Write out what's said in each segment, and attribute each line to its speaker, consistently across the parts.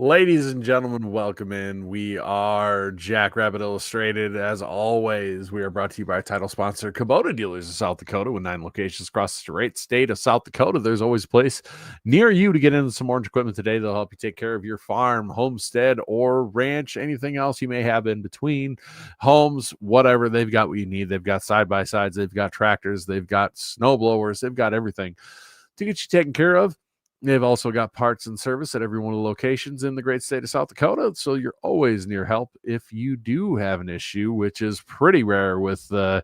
Speaker 1: Ladies and gentlemen, welcome in. We are Jackrabbit Illustrated. As always, we are brought to you by our title sponsor, Kubota Dealers of South Dakota, with 9 locations across the great state of South Dakota. There's always a place near you to get into some orange equipment today. They'll help you take care of your farm, homestead, or ranch, anything else you may have in between, homes, whatever. They've got what you need. They've got side-by-sides, they've got tractors, they've got snow blowers, they've got everything to get you taken care of. They've also got parts and service at every one of the locations in the great state of South Dakota, so you're always near help if you do have an issue, which is pretty rare with the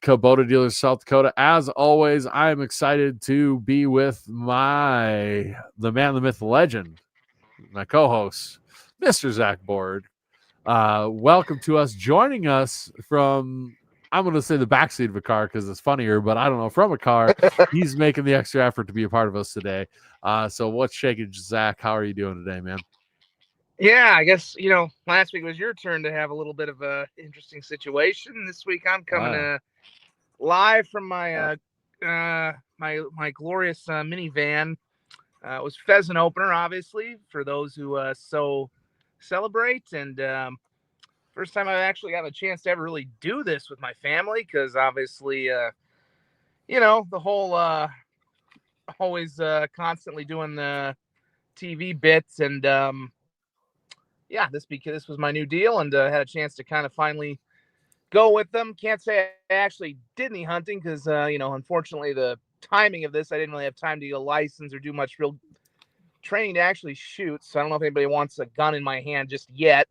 Speaker 1: Kubota Dealers South Dakota. As always, I'm excited to be with the man, the myth, the legend, my co-host, Mr. Zach Board. Welcome to us, joining us from, I'm going to say the backseat of a car because it's funnier, but I don't know, from a car. He's making the extra effort to be a part of us today. So what's shaking, Zach? How are you doing today, man?
Speaker 2: Yeah, I guess, last week was your turn to have a little bit of a interesting situation. This week I'm coming live from my glorious minivan. It was pheasant opener, obviously, for those who so celebrate. And first time I've actually got a chance to ever really do this with my family because obviously, the whole always constantly doing the TV bits and yeah, this was my new deal, and had a chance to kind of finally go with them. Can't say I actually did any hunting because, unfortunately, the timing of this, I didn't really have time to get a license or do much real training to actually shoot. So I don't know if anybody wants a gun in my hand just yet.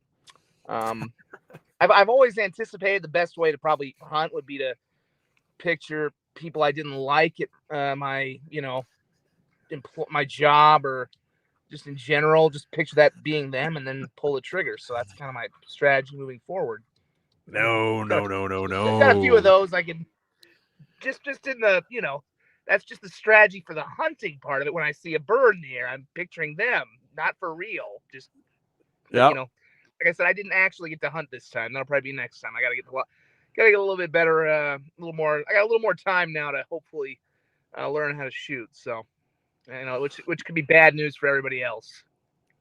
Speaker 2: I've always anticipated the best way to probably hunt would be to picture people I didn't like at my my job or just in general, just picture that being them and then pull the trigger. So that's kind of my strategy moving forward.
Speaker 1: No.
Speaker 2: Got a few of those. I can just in the, that's just the strategy for the hunting part of it. When I see a bird in the air, I'm picturing them, not for real. Just,
Speaker 1: Yeah.
Speaker 2: like I said, I didn't actually get to hunt this time. That'll probably be next time. I got to get a little bit better, a little more. I got a little more time now to hopefully learn how to shoot. So, which could be bad news for everybody else.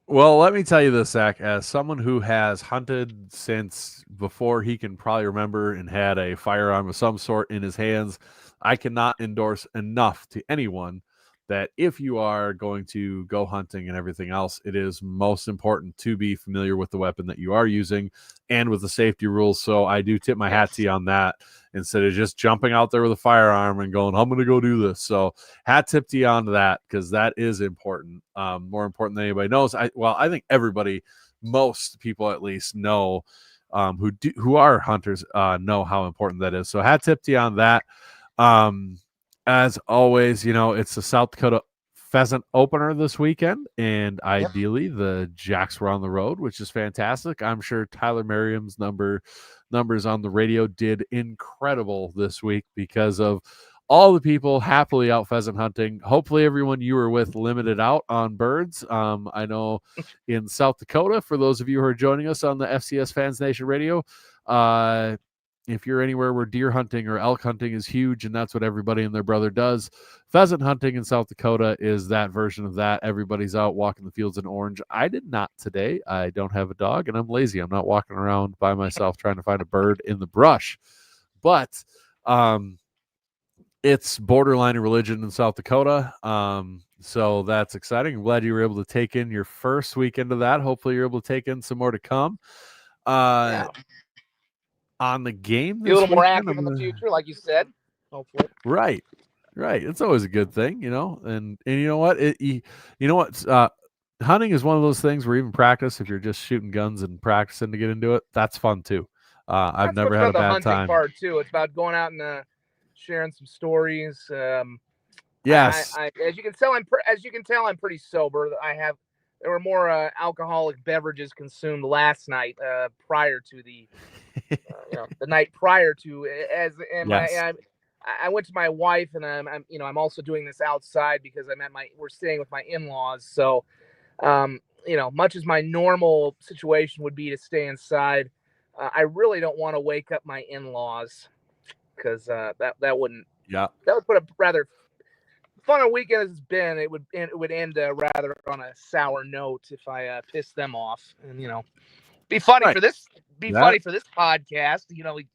Speaker 1: Well, let me tell you this, Zach, as someone who has hunted since before he can probably remember and had a firearm of some sort in his hands, I cannot endorse enough to anyone that if you are going to go hunting and everything else, it is most important to be familiar with the weapon that you are using and with the safety rules. So I do tip my hat to you on that instead of just jumping out there with a firearm and going, I'm going to go do this. So hat tip to you on that because that is important, more important than anybody knows. I think everybody, most people at least, know who are hunters know how important that is. So hat tip to you on that. As always, it's the South Dakota pheasant opener this weekend, and ideally the Jacks were on the road, which is fantastic. I'm sure Tyler Merriam's numbers on the radio did incredible this week because of all the people happily out pheasant hunting. Hopefully everyone you were with limited out on birds. I know in South Dakota, for those of you who are joining us on the FCS Fans Nation radio, if you're anywhere where deer hunting or elk hunting is huge and that's what everybody and their brother does, pheasant hunting in South Dakota is that version of that. Everybody's out walking the fields in orange. I did not today. I don't have a dog and I'm lazy. I'm not walking around by myself trying to find a bird in the brush. But it's borderline religion in South Dakota. So that's exciting. I'm glad you were able to take in your first weekend of that. Hopefully you're able to take in some more to come. On the game
Speaker 2: Be a little
Speaker 1: this
Speaker 2: more
Speaker 1: weekend,
Speaker 2: active in the future, like you said. Hopefully.
Speaker 1: Right. It's always a good thing, and you know what? Hunting is one of those things where even practice, if you're just shooting guns and practicing to get into it, that's fun too. I've
Speaker 2: That's what's
Speaker 1: never had
Speaker 2: about
Speaker 1: a
Speaker 2: the
Speaker 1: bad
Speaker 2: hunting
Speaker 1: time.
Speaker 2: part too. It's about going out and sharing some stories.
Speaker 1: Yes.
Speaker 2: As you can tell, I'm pretty sober. There were more alcoholic beverages consumed last night prior to the the night prior to
Speaker 1: Yes.
Speaker 2: I went to my wife and I'm also doing this outside because we're staying with my in-laws. So much as my normal situation would be to stay inside, I really don't want to wake up my in-laws because that would put a rather fun a weekend as it's been, it would end rather on a sour note if I pissed them off. And be funny
Speaker 1: Right.
Speaker 2: for this. Be
Speaker 1: That-
Speaker 2: funny for this podcast. We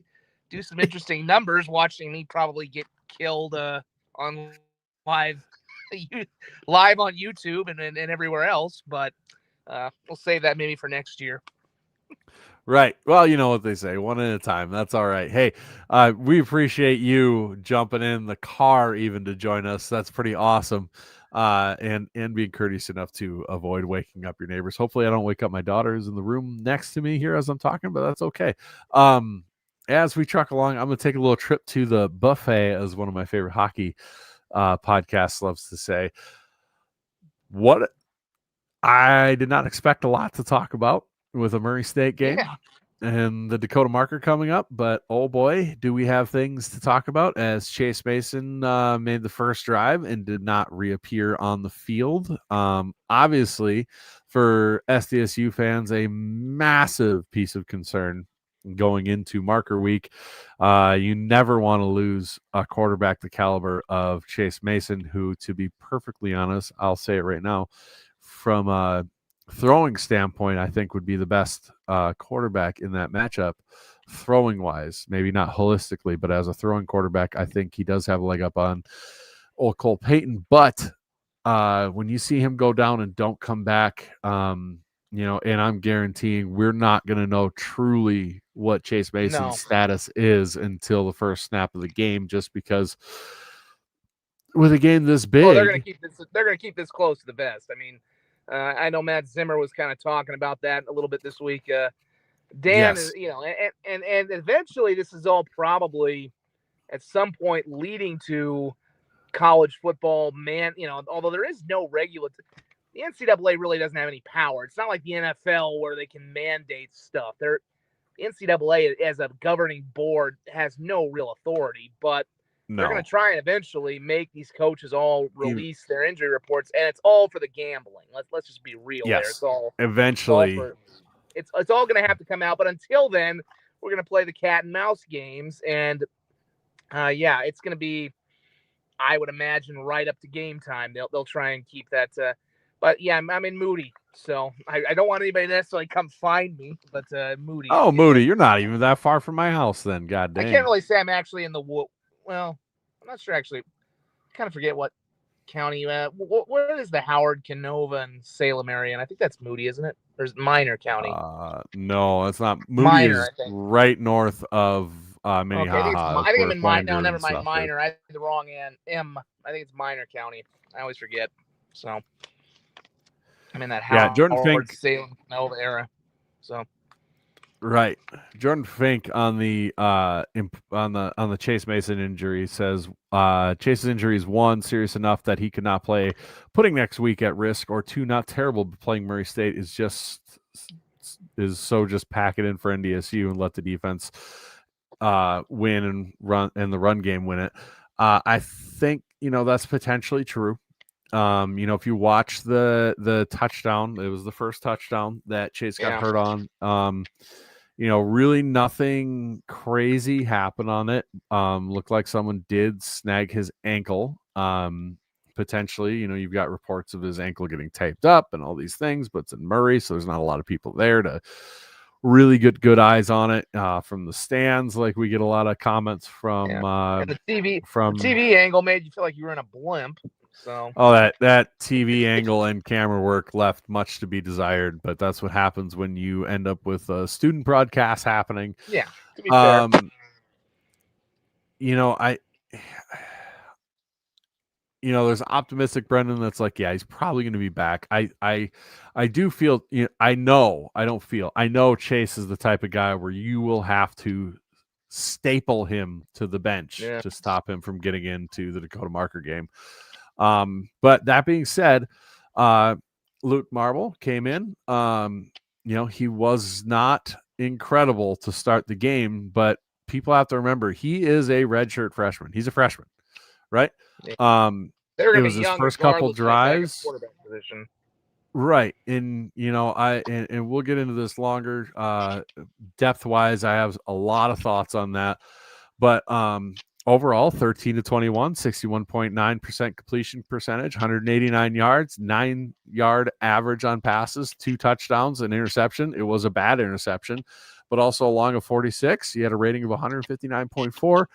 Speaker 2: do some interesting numbers, watching me probably get killed on live live on YouTube and everywhere else. But we'll save that maybe for next year.
Speaker 1: Right. Well, you know what they say, one at a time. That's all right. Hey, we appreciate you jumping in the car even to join us. That's pretty awesome. And being courteous enough to avoid waking up your neighbors. Hopefully I don't wake up my daughters in the room next to me here as I'm talking, but that's okay. As we truck along, I'm going to take a little trip to the buffet, as one of my favorite hockey podcasts loves to say. What I did not expect a lot to talk about with a Murray State game and the Dakota Marker coming up, but oh boy, do we have things to talk about, as Chase Mason made the first drive and did not reappear on the field. Obviously, for SDSU fans, a massive piece of concern going into Marker week. You never want to lose a quarterback the caliber of Chase Mason, who, to be perfectly honest, I'll say it right now, from a throwing standpoint, I think would be the best quarterback in that matchup, throwing wise. Maybe not holistically, but as a throwing quarterback, I think he does have a leg up on old Cole Payton. But when you see him go down and don't come back, and I'm guaranteeing we're not going to know truly what Chase Mason's status is until the first snap of the game, just because with a game this big,
Speaker 2: they're going to keep this. They're going to keep this close to the vest. I mean, I know Matt Zimmer was kind of talking about that a little bit this week. Dan,
Speaker 1: yes.
Speaker 2: And eventually this is all probably at some point leading to college football, although there is no the NCAA really doesn't have any power. It's not like the NFL where they can mandate stuff. The NCAA as a governing board has no real authority, but they're going to try and eventually make these coaches all release their injury reports, and it's all for the gambling. Let's just be real there. It's all
Speaker 1: eventually.
Speaker 2: It's all going to have to come out, but until then, we're going to play the cat and mouse games, and it's going to be, I would imagine, right up to game time. They'll try and keep that. But yeah, I'm in Moody, so I don't want anybody to necessarily come find me, but Moody.
Speaker 1: Oh, Moody, you're not even that far from my house, then. God dang.
Speaker 2: I can't really say I'm actually in the wood. Well, I'm not sure actually. I kind of forget what county. Where is the Howard, Canova, and Salem area? And I think that's Moody, isn't it? There's Minor County.
Speaker 1: No, it's not. Moody Minor, is right north of Minnehaha.
Speaker 2: I think I'm in Minor. No, never mind. Minor. I had the wrong end. I think it's Minor County. I always forget. So I'm in that Howard,
Speaker 1: Jordan Fink,
Speaker 2: Salem, Canova era. So.
Speaker 1: Right, Jordan Fink on the Chase Mason injury says Chase's injury is, 1, serious enough that he could not play, putting next week at risk, or 2, not terrible, but playing Murray State is just pack it in for NDSU and let the defense win and the run game win it. I think that's potentially true. If you watch the touchdown, it was the first touchdown that Chase got hurt on. Really nothing crazy happened on it. Looked like someone did snag his ankle. Potentially, you've got reports of his ankle getting taped up and all these things, but it's in Murray, so there's not a lot of people there to really get good eyes on it from the stands. Like, we get a lot of comments from
Speaker 2: the TV angle made you feel like you were in a blimp. So
Speaker 1: that TV angle and camera work left much to be desired, but that's what happens when you end up with a student broadcast happening.
Speaker 2: Yeah, to be fair.
Speaker 1: There's optimistic Brendan that's like, yeah, he's probably going to be back. I do feel, I know Chase is the type of guy where you will have to staple him to the bench to stop him from getting into the Dakota Marker game. But that being said, Luke Marble came in. He was not incredible to start the game, but people have to remember he is a redshirt freshman. He's a freshman, right?
Speaker 2: It was
Speaker 1: his first couple drives. Right. And and we'll get into this longer depth wise. I have a lot of thoughts on that. But Overall, 13 to 21, 61.9% completion percentage, 189 yards, 9-yard average on passes, 2 touchdowns, an interception. It was a bad interception, but also a long of 46. He had a rating of 159.4.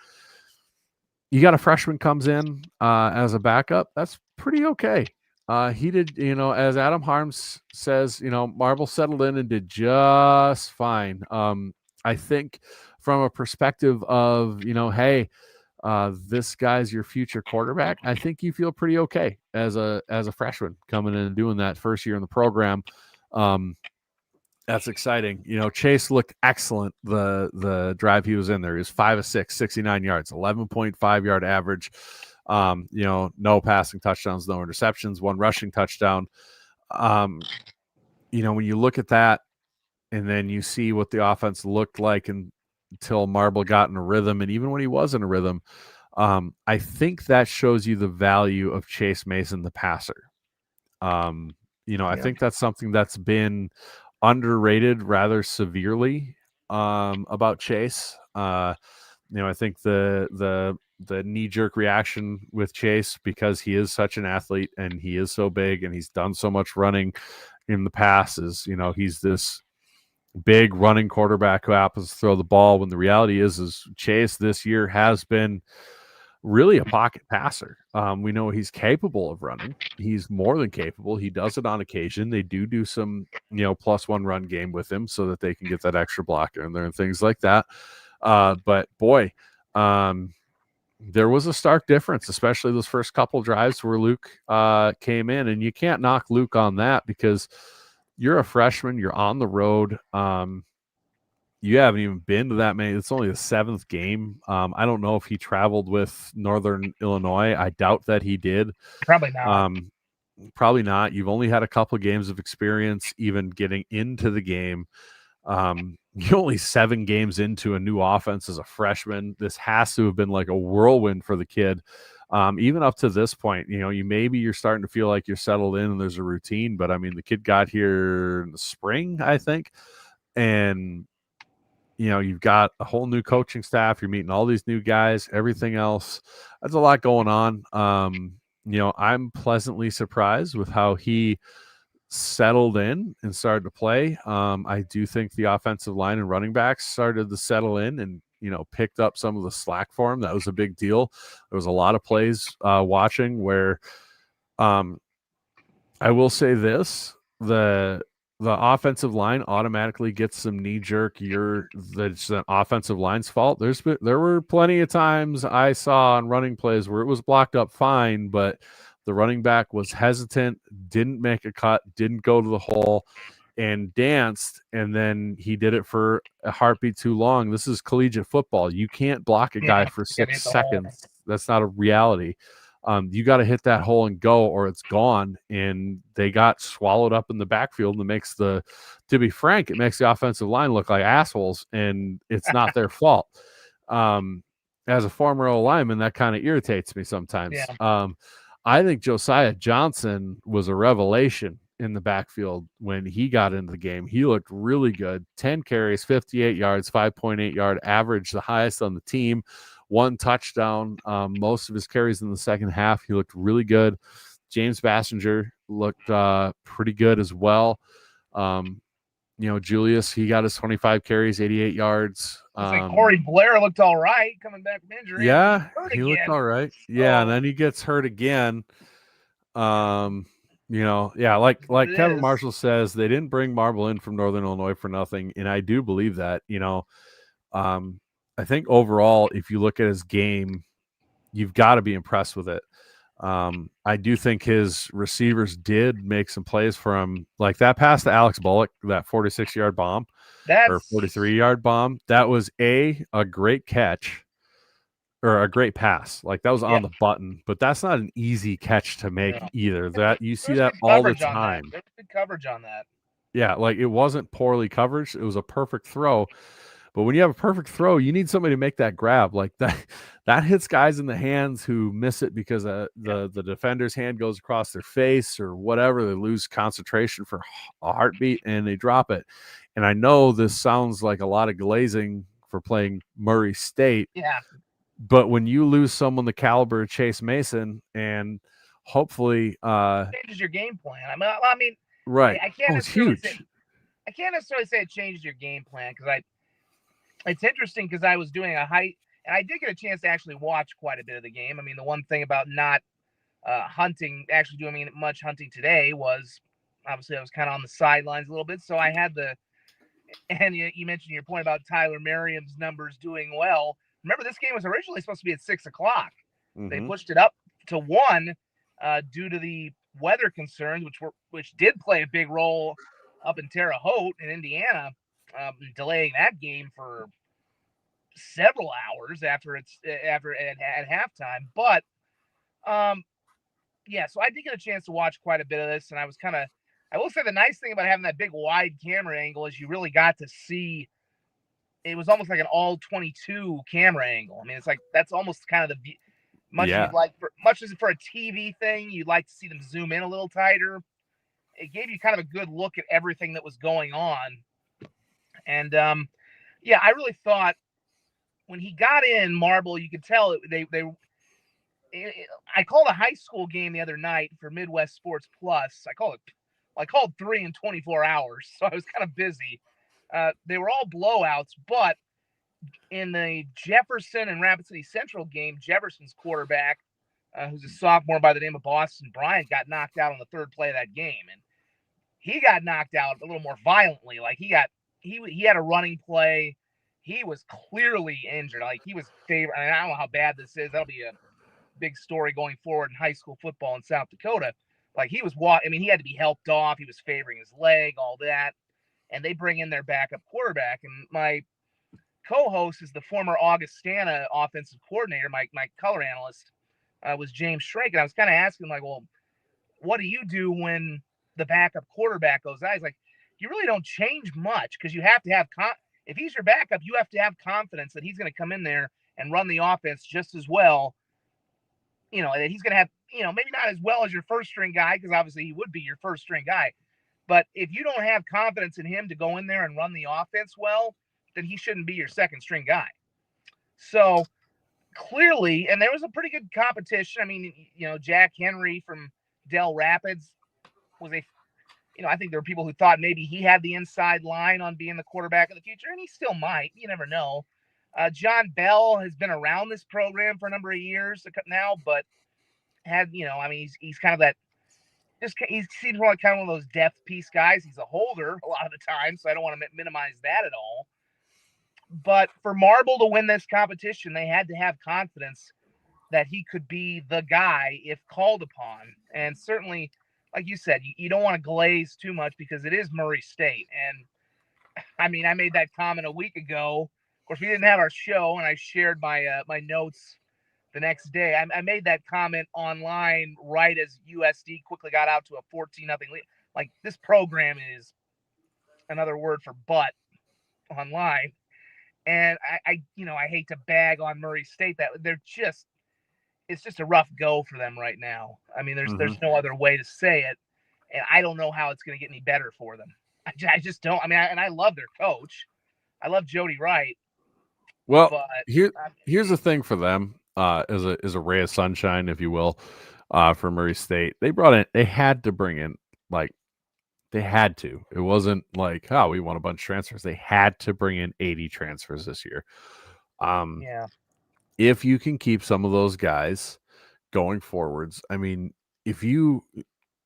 Speaker 1: You got a freshman comes in as a backup. That's pretty okay. He did, as Adam Harms says, Marble settled in and did just fine. I think from a perspective of, hey, this guy's your future quarterback, I think you feel pretty okay as a freshman coming in and doing that first year in the program. That's exciting. Chase looked excellent the drive he was in there. He was 5 of 6, 69 yards, 11.5 yard average. No passing touchdowns, no interceptions, 1 rushing touchdown. When you look at that and then you see what the offense looked like until Marble got in a rhythm, and even when he was in a rhythm, I think that shows you the value of Chase Mason, the passer. I think that's something that's been underrated rather severely about Chase. I think the knee-jerk reaction with Chase, because he is such an athlete and he is so big and he's done so much running in the past, is he's this big running quarterback who happens to throw the ball, when the reality is Chase this year has been really a pocket passer. We know he's capable of running. He's more than capable. He does it on occasion. They do some, +1 run game with him so that they can get that extra blocker in there and things like that. But boy, there was a stark difference, especially those first couple drives where Luke came in, and you can't knock Luke on that because you're a freshman, you're on the road. You haven't even been to that many. It's only the 7th game. I don't know if he traveled with Northern Illinois. I doubt that he did.
Speaker 2: Probably not.
Speaker 1: Probably not. You've only had a couple games of experience even getting into the game. You're only 7 games into a new offense as a freshman. This has to have been like a whirlwind for the kid. Even up to this point, you're starting to feel like you're settled in and there's a routine. But I mean, the kid got here in the spring, I think, and you've got a whole new coaching staff. You're meeting all these new guys, everything else. That's a lot going on. I'm pleasantly surprised with how he settled in and started to play. I do think the offensive line and running backs started to settle in and, picked up some of the slack for him. That was a big deal. There was a lot of plays watching where I will say this, the offensive line automatically gets some knee jerk. That's the offensive line's fault. There were plenty of times I saw on running plays where it was blocked up fine, but the running back was hesitant, didn't make a cut, didn't go to the hole, and danced, and then he did it for a heartbeat too long. This is collegiate football. You can't block a guy for 6 seconds. That's not a reality. You got to hit that hole and go, or it's gone. And they got swallowed up in the backfield. And to be frank, it makes the offensive line look like assholes, and it's not their fault. As a former O-lineman, that kind of irritates me sometimes.
Speaker 2: Yeah.
Speaker 1: I think Josiah Johnson was a revelation in the backfield when he got into the game. He looked really good. 10 carries, 58 yards, 5.8 yard average, the highest on the team. 1 touchdown, most of his carries in the second half. He looked really good. James Bassinger looked pretty good as well. Julius, he got his 25 carries, 88 yards.
Speaker 2: Corey Blair looked all right coming back from injury.
Speaker 1: Yeah, he looked all right. Yeah, and then he gets hurt again. Like Kevin Marshall says, they didn't bring Marble in from Northern Illinois for nothing, and I do believe that. I think overall, if you look at his game, you've got to be impressed with it. I do think his receivers did make some plays for him, like that pass to Alex Bullock, that 46-yard bomb or 43-yard bomb. That was a great catch or a great pass. Like that was on the button, but that's not an easy catch to make either. That you see that all the time.
Speaker 2: There's good coverage on that.
Speaker 1: Yeah, like it wasn't poorly coverage. It was a perfect throw. But when you have a perfect throw, you need somebody to make that grab. Like that hits guys in the hands who miss it because the defender's hand goes across their face or whatever. They lose concentration for a heartbeat and they drop it. And I know this sounds like a lot of glazing for playing Murray State.
Speaker 2: Yeah.
Speaker 1: But when you lose someone the caliber of Chase Mason, and hopefully,
Speaker 2: changes your game plan. I mean,
Speaker 1: right?
Speaker 2: I can't
Speaker 1: Oh, it's
Speaker 2: necessarily say
Speaker 1: huge.
Speaker 2: it changes your game plan because it's interesting because I was doing a height and I did get a chance to actually watch quite a bit of the game. I mean, the one thing about not actually doing much hunting today was obviously I was kind of on the sidelines a little bit, so I had and you mentioned your point about Tyler Merriam's numbers doing well. Remember, this game was originally supposed to be at 6 o'clock. They
Speaker 1: Mm-hmm.
Speaker 2: pushed it up to 1 due to the weather concerns, which did play a big role up in Terre Haute in Indiana, delaying that game for several hours after at halftime. But yeah, so I did get a chance to watch quite a bit of this, and I will say the nice thing about having that big wide camera angle is you really got to see. It was almost like an all 22 camera angle. I mean, it's like that's almost kind of the
Speaker 1: Yeah.
Speaker 2: much as for a TV thing, you'd like to see them zoom in a little tighter. It gave you kind of a good look at everything that was going on, and yeah, I really thought when he got in Marble, you could tell I called a high school game the other night for Midwest Sports Plus. I called 3 in 24 hours, so I was kind of busy. They were all blowouts, but in the Jefferson and Rapid City Central game, Jefferson's quarterback, who's a sophomore by the name of Boston Bryant, got knocked out on the third play of that game, and he got knocked out a little more violently. Like he had a running play. He was clearly injured. Like he was favored. I don't know how bad this is. That'll be a big story going forward in high school football in South Dakota. Like he was I mean, he had to be helped off. He was favoring his leg, all that. And they bring in their backup quarterback. And my co-host is the former Augustana offensive coordinator, my color analyst, was James Schrank. And I was kind of asking, like, well, what do you do when the backup quarterback goes out? He's like, you really don't change much because you have to have if he's your backup, you have to have confidence that he's going to come in there and run the offense just as well. You know, that he's going to have, maybe not as well as your first string guy, because obviously he would be your first string guy. But if you don't have confidence in him to go in there and run the offense well, then he shouldn't be your second string guy. So clearly, and there was a pretty good competition. I mean, Jack Henry from Del Rapids was I think there were people who thought maybe he had the inside line on being the quarterback of the future, and he still might. You never know. John Bell has been around this program for a number of years now, but I mean, he's kind of that. He seems like kind of one of those depth piece guys. He's a holder a lot of the time, so I don't want to minimize that at all. But for Marble to win this competition, they had to have confidence that he could be the guy if called upon. And certainly, like you said, you don't want to glaze too much because it is Murray State. And I mean, I made that comment a week ago. Of course, we didn't have our show, and I shared my notes the next day. I made that comment online right as USD quickly got out to a 14-0 lead. Like, this program is another word for butt online. And I hate to bag on Murray State that it's just a rough go for them right now. I mean, there's no other way to say it, and I don't know how it's going to get any better for them. I just don't. I mean, and I love their coach. I love Jody Wright.
Speaker 1: Well,
Speaker 2: But
Speaker 1: here's the thing for them, as a ray of sunshine, if you will, for Murray State. They had to bring in, like, they had to. It wasn't like, oh, we want a bunch of transfers. They had to bring in 80 transfers this year.
Speaker 2: Yeah.
Speaker 1: If you can keep some of those guys going forwards, I mean,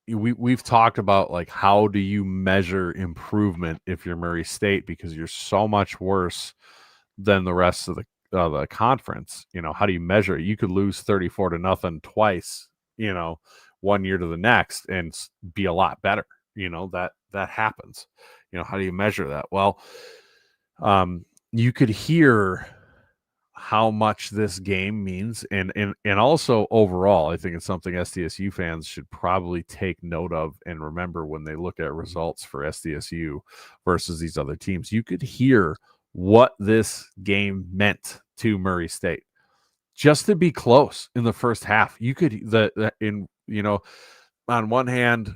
Speaker 1: we've talked about, like, how do you measure improvement if you're Murray State, because you're so much worse than the rest of the conference. How do you measure it? You could lose 34-0 twice, 1 year to the next, and be a lot better. That happens. How do you measure that? Well, you could hear how much this game means, and also overall, I think it's something SDSU fans should probably take note of and remember when they look at results for SDSU versus these other teams. You could hear what this game meant to Murray State just to be close in the first half. You could on one hand,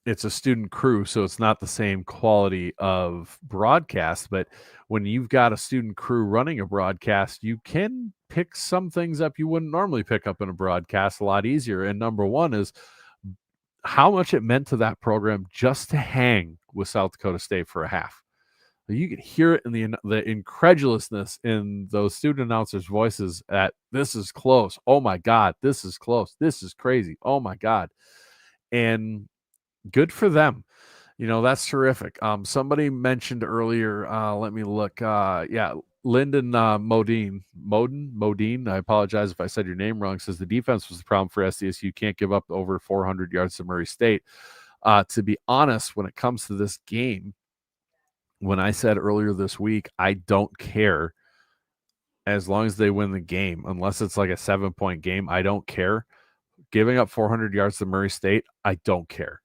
Speaker 1: it's a student crew, so it's not the same quality of broadcast. But when you've got a student crew running a broadcast, you can pick some things up you wouldn't normally pick up in a broadcast a lot easier. And number one is how much it meant to that program just to hang with South Dakota State for a half. You could hear it in the incredulousness in those student announcers' voices at this is close. Oh my God, this is close. This is crazy. Oh my God. And good for them. That's terrific. Somebody mentioned earlier, let me look. Yeah, Lyndon Modine. I apologize if I said your name wrong. Says the defense was the problem for SDSU. Can't give up over 400 yards to Murray State. To be honest, when it comes to this game, when I said earlier this week, I don't care as long as they win the game, unless it's like a 7-point game. I don't care. Giving up 400 yards to Murray State, I don't care.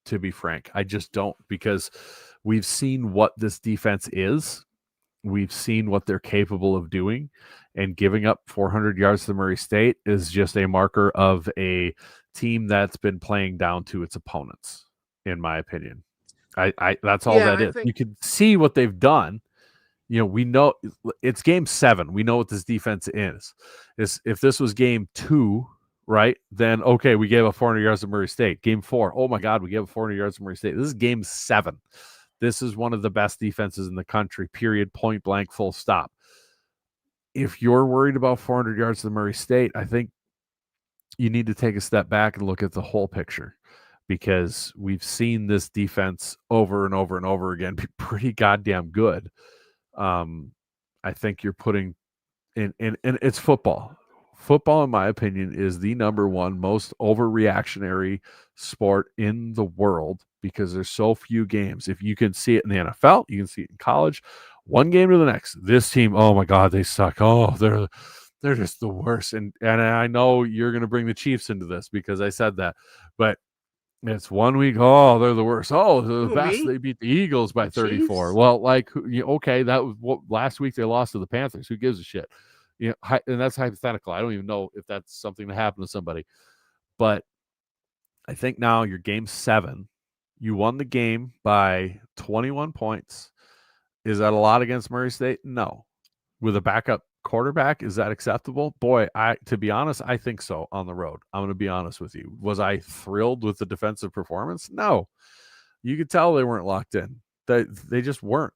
Speaker 1: To be frank, I just don't, because we've seen what this defense is. We've seen what they're capable of doing, and giving up 400 yards to Murray State is just a marker of a team that's been playing down to its opponents, in my opinion. I that's all that is. You can see what they've done. We know it's game 7. We know what this defense is. If this was game 2, right, then okay, we gave up 400 yards to Murray State. Game 4, oh my God, we gave up 400 yards to Murray State. This is game 7. This is one of the best defenses in the country, period, point blank, full stop. If you're worried about 400 yards to Murray State, I think you need to take a step back and look at the whole picture, because we've seen this defense over and over and over again be pretty goddamn good. I think you're putting in it's football. Football, in my opinion, is the number one most overreactionary sport in the world, because there's so few games. If you can see it in the NFL, you can see it in college. One game to the next. This team, oh my God, they suck. Oh, they're just the worst. And I know you're going to bring the Chiefs into this because I said that, but it's 1 week. Oh, they're the worst. Oh, the best. They beat the Eagles by 34. Chiefs? Well, okay, that was what last week they lost to the Panthers. Who gives a shit? And that's hypothetical. I don't even know if that's something that happened to somebody. But I think now you're game 7. You won the game by 21 points. Is that a lot against Murray State? No. With a backup quarterback, is that acceptable? Boy, to be honest, I think so on the road. I'm going to be honest with you. Was I thrilled with the defensive performance? No. You could tell they weren't locked in. They just weren't.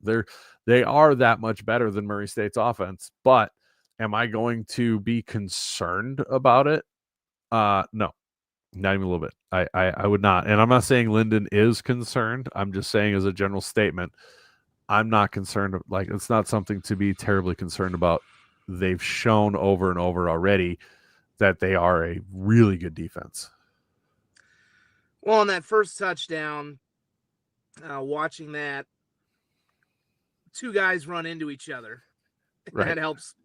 Speaker 1: They are that much better than Murray State's offense. But am I going to be concerned about it? No, not even a little bit. I would not. And I'm not saying Lyndon is concerned. I'm just saying as a general statement, I'm not concerned. Like, it's not something to be terribly concerned about. They've shown over and over already that they are a really good defense.
Speaker 2: Well, on that first touchdown, watching that, 2 guys run into each other. Right. That helps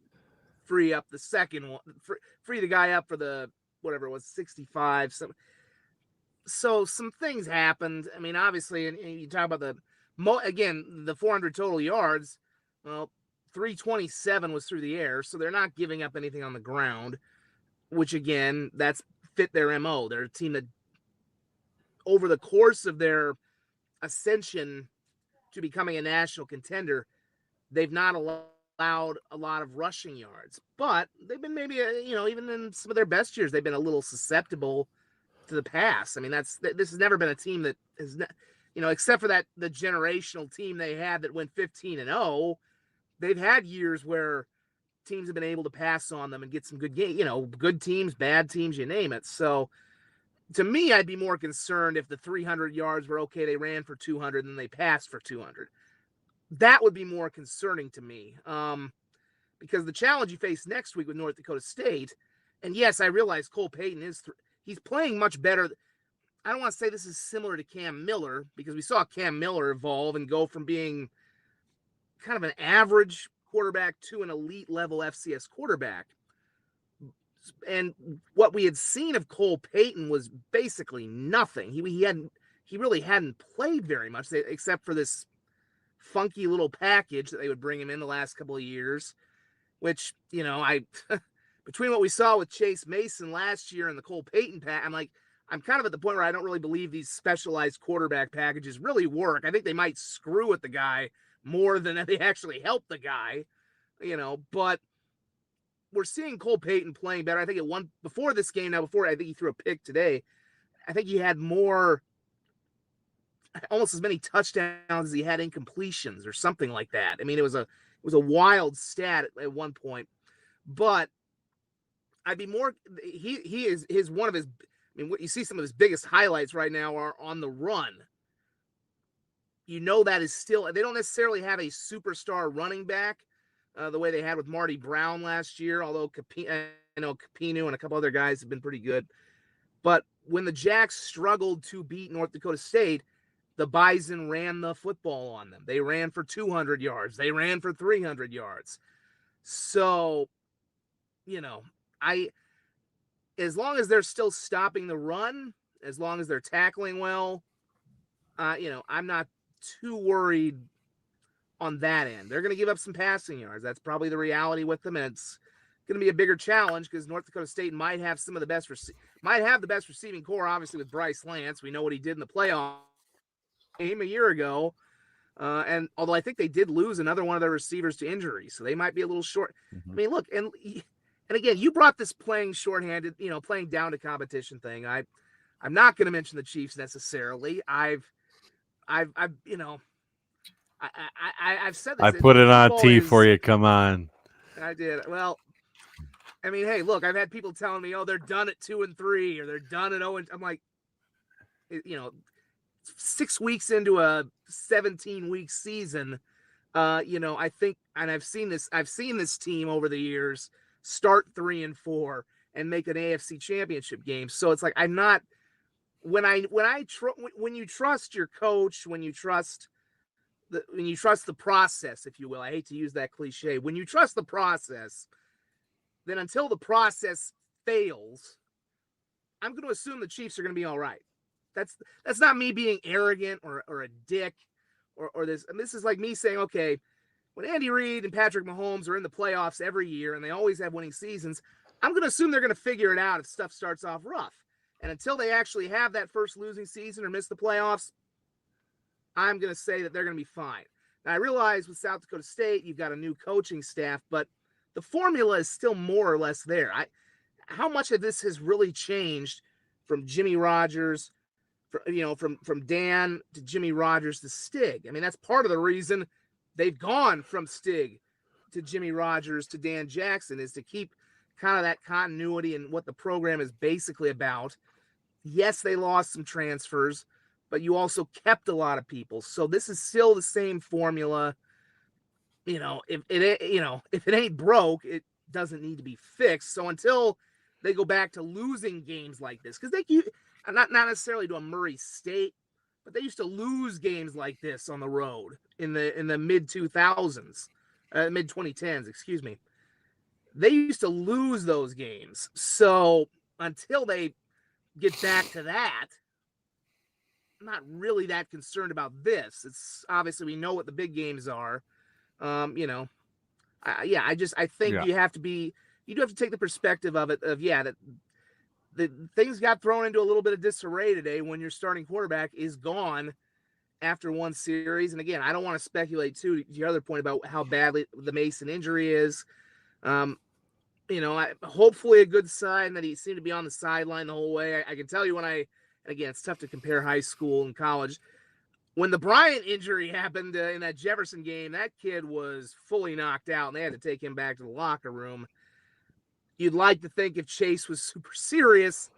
Speaker 2: free up the second one, free the guy up for the, whatever it was, 65. So some things happened. I mean, obviously, and you talk about the 400 total yards. Well, 327 was through the air, so they're not giving up anything on the ground, which again, that's fit their MO. They're a team that over the course of their ascension to becoming a national contender, they've not allowed a lot of rushing yards, but they've been maybe, even in some of their best years, they've been a little susceptible to the pass. I mean, this has never been a team that is, except for the generational team they had that went 15-0, they've had years where teams have been able to pass on them and get some good game, good teams, bad teams, you name it. So to me, I'd be more concerned if the 300 yards were okay. They ran for 200 and they passed for 200. That would be more concerning to me, because the challenge you face next week with North Dakota State, and yes, I realize Cole Payton he's playing much better. I don't want to say this is similar to Cam Miller, because we saw Cam Miller evolve and go from being kind of an average quarterback to an elite level FCS quarterback. And what we had seen of Cole Payton was basically nothing. He really hadn't played very much, except for this funky little package that they would bring him in the last couple of years, which, between what we saw with Chase Mason last year and the Cole Payton pack, I'm like, I'm kind of at the point where I don't really believe these specialized quarterback packages really work. I think they might screw with the guy more than they actually help the guy, but we're seeing Cole Payton playing better. I think before this game, before I think he threw a pick today, I think he had almost as many touchdowns as he had incompletions or something like that. I mean, it was a wild stat at one point, but I'd be more, he is one of his, I mean, what you see some of his biggest highlights right now are on the run. That is still, they don't necessarily have a superstar running back the way they had with Marty Brown last year, although Capino and a couple other guys have been pretty good. But when the Jacks struggled to beat North Dakota State, the Bison ran the football on them. They ran for 200 yards. They ran for 300 yards. So, as long as they're still stopping the run, as long as they're tackling well, I'm not too worried on that end. They're going to give up some passing yards. That's probably the reality with them, and it's going to be a bigger challenge because North Dakota State might have the best receiving core, obviously, with Bryce Lance. We know what he did in the playoff game a year ago, and although I think they did lose another one of their receivers to injury, so they might be a little short. I mean, look, and again, you brought this playing shorthanded, playing down to competition thing. I'm not going to mention the Chiefs necessarily. I've said this.
Speaker 1: I put it on T for you. Come on.
Speaker 2: I did. Well, I mean, hey, look, I've had people telling me, they're done at 2-3 or they're done at 0. I'm like, 6 weeks into a 17-week season, I think, and I've seen this team over the years start 3-4 and make an AFC championship game. So it's like, I'm not, when you trust your coach, when you trust the process, if you will, I hate to use that cliche, when you trust the process, then until the process fails, I'm going to assume the Chiefs are going to be all right. That's not me being arrogant or a dick or this. And this is like me saying, okay, when Andy Reid and Patrick Mahomes are in the playoffs every year and they always have winning seasons, I'm going to assume they're going to figure it out if stuff starts off rough. And until they actually have that first losing season or miss the playoffs, I'm going to say that they're going to be fine. Now, I realize with South Dakota State, you've got a new coaching staff, but the formula is still more or less there. How much of this has really changed from Jimmy Rogers, from Dan to Jimmy Rogers to Stig? I mean, that's part of the reason they've gone from Stig to Jimmy Rogers to Dan Jackson, is to keep kind of that continuity and what the program is basically about. Yes, they lost some transfers, but you also kept a lot of people. So this is still the same formula. If it ain't broke, it doesn't need to be fixed. So until they go back to losing games like this, because not necessarily to a Murray State, but they used to lose games like this on the road in the mid 2000s, mid 2010s, excuse me. They used to lose those games. So until they get back to that, I'm not really that concerned about this. It's obviously we know what the big games are. I think you do have to take the perspective of it that the things got thrown into a little bit of disarray today when your starting quarterback is gone after one series. And again, I don't want to speculate to your other point about how badly the Mason injury is. Hopefully a good sign that he seemed to be on the sideline the whole way. I can tell you again, it's tough to compare high school and college. When the Bryant injury happened in that Jefferson game, that kid was fully knocked out, and they had to take him back to the locker room. You'd like to think if Chase was super serious,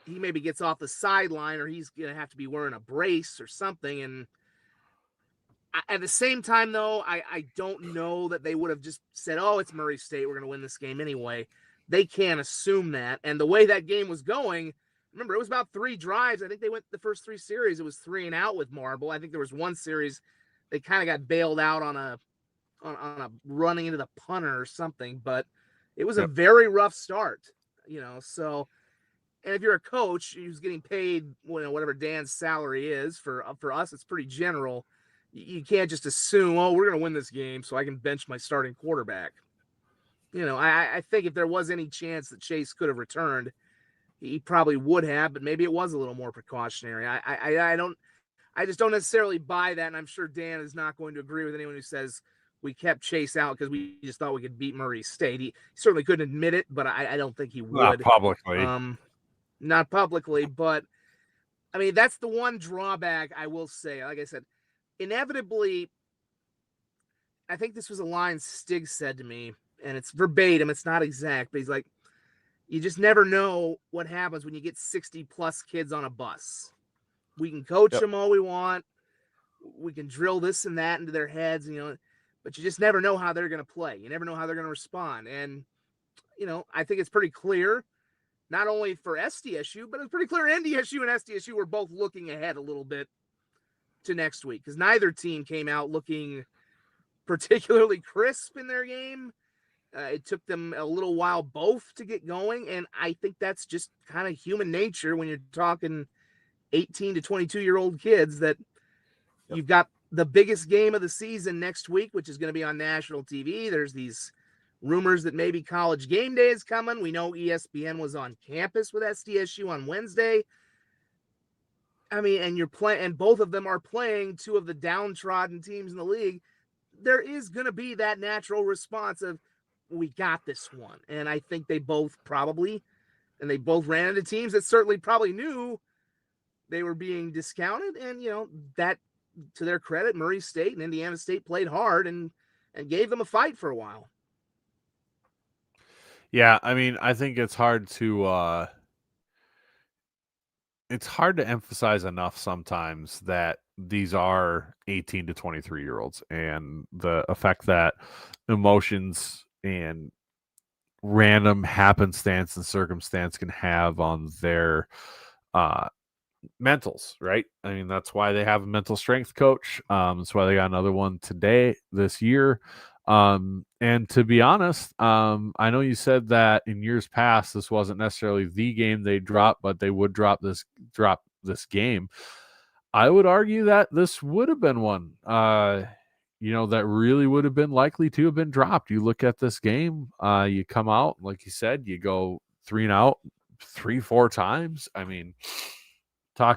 Speaker 2: he maybe gets off the sideline or he's going to have to be wearing a brace or something. And at the same time, though, I don't know that they would have just said, oh, it's Murray State, we're going to win this game anyway. They can't assume that. And the way that game was going, remember, it was about 3 drives. I think they went the first 3 series. It was 3 and out with Marble. I think there was one series they kind of got bailed out on a running into the punter or something. But it was a very rough start, So, and if you're a coach who's getting paid, whatever Dan's salary is for us, it's pretty general. You can't just assume, oh, we're going to win this game, so I can bench my starting quarterback. I think if there was any chance that Chase could have returned, he probably would have, but maybe it was a little more precautionary. I just don't necessarily buy that, and I'm sure Dan is not going to agree with anyone who says we kept Chase out because we just thought we could beat Murray State. He certainly couldn't admit it, but I don't think he
Speaker 1: Not
Speaker 2: would.
Speaker 1: publicly.
Speaker 2: Not publicly, but I mean, that's the one drawback I will say. Like I said, inevitably, I think this was a line Stig said to me, and it's verbatim, it's not exact, but he's like, you just never know what happens when you get 60 plus kids on a bus. We can coach them all we want. We can drill this and that into their heads, but you just never know how they're going to play. You never know how they're going to respond. And, I think it's pretty clear, not only for SDSU, but it's pretty clear NDSU and SDSU were both looking ahead a little bit to next week because neither team came out looking particularly crisp in their game. It took them a little while both to get going, and I think that's just kind of human nature when you're talking 18 to 22-year-old kids that you've got the biggest game of the season next week, which is going to be on national TV. There's these rumors that maybe College Game Day is coming. We know ESPN was on campus with SDSU on Wednesday. I mean, and you're playing, and both of them are playing two of the downtrodden teams in the league. There is going to be that natural response of, we got this one. And I think they both ran into teams that certainly probably knew they were being discounted. And, that, to their credit, Murray State and Indiana State played hard and gave them a fight for a while.
Speaker 1: Yeah, I mean, I think it's hard to emphasize enough sometimes that these are 18 to 23-year-olds and the effect that emotions and random happenstance and circumstance can have on their mentals, right? I mean, that's why they have a mental strength coach. That's why they got another one this year. And to be honest, I know you said that in years past this wasn't necessarily the game they dropped, but they would drop this game. I would argue that this would have been one, that really would have been likely to have been dropped. You look at this game, you come out, like you said, you go 3-and-out 3-4 times. I mean, I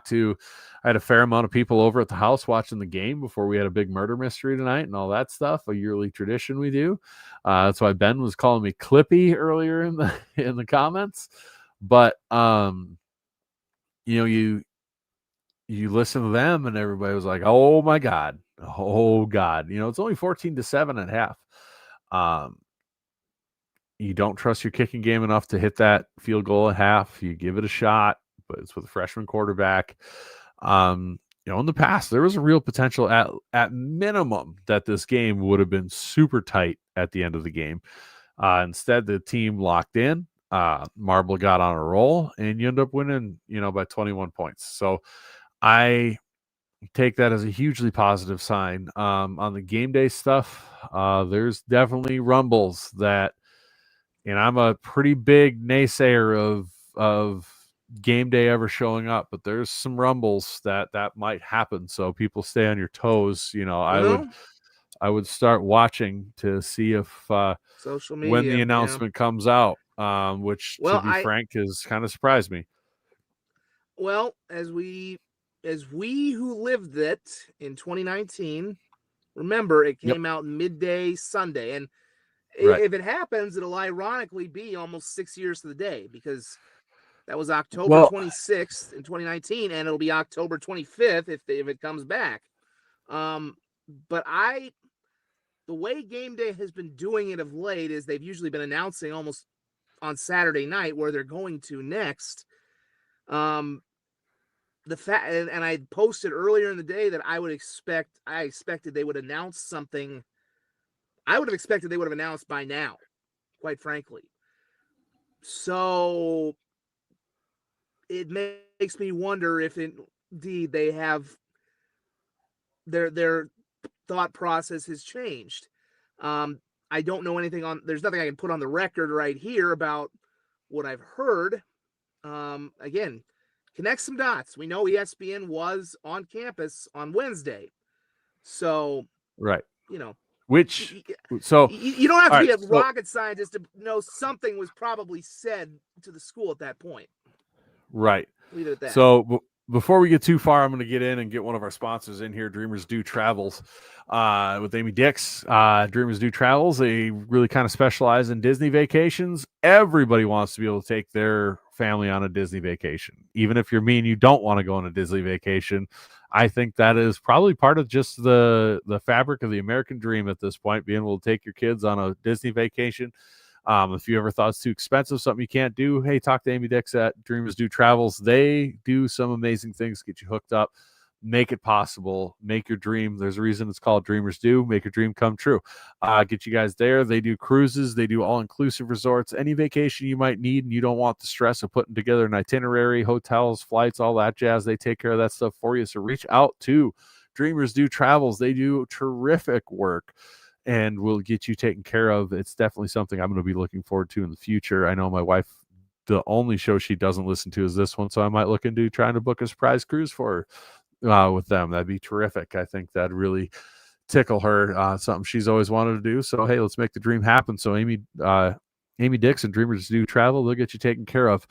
Speaker 1: had a fair amount of people over at the house watching the game before we had a big murder mystery tonight and all that stuff, a yearly tradition we do. That's why Ben was calling me Clippy earlier in the comments. But you listen to them and everybody was like, oh my God. It's only 14-7 at half. You don't trust your kicking game enough to hit that field goal at half. You give it a shot, but it's with a freshman quarterback. In the past, there was a real potential at minimum that this game would have been super tight at the end of the game. Instead, the team locked in. Marble got on a roll, and you end up winning, by 21 points. So I take that as a hugely positive sign. On the game day stuff, there's definitely rumbles that, and I'm a pretty big naysayer of game day ever showing up, but there's some rumbles that might happen. So people stay on your toes. I would start watching to see if
Speaker 2: social media,
Speaker 1: when the announcement comes out, which to be frank has kind of surprised me.
Speaker 2: Well, as we who lived it in 2019, remember it came out midday Sunday, and if it happens, it'll ironically be almost 6 years to the day because that was October 26th in 2019, and it'll be October 25th if it comes back. But the way game day has been doing it of late is they've usually been announcing almost on Saturday night where they're going to next. The fact, and I posted earlier in the day that I expected they would announce something. I would have expected they would have announced by now, quite frankly. So it makes me wonder if indeed they have their thought process has changed. I don't know anything there's nothing I can put on the record right here about what I've heard. Again, connect some dots. We know ESPN was on campus on Wednesday. So,
Speaker 1: right.
Speaker 2: Which,
Speaker 1: so
Speaker 2: you don't have to be a rocket scientist to know something was probably said to the school at that point.
Speaker 1: Right.
Speaker 2: Leave it at that.
Speaker 1: So before we get too far, I'm going to get in and get one of our sponsors in here, Dreamers Do Travels, with Amy Dix. Dreamers Do Travels. They really kind of specialize in Disney vacations. Everybody wants to be able to take their family on a Disney vacation. Even if you're me and you don't want to go on a Disney vacation, I think that is probably part of just the fabric of the American dream at this point, being able to take your kids on a Disney vacation. If you ever thought it's too expensive, something you can't do, hey, talk to Amy Dix at Dreamers Do Travels. They do some amazing things, get you hooked up, make it possible, make your dream. There's a reason it's called Dreamers Do. Make your dream come true. Get you guys there. They do cruises. They do all-inclusive resorts. Any vacation you might need and you don't want the stress of putting together an itinerary, hotels, flights, all that jazz, they take care of that stuff for you. So reach out to Dreamers Do Travels. They do terrific work and will get you taken care of. It's definitely something I'm going to be looking forward to in the future. I know my wife, the only show she doesn't listen to is this one, so I might look into trying to book a surprise cruise for her with them. That'd be terrific. I think that'd really tickle her, something she's always wanted to do. So hey, let's make the dream happen. So Amy Dix and Dreamers Do Travel, they'll get you taken care of.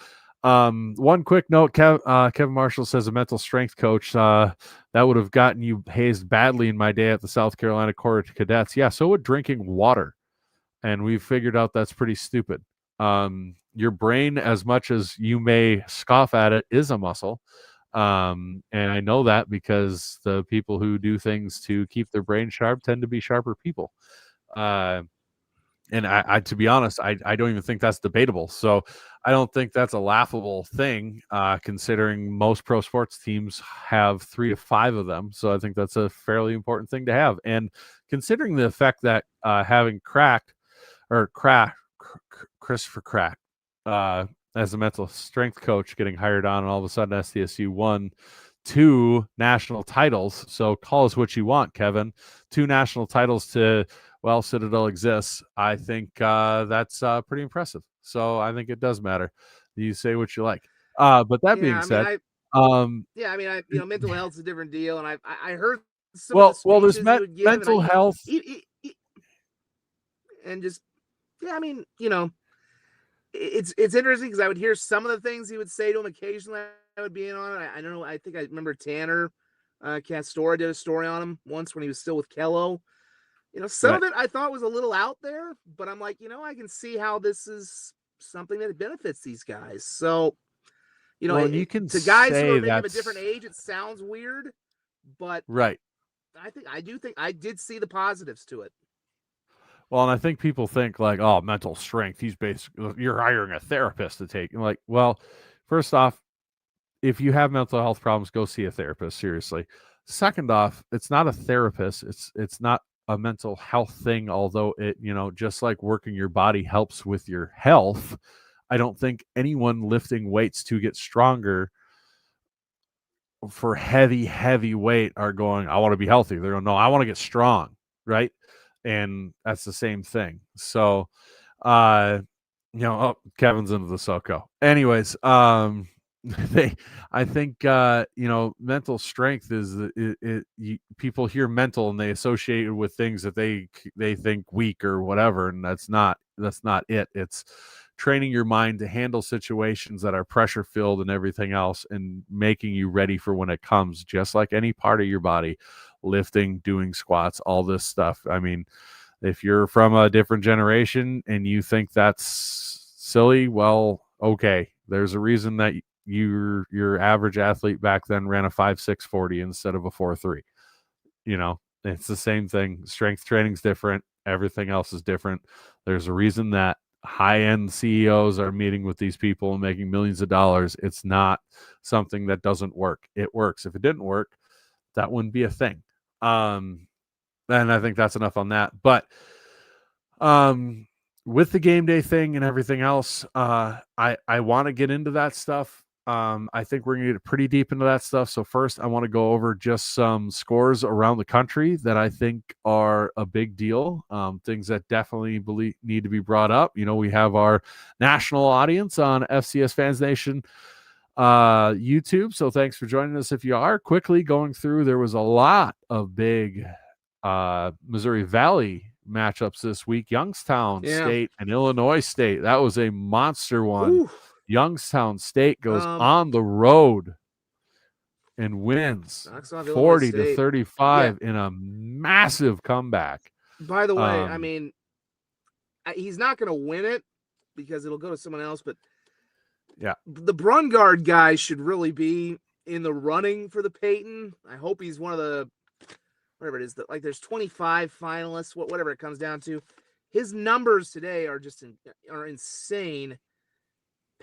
Speaker 1: One quick note, Kevin Marshall says a mental strength coach, that would have gotten you hazed badly in my day at the South Carolina Corps of Cadets. Yeah, so would drinking water. And we've figured out that's pretty stupid. Your brain, as much as you may scoff at it, is a muscle. And I know that because the people who do things to keep their brain sharp tend to be sharper people. And I to be honest, I don't even think that's debatable. So I don't think that's a laughable thing, considering most pro sports teams have 3 to 5 of them. So I think that's a fairly important thing to have. And considering the effect that having Christopher Crack as a mental strength coach getting hired on, and all of a sudden SDSU won 2 national titles. So call us what you want, Kevin. 2 national titles to, well, Citadel exists. I think that's pretty impressive. So I think it does matter. You say what you like. But that being said,
Speaker 2: mental health's a different deal, and I heard some of the speeches
Speaker 1: there's
Speaker 2: you would give,
Speaker 1: mental health,
Speaker 2: and just it's interesting because I would hear some of the things he would say to him occasionally. I would be in on it. I don't know. I think I remember Tanner Castora did a story on him once when he was still with Kello. Some of it I thought was a little out there, but I'm like, I can see how this is something that benefits these guys. So,
Speaker 1: you can
Speaker 2: to guys who are maybe of a different age, it sounds weird, but
Speaker 1: right.
Speaker 2: I did see the positives to it.
Speaker 1: Well, and I think people think like, oh, mental strength, he's basically, you're hiring a therapist to take. Like, well, first off, if you have mental health problems, go see a therapist, seriously. Second off, it's not a therapist. It's not a mental health thing, although it, just like working your body helps with your health. I don't think anyone lifting weights to get stronger for heavy weight are going, I want to be healthy. They're going, no, I want to get strong, right? And that's the same thing. So, Kevin's into the SoCo. Anyways, I think mental strength is people hear mental and they associate it with things that they think weak or whatever, and that's not it. It's training your mind to handle situations that are pressure filled and everything else, and making you ready for when it comes, just like any part of your body. Lifting, doing squats, all this stuff. I mean, if you're from a different generation and you think that's silly, well, okay, there's a reason that your average athlete back then ran a 5.6 40 instead of a 4.3. It's the same thing. Strength training's different. Everything else is different. There's a reason that high-end CEOs are meeting with these people and making millions of dollars. It's not something that doesn't work. It works. If it didn't work, that wouldn't be a thing. And I think that's enough on that. But with the game day thing and everything else, I want to get into that stuff. I think we're going to get pretty deep into that stuff. So first, I want to go over just some scores around the country that I think are a big deal, things that definitely need to be brought up. We have our national audience on FCS Fans Nation YouTube. So thanks for joining us. If you are quickly going through, there was a lot of big Missouri Valley matchups this week. Youngstown State and Illinois State. That was a monster one.
Speaker 2: Ooh.
Speaker 1: Youngstown State goes on the road and wins 40-35 in a massive comeback.
Speaker 2: By the way, I mean, he's not going to win it because it'll go to someone else, but
Speaker 1: yeah,
Speaker 2: the Brungard guy should really be in the running for the Peyton. I hope he's one of the, whatever it is, like there's 25 finalists, whatever it comes down to. His numbers today are just are insane.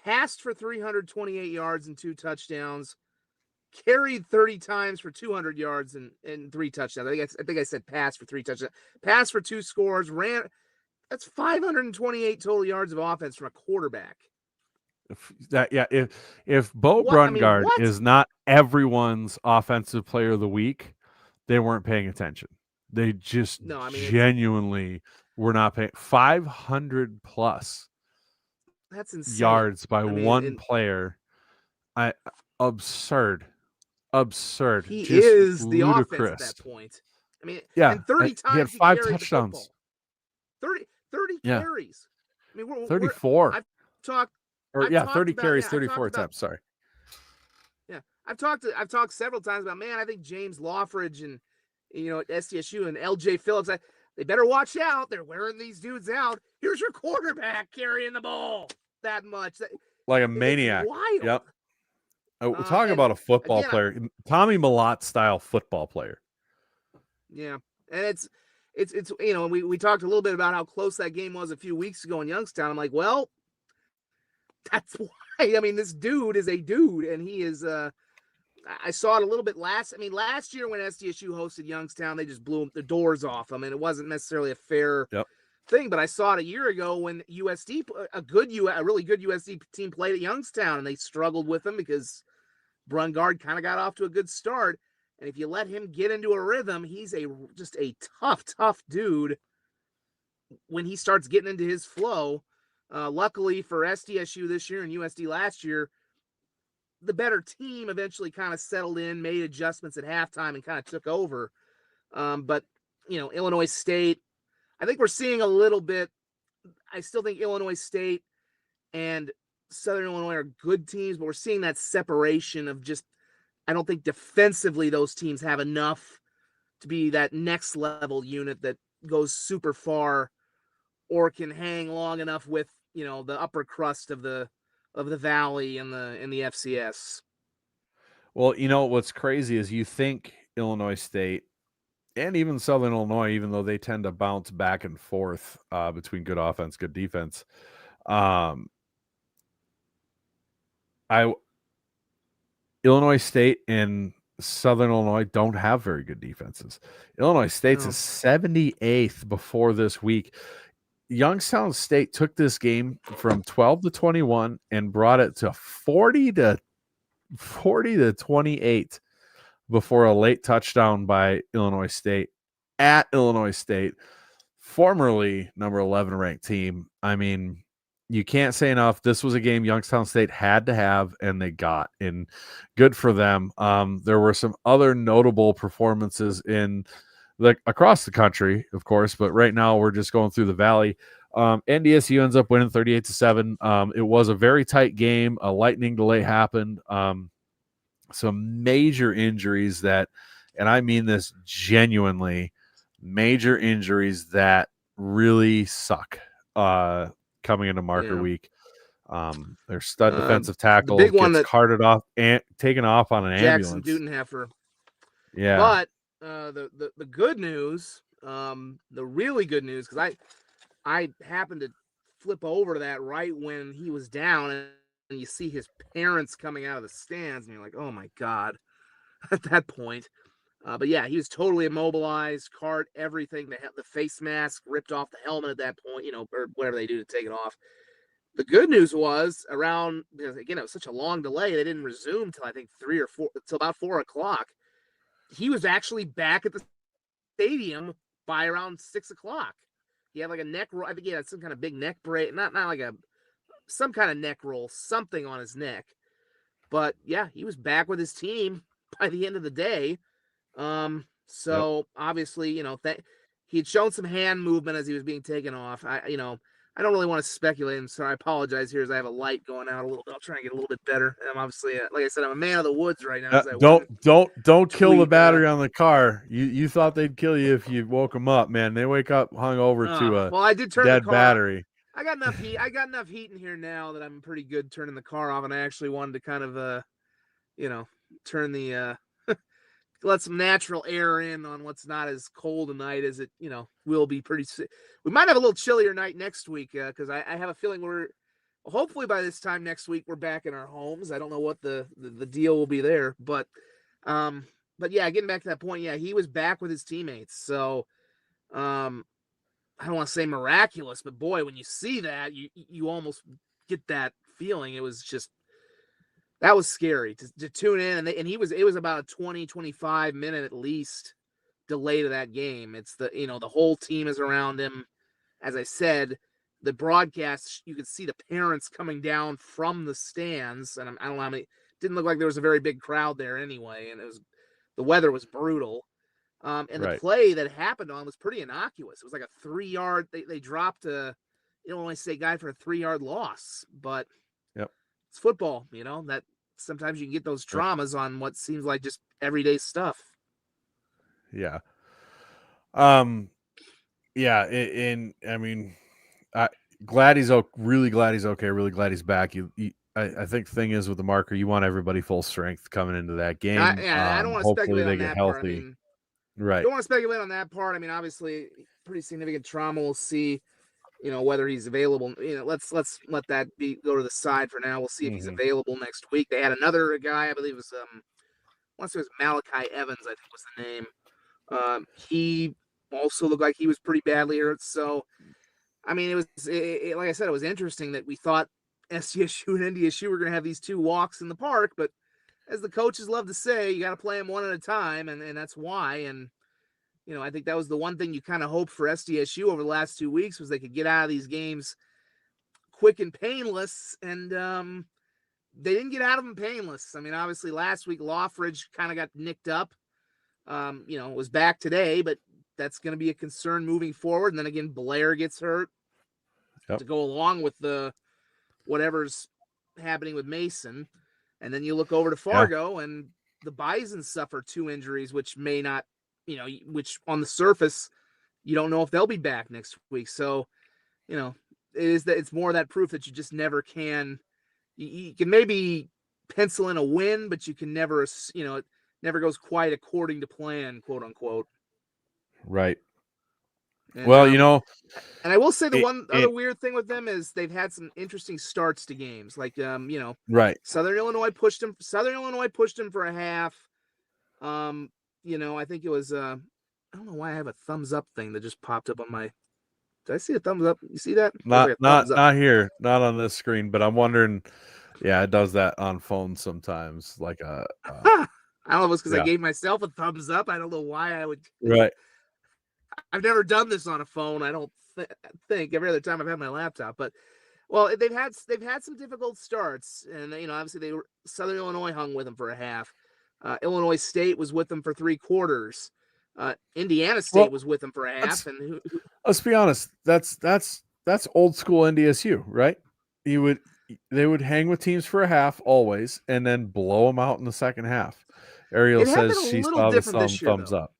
Speaker 2: Passed for 328 yards and 2 touchdowns. Carried 30 times for 200 yards and 3 touchdowns. I think I said pass for 3 touchdowns. Pass for 2 scores. That's 528 total yards of offense from a quarterback.
Speaker 1: If Bo Brungard is not everyone's offensive player of the week, they weren't paying attention. They just genuinely were not paying. 500 plus
Speaker 2: that's insane.
Speaker 1: yards by one player. Absurd.
Speaker 2: He
Speaker 1: just
Speaker 2: is the
Speaker 1: ludicrous.
Speaker 2: Offense at that point. I mean,
Speaker 1: yeah,
Speaker 2: and 30 times
Speaker 1: he had 5 touchdowns.
Speaker 2: 30 carries. I mean,
Speaker 1: 34.
Speaker 2: I've talked
Speaker 1: 30 carries, 34 attempts. Sorry.
Speaker 2: Yeah, I've talked several times about, man, I think James Lawfridge and at SDSU and LJ Phillips, they better watch out. They're wearing these dudes out. Here's your quarterback carrying the ball that much,
Speaker 1: like a maniac.
Speaker 2: Wild.
Speaker 1: Yep. We're talking about a football player, Tommy Millott style football player.
Speaker 2: Yeah, and it's we talked a little bit about how close that game was a few weeks ago in Youngstown. I'm like, well, that's why. I mean, this dude is a dude, and he is. I saw it a little bit last year when SDSU hosted Youngstown, they just blew the doors off them, and it wasn't necessarily a fair thing. But I saw it a year ago when USD, a really good USD team, played at Youngstown, and they struggled with them because Brungard kind of got off to a good start. And if you let him get into a rhythm, he's just a tough dude when he starts getting into his flow. Luckily for SDSU this year and USD last year, the better team eventually kind of settled in, made adjustments at halftime, and kind of took over. But, Illinois State, I think we're seeing a little bit. I still think Illinois State and Southern Illinois are good teams, but we're seeing that separation of just, I don't think defensively those teams have enough to be that next level unit that goes super far or can hang long enough with, the upper crust of the Valley and the FCS.
Speaker 1: Well, what's crazy is you think Illinois State and even Southern Illinois, even though they tend to bounce back and forth between good offense, good defense. Illinois State and Southern Illinois don't have very good defenses. Illinois State's a 78th before this week. Youngstown State took this game from 12-21 and brought it to 40-28 before a late touchdown by Illinois State at Illinois State, formerly number 11 ranked team. I mean, you can't say enough. This was a game Youngstown State had to have, and they got. And good for them. There were some other notable performances across the country, of course, but right now we're just going through the Valley. NDSU ends up winning 38-7. It was a very tight game. A lightning delay happened. Some major injuries and I mean this genuinely, major injuries that really suck. Coming into Marker week, their stud defensive tackle gets carted off and taken off on an
Speaker 2: Jackson
Speaker 1: ambulance.
Speaker 2: Dudenheffer.
Speaker 1: Yeah,
Speaker 2: but the good news, the really good news, because I happened to flip over to that right when he was down, and you see his parents coming out of the stands, and you're like, oh my God, at that point. But yeah, he was totally immobilized, cart, everything. The face mask ripped off the helmet at that point, or whatever they do to take it off. The good news was because again, it was such a long delay. They didn't resume till I think 3 or 4, till about 4 o'clock. He was actually back at the stadium by around 6 o'clock. He had like a neck roll. I think he had some kind of big neck brace, not like some kind of neck roll, something on his neck. But yeah, he was back with his team by the end of the day. Obviously, he had shown some hand movement as he was being taken off. I I don't really want to speculate. I'm sorry. I apologize here as I have a light going out a little bit. I'll try and get a little bit better. I'm obviously, like I said, I'm a man of the woods right now. As that one
Speaker 1: Don't kill the
Speaker 2: tweet,
Speaker 1: battery on the car. You thought they'd kill you if you woke them up, man. They wake up hung over to a
Speaker 2: well, I did turn the
Speaker 1: dead
Speaker 2: car off.
Speaker 1: battery.
Speaker 2: I got enough heat. I got enough heat in here now that I'm pretty good turning the car off. And I actually wanted to kind of, turn the let some natural air in on what's not as cold a night as it, will be pretty. We might have a little chillier night next week because I have a feeling hopefully by this time next week we're back in our homes. I don't know what the deal will be there, but yeah, getting back to that point, yeah, he was back with his teammates. So, I don't want to say miraculous, but boy, when you see that, you almost get that feeling. It was just. That was scary to tune in. And it was about a 20, 25 minute at least delay to that game. It's the whole team is around him. As I said, the broadcast, you could see the parents coming down from the stands. And I don't know how many, didn't look like there was a very big crowd there anyway. And the weather was brutal. And the play that happened on was pretty innocuous. It was like a 3-yard, they dropped a Illinois State guy for a 3-yard loss, but it's football, that sometimes you can get those traumas on what seems like just everyday stuff.
Speaker 1: Yeah. Yeah. And I mean, really glad he's okay. Really glad he's back. I think the thing is with the Marker, you want everybody full strength coming into that game.
Speaker 2: I don't want to speculate on that part.
Speaker 1: Healthy. Right.
Speaker 2: Don't want to speculate on that part. I mean, obviously, pretty significant trauma. We'll see. Whether he's available, let's let that go to the side for now. We'll see if he's available next week. They had another guy, I believe it was, I want to say it was Malachi Evans, I think was the name. He also looked like he was pretty badly hurt. So, I mean, it was, like I said, it was interesting that we thought SDSU and NDSU were going to have these two walks in the park, but as the coaches love to say, you got to play them one at a time, and that's why. And I think that was the one thing you kind of hoped for SDSU over the last 2 weeks was they could get out of these games quick and painless, and they didn't get out of them painless. I mean, obviously last week Loffridge kind of got nicked up, was back today, but that's going to be a concern moving forward. And then again, Blair gets hurt to go along with the whatever's happening with Mason. And then you look over to Fargo and the Bison suffer 2 injuries, which may not, which on the surface, you don't know if they'll be back next week. So, it's more that proof that you just never can. You can maybe pencil in a win, but you can never, it never goes quite according to plan, quote unquote.
Speaker 1: Right.
Speaker 2: And,
Speaker 1: well,
Speaker 2: and I will say the other weird thing with them is they've had some interesting starts to games. Like,
Speaker 1: right.
Speaker 2: Southern Illinois pushed them for a half. I think it was, I don't know why I have a thumbs up thing that just popped up on my, did I see a thumbs up? You see that?
Speaker 1: Not here, not on this screen, but I'm wondering, yeah, it does that on phones sometimes. Like
Speaker 2: I don't know if it's because I gave myself a thumbs up. I don't know why I would.
Speaker 1: Right.
Speaker 2: I've never done this on a phone. I don't think every other time I've had my laptop, but they've had some difficult starts, and obviously Southern Illinois hung with them for a half. Illinois State was with them for 3 quarters. Indiana State was with them for a half. And
Speaker 1: let's be honest, that's old school NDSU, right? They would hang with teams for a half always, and then blow them out in the second half. Ariel says she saw the thumbs up.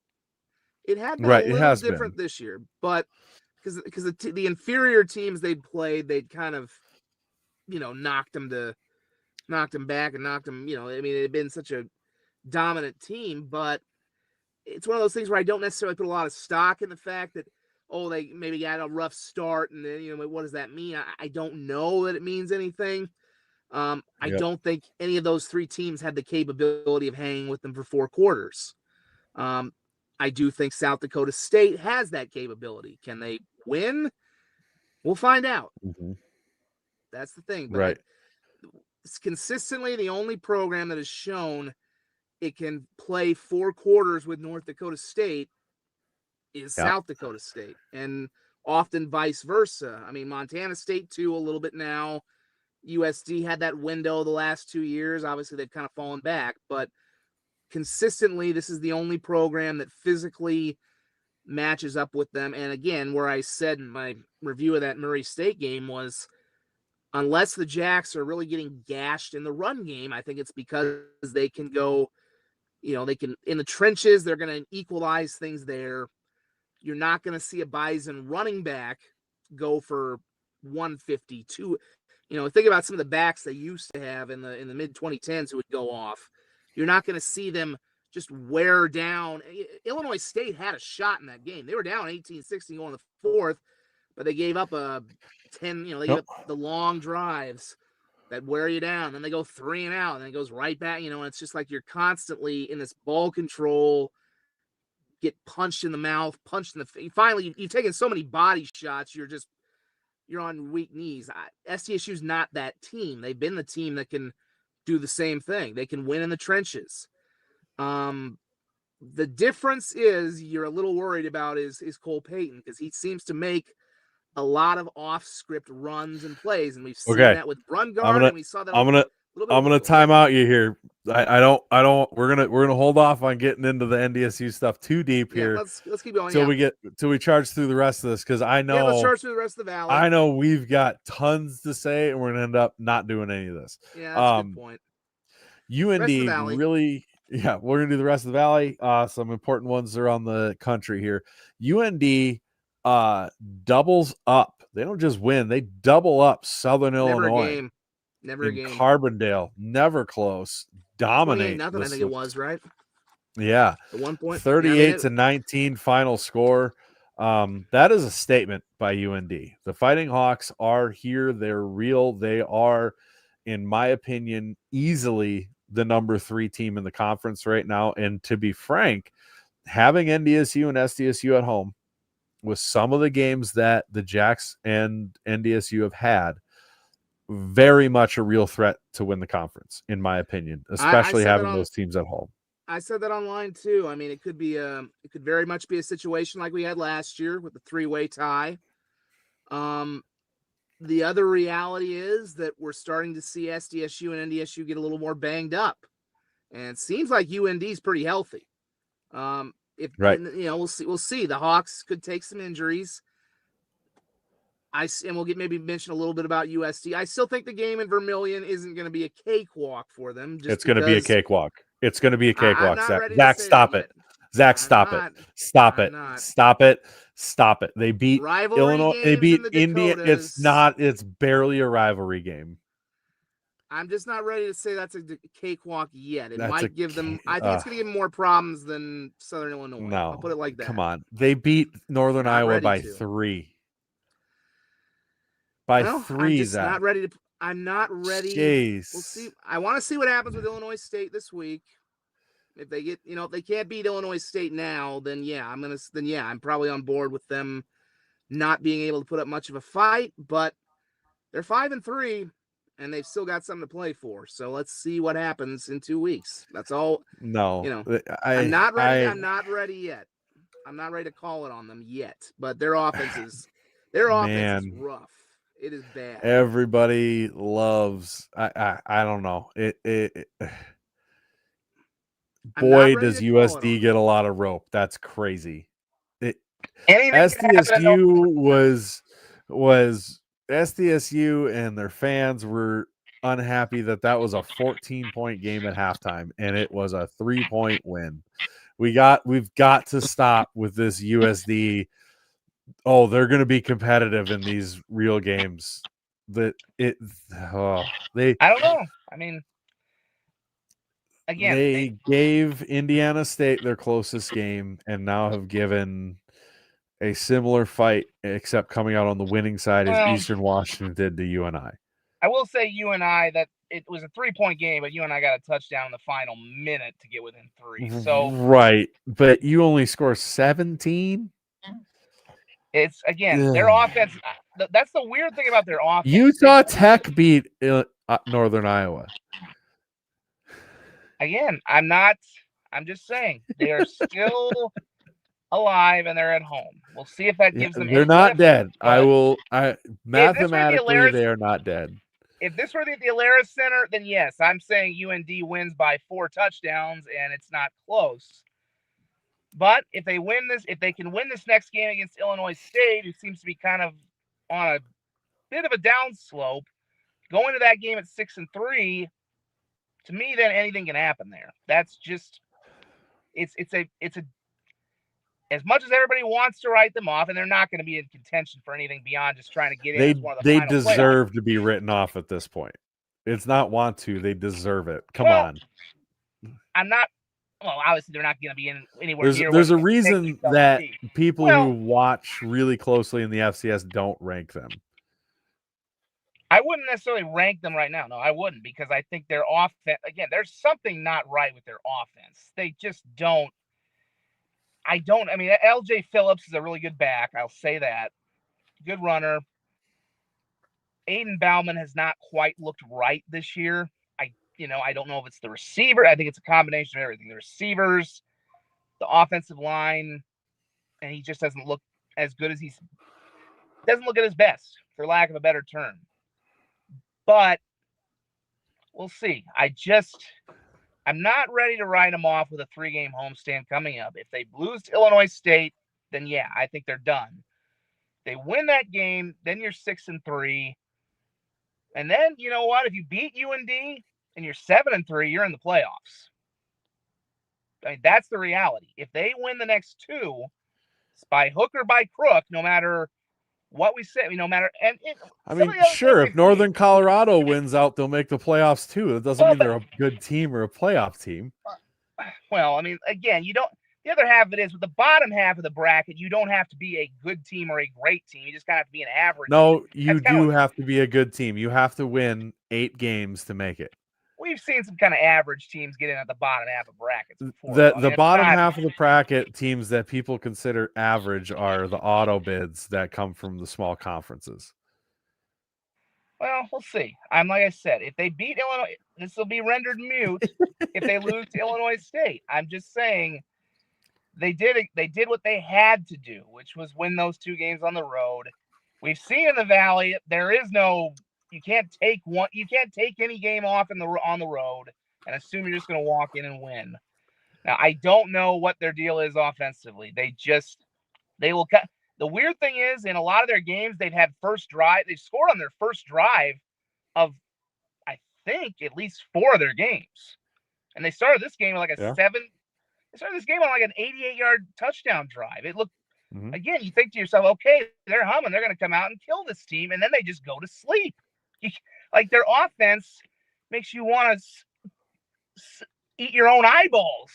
Speaker 2: It had been a little different this year, but because the inferior teams they'd played, they'd kind of, knocked them back and knocked them. I mean, it had been such a dominant team, but it's one of those things where I don't necessarily put a lot of stock in the fact that, they maybe got a rough start, and then, what does that mean? I don't know that it means anything. I don't think any of those 3 teams had the capability of hanging with them for 4 quarters. I do think South Dakota State has that capability. Can they win? We'll find out.
Speaker 1: Mm-hmm.
Speaker 2: That's the thing. But
Speaker 1: right.
Speaker 2: It's consistently the only program that has shown it can play 4 quarters with North Dakota State is South Dakota State, and often vice versa. I mean, Montana State too, a little bit now. USD had that window the last 2 years. Obviously, they've kind of fallen back, but consistently, this is the only program that physically matches up with them. And again, where I said in my review of that Murray State game was, unless the Jacks are really getting gashed in the run game, I think it's because they can go, they can, in the trenches, they're going to equalize things there. You're not going to see a Bison running back go for 152. Think about some of the backs they used to have in the mid 2010s who would go off. You're not going to see them just wear down. Illinois State had a shot in that game. They were down 18-16 going the fourth, but they gave up a 10. They gave up the long drives that wear you down. Then they go 3 and out, and then it goes right back. And it's just like you're constantly in this ball control. Get punched in the mouth, punched in the face. Finally, you've taken so many body shots. You're on weak knees. SDSU's not that team. They've been the team that can do the same thing. They can win in the trenches. The difference is you're a little worried about is Cole Payton, because he seems to make a lot of off-script runs and plays, and we've seen that with Brungard, and we saw that.
Speaker 1: I'm gonna time out you here. I don't. We're gonna hold off on getting into the NDSU stuff too deep here.
Speaker 2: Let's keep going
Speaker 1: till we charge through the rest of this, because I know.
Speaker 2: Let's charge through the rest of the Valley.
Speaker 1: I know we've got tons to say, and we're gonna end up not doing any of this.
Speaker 2: Yeah, that's a good point.
Speaker 1: UND really. Yeah, we're gonna do the rest of the Valley. Some important ones around the country here. UND doubles up. They don't just win; they double up Southern Illinois.
Speaker 2: Never a game.
Speaker 1: Carbondale, never close. Dominate.
Speaker 2: Nothing. I think it was right.
Speaker 1: Yeah.
Speaker 2: At 1 point,
Speaker 1: 38-19 final score. That is a statement by UND. The Fighting Hawks are here. They're real. They are, in my opinion, easily the number 3 team in the conference right now. And to be frank, having NDSU and SDSU at home with some of the games that the Jacks and NDSU have had, very much a real threat to win the conference, in my opinion, especially having those teams at home.
Speaker 2: I said that online too. I mean, it could very much be a situation like we had last year with the 3-way tie. The other reality is that we're starting to see SDSU and NDSU get a little more banged up, and it seems like UND is pretty healthy. We'll see. The Hawks could take some injuries. And we'll maybe mention a little bit about USD. I still think the game in Vermilion isn't going to be a cakewalk for them.
Speaker 1: It's going to be a cakewalk. It's going to be a cakewalk, Zach. Zach, stop it. Zach, stop it. Stop it. Stop it. Stop it. They beat Illinois. They beat India. It's barely a rivalry game.
Speaker 2: I'm just not ready to say that's a cakewalk yet. It might give them. I think it's going to give them more problems than Southern Illinois.
Speaker 1: No,
Speaker 2: I'll put it like that.
Speaker 1: Come on. They beat Northern Iowa by 3. By 3, Zach.
Speaker 2: I'm not ready.
Speaker 1: Jeez.
Speaker 2: We'll see. I want to see what happens with Illinois State this week. If they get, if they can't beat Illinois State now, then I'm probably on board with them not being able to put up much of a fight. But they're 5-3, and they've still got something to play for. So let's see what happens in 2 weeks. That's all.
Speaker 1: No,
Speaker 2: I'm not ready. I'm not ready yet. I'm not ready to call it on them yet. But their offense is rough. It is bad.
Speaker 1: Everybody loves. I don't know. Boy, does USD get a lot of rope. That's crazy. SDSU was SDSU, and their fans were unhappy that was a 14-point game at halftime, and it was a 3-point win. We've got to stop with this USD. Oh, they're going to be competitive in these real games. I
Speaker 2: don't know. I mean, again,
Speaker 1: they gave Indiana State their closest game, and now have given a similar fight, except coming out on the winning side as Eastern Washington did to UNI.
Speaker 2: I will say UNI that it was a 3-point game, but UNI got a touchdown in the final minute to get within 3. So
Speaker 1: right, but you only score 17.
Speaker 2: It's their offense. That's the weird thing about their offense.
Speaker 1: Utah Tech beat Northern Iowa.
Speaker 2: Again, I'm just saying they are still alive and they're at home. We'll see if that gives them.
Speaker 1: They're not dead. Mathematically, they are not dead.
Speaker 2: If this were the Alara Center, then yes, I'm saying UND wins by 4 touchdowns and it's not close. But if they win this, if they can win this next game against Illinois State, who seems to be kind of on a bit of a downslope, going to that game at 6-3, to me, then anything can happen there. That's just it's a as much as everybody wants to write them off, and they're not going to be in contention for anything beyond just trying to get in as one of the
Speaker 1: They
Speaker 2: final
Speaker 1: deserve
Speaker 2: playoffs.
Speaker 1: to be written off at this point. It's not want to, they deserve it. Come
Speaker 2: Well,
Speaker 1: on.
Speaker 2: I'm not. Well, obviously they're not going to be in anywhere near.
Speaker 1: There's a reason that people who
Speaker 2: well,
Speaker 1: watch really closely in the FCS don't rank them.
Speaker 2: I wouldn't necessarily rank them right now. No, I wouldn't, because I think their offense, again, there's something not right with their offense. They just don't. I mean, LJ Phillips is a really good back. I'll say that. Good runner. Aiden Bauman has not quite looked right this year. I don't know if it's the receiver. I think it's a combination of everything. The receivers, the offensive line, and he just doesn't look as good as doesn't look at his best, for lack of a better term. But we'll see. I'm not ready to write them off with a 3-game homestand coming up. If they lose to Illinois State, then yeah, I think they're done. They win that game, then you're 6-3. And then, you know what? If you beat UND and you're 7-3, you're in the playoffs. I mean, that's the reality. If they win the next two, by hook or by crook, no matter what we say, no matter.
Speaker 1: I mean, sure, if Northern Colorado wins out, they'll make the playoffs too. It doesn't mean they're a good team or a playoff team.
Speaker 2: Well, I mean, again, you don't. The other half of it is, with the bottom half of the bracket, you don't have to be a good team or a great team. You just kind of have to be an average.
Speaker 1: No, you do have to be a good team. You have to win 8 games to make it.
Speaker 2: We've seen some kind of average teams get in at the bottom half of brackets before.
Speaker 1: The bottom half of the bracket teams that people consider average are the auto bids that come from the small conferences.
Speaker 2: Well, we'll see. Like I said, if they beat Illinois, this will be rendered mute if they lose to Illinois State. I'm just saying they did what they had to do, which was win those 2 games on the road. We've seen in the Valley, there is no. You can't take any game off on the road and assume you're just going to walk in and win. Now, I don't know what their deal is offensively. They will cut. The weird thing is, in a lot of their games, they've had first drive. They've scored on their first drive of, I think, at least 4 of their games. And they started this game like They started this game on like an 88-yard touchdown drive. It looked. Again, you think to yourself, okay, they're humming. They're going to come out and kill this team, and then they just go to sleep. Like, their offense makes you want to eat your own eyeballs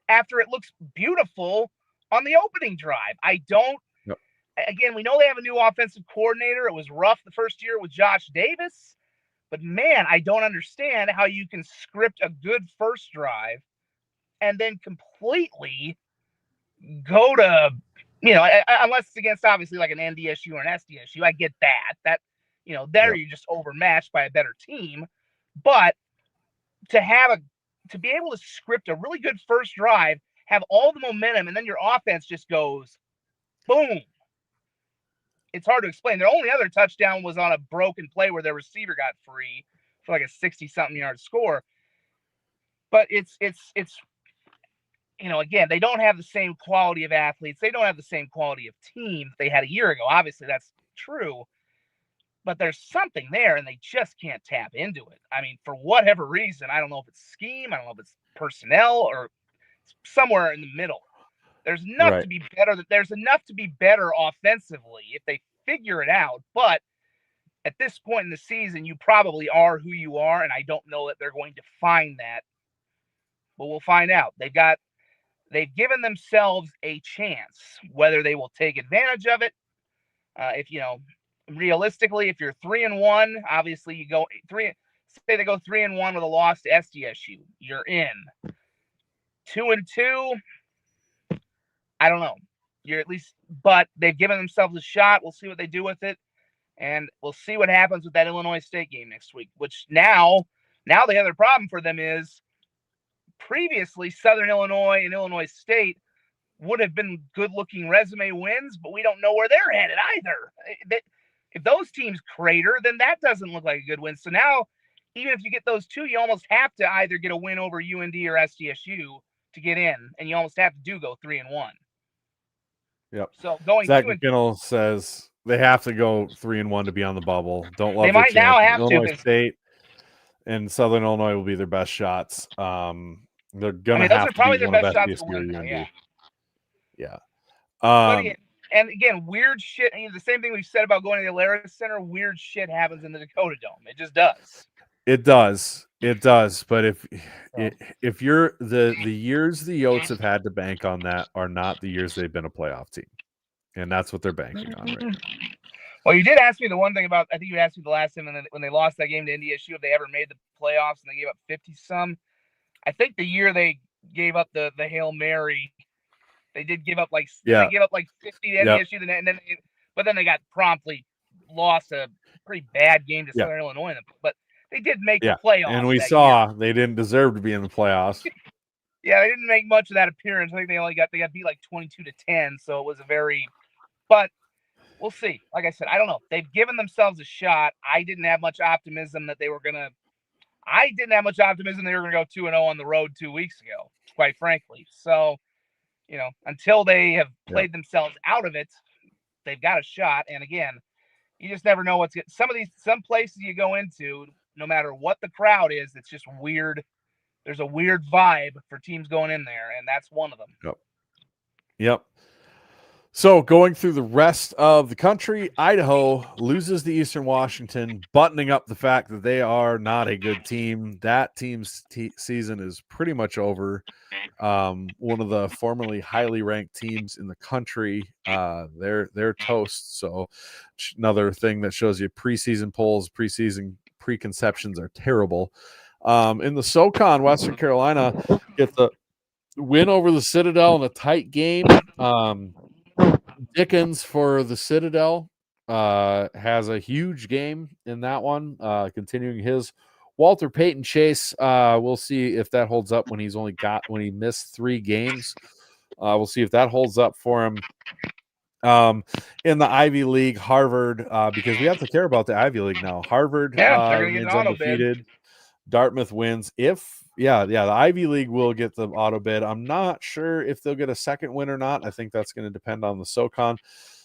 Speaker 2: after it looks beautiful on the opening drive. Again, we know they have a new offensive coordinator. It was rough the first year with Josh Davis, but man, I don't understand how you can script a good first drive and then completely go to, unless it's against obviously like an NDSU or an SDSU. I get that. You're just overmatched by a better team. But to be able to script a really good first drive, have all the momentum, and then your offense just goes boom. It's hard to explain. Their only other touchdown was on a broken play where their receiver got free for like a 60-something yard score. But it's again, they don't have the same quality of athletes. They don't have the same quality of team they had a year ago. Obviously, that's true. But there's something there, and they just can't tap into it. I mean, for whatever reason, I don't know if it's scheme, I don't know if it's personnel, or somewhere in the middle. There's enough to be better. There's enough to be better offensively if they figure it out. But at this point in the season, you probably are who you are, and I don't know that they're going to find that. But we'll find out. They've given themselves a chance. Whether they will take advantage of it, realistically, if you're 3-1, obviously you go 3. Say they go 3-1 with a loss to SDSU, you're in. 2-2, I don't know. You're at least, but they've given themselves a shot. We'll see what they do with it, and we'll see what happens with that Illinois State game next week. Which now the other problem for them is, previously Southern Illinois and Illinois State would have been good-looking resume wins, but we don't know where they're headed either. If those teams crater, then that doesn't look like a good win. So now, even if you get those 2, you almost have to either get a win over UND or SDSU to get in, and you almost have to go 3-1.
Speaker 1: Yep.
Speaker 2: So going
Speaker 1: Zach
Speaker 2: 2-2,
Speaker 1: McKinnell says they have to go 3-1 to be on the bubble. Don't love
Speaker 2: they
Speaker 1: their
Speaker 2: might now
Speaker 1: chances.
Speaker 2: have
Speaker 1: Illinois
Speaker 2: to.
Speaker 1: State and Southern Illinois will be their best shots. They're gonna
Speaker 2: Those
Speaker 1: have
Speaker 2: are
Speaker 1: to
Speaker 2: probably
Speaker 1: beat
Speaker 2: their
Speaker 1: one of
Speaker 2: best shots to
Speaker 1: FDSU or
Speaker 2: win. Now,
Speaker 1: UND. Yeah.
Speaker 2: But again, weird shit. The same thing we've said about going to the Alaris Center. Weird shit happens in the Dakota Dome. It just does.
Speaker 1: It does. It does. But if you're the years the Yotes have had to bank on that are not the years they've been a playoff team, and that's what they're banking on right now.
Speaker 2: Well, you did ask me the one thing about. I think you asked me the last time when they lost that game to NDSU if they ever made the playoffs and they gave up 50-some. I think the year they gave up the Hail Mary, they did give up like they gave up like 50 to NDSU, but then they got promptly lost a pretty bad game to Southern Illinois. But they did make the playoffs,
Speaker 1: and we saw they didn't deserve to be in the playoffs.
Speaker 2: Yeah, they didn't make much of that appearance. I think they got beat like 22-10, so it was but we'll see. Like I said, I don't know. They've given themselves a shot. I didn't have much optimism that they were gonna. I didn't have much optimism they were gonna go 2-0 on the road 2 weeks ago, quite frankly. So, until they have played themselves out of it, they've got a shot. And again, you just never know what's some places you go into, no matter what the crowd is, it's just weird. There's a weird vibe for teams going in there, and that's one of them.
Speaker 1: Yep. So going through the rest of the country, Idaho loses to Eastern Washington, buttoning up the fact that they are not a good team. That team's season is pretty much over. One of the formerly highly ranked teams in the country, they're toast. So another thing that shows you preseason polls, preseason preconceptions are terrible. In the SoCon, Western Carolina gets the win over the Citadel in a tight game. Dickens for the Citadel has a huge game in that one, continuing his Walter Payton chase. We'll see if that holds up when he missed 3 games. We'll see if that holds up for him. In the Ivy League, Harvard, because we have to care about the Ivy League now. Harvard remains undefeated. Dartmouth wins. The Ivy League will get the auto bid. I'm not sure if they'll get a second win or not. I think that's going to depend on the SoCon.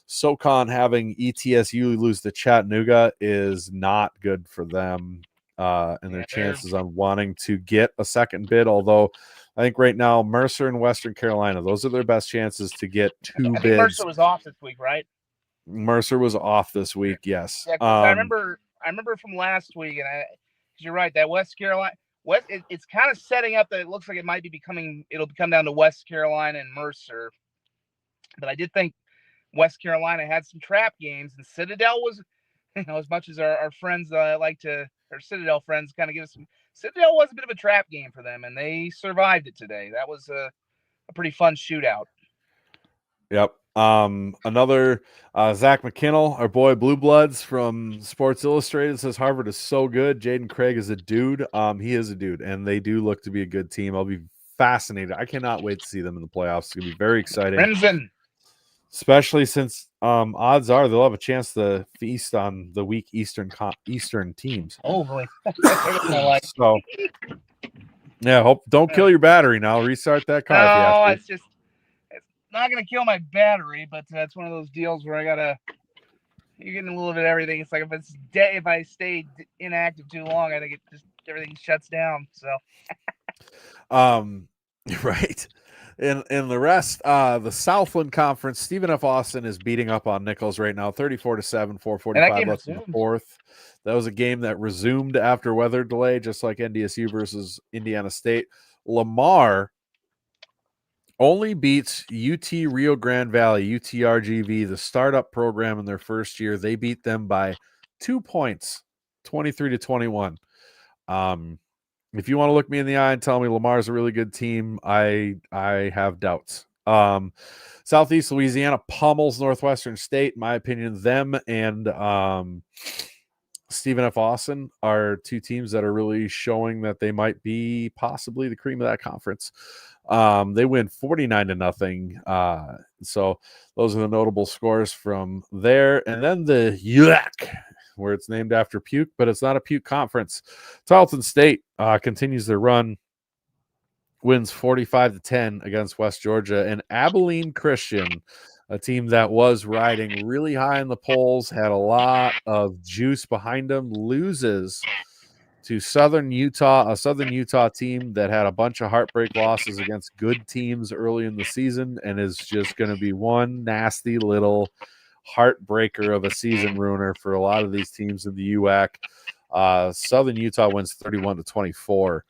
Speaker 1: SoCon having ETSU lose to Chattanooga is not good for them and their chances on wanting to get a second bid. Although I think right now Mercer and Western Carolina, those are their best chances to get 2 bids.
Speaker 2: Mercer was off this week, right?
Speaker 1: Mercer was off this week. Yes.
Speaker 2: Yeah, I remember from last week, and you're right. That West Carolina, it's kind of setting up that it looks like it might be it'll come down to West Carolina and Mercer. But I did think West Carolina had some trap games, and Citadel was, as much as our friends our Citadel friends kind of give us some. Citadel was a bit of a trap game for them, and they survived it today. That was a pretty fun shootout.
Speaker 1: Yep. Another Zach McKinnell, our boy Blue Bloods from Sports Illustrated, says Harvard is so good. Jaden Craig is a dude. He is a dude, and they do look to be a good team. I'll be fascinated. I cannot wait to see them in the playoffs. It's gonna be very exciting.
Speaker 2: Crimson.
Speaker 1: Especially since odds are they'll have a chance to feast on the weak Eastern teams.
Speaker 2: Oh boy.
Speaker 1: So yeah, don't kill your battery now. Restart that car.
Speaker 2: No, it's not gonna kill my battery, but it's one of those deals where you're getting a little bit of everything. It's like if I stay inactive too long, I think everything shuts down. So
Speaker 1: right. In the rest, the Southland Conference, Stephen F. Austin is beating up on Nichols right now, 34-7, 4:45 left in the fourth. That was a game that resumed after weather delay, just like NDSU versus Indiana State. Lamar only beats UT Rio Grande Valley, UTRGV, the startup program in their first year. They beat them by 2 points, 23-21. If you want to look me in the eye and tell me Lamar's a really good team, I have doubts. Southeast Louisiana pummels Northwestern State. In my opinion, them and Stephen F. Austin are 2 teams that are really showing that they might be possibly the cream of that conference. They win 49-0. So those are the notable scores from there. And then the Yuck, where it's named after puke, but it's not a puke conference. Tarleton State continues their run wins 45-10 against West Georgia. And Abilene Christian, a team that was riding really high in the polls, had a lot of juice behind them, loses to Southern Utah, a Southern Utah team that had a bunch of heartbreak losses against good teams early in the season and is just going to be one nasty little heartbreaker of a season ruiner for a lot of these teams in the UAC. Southern Utah wins 31-24.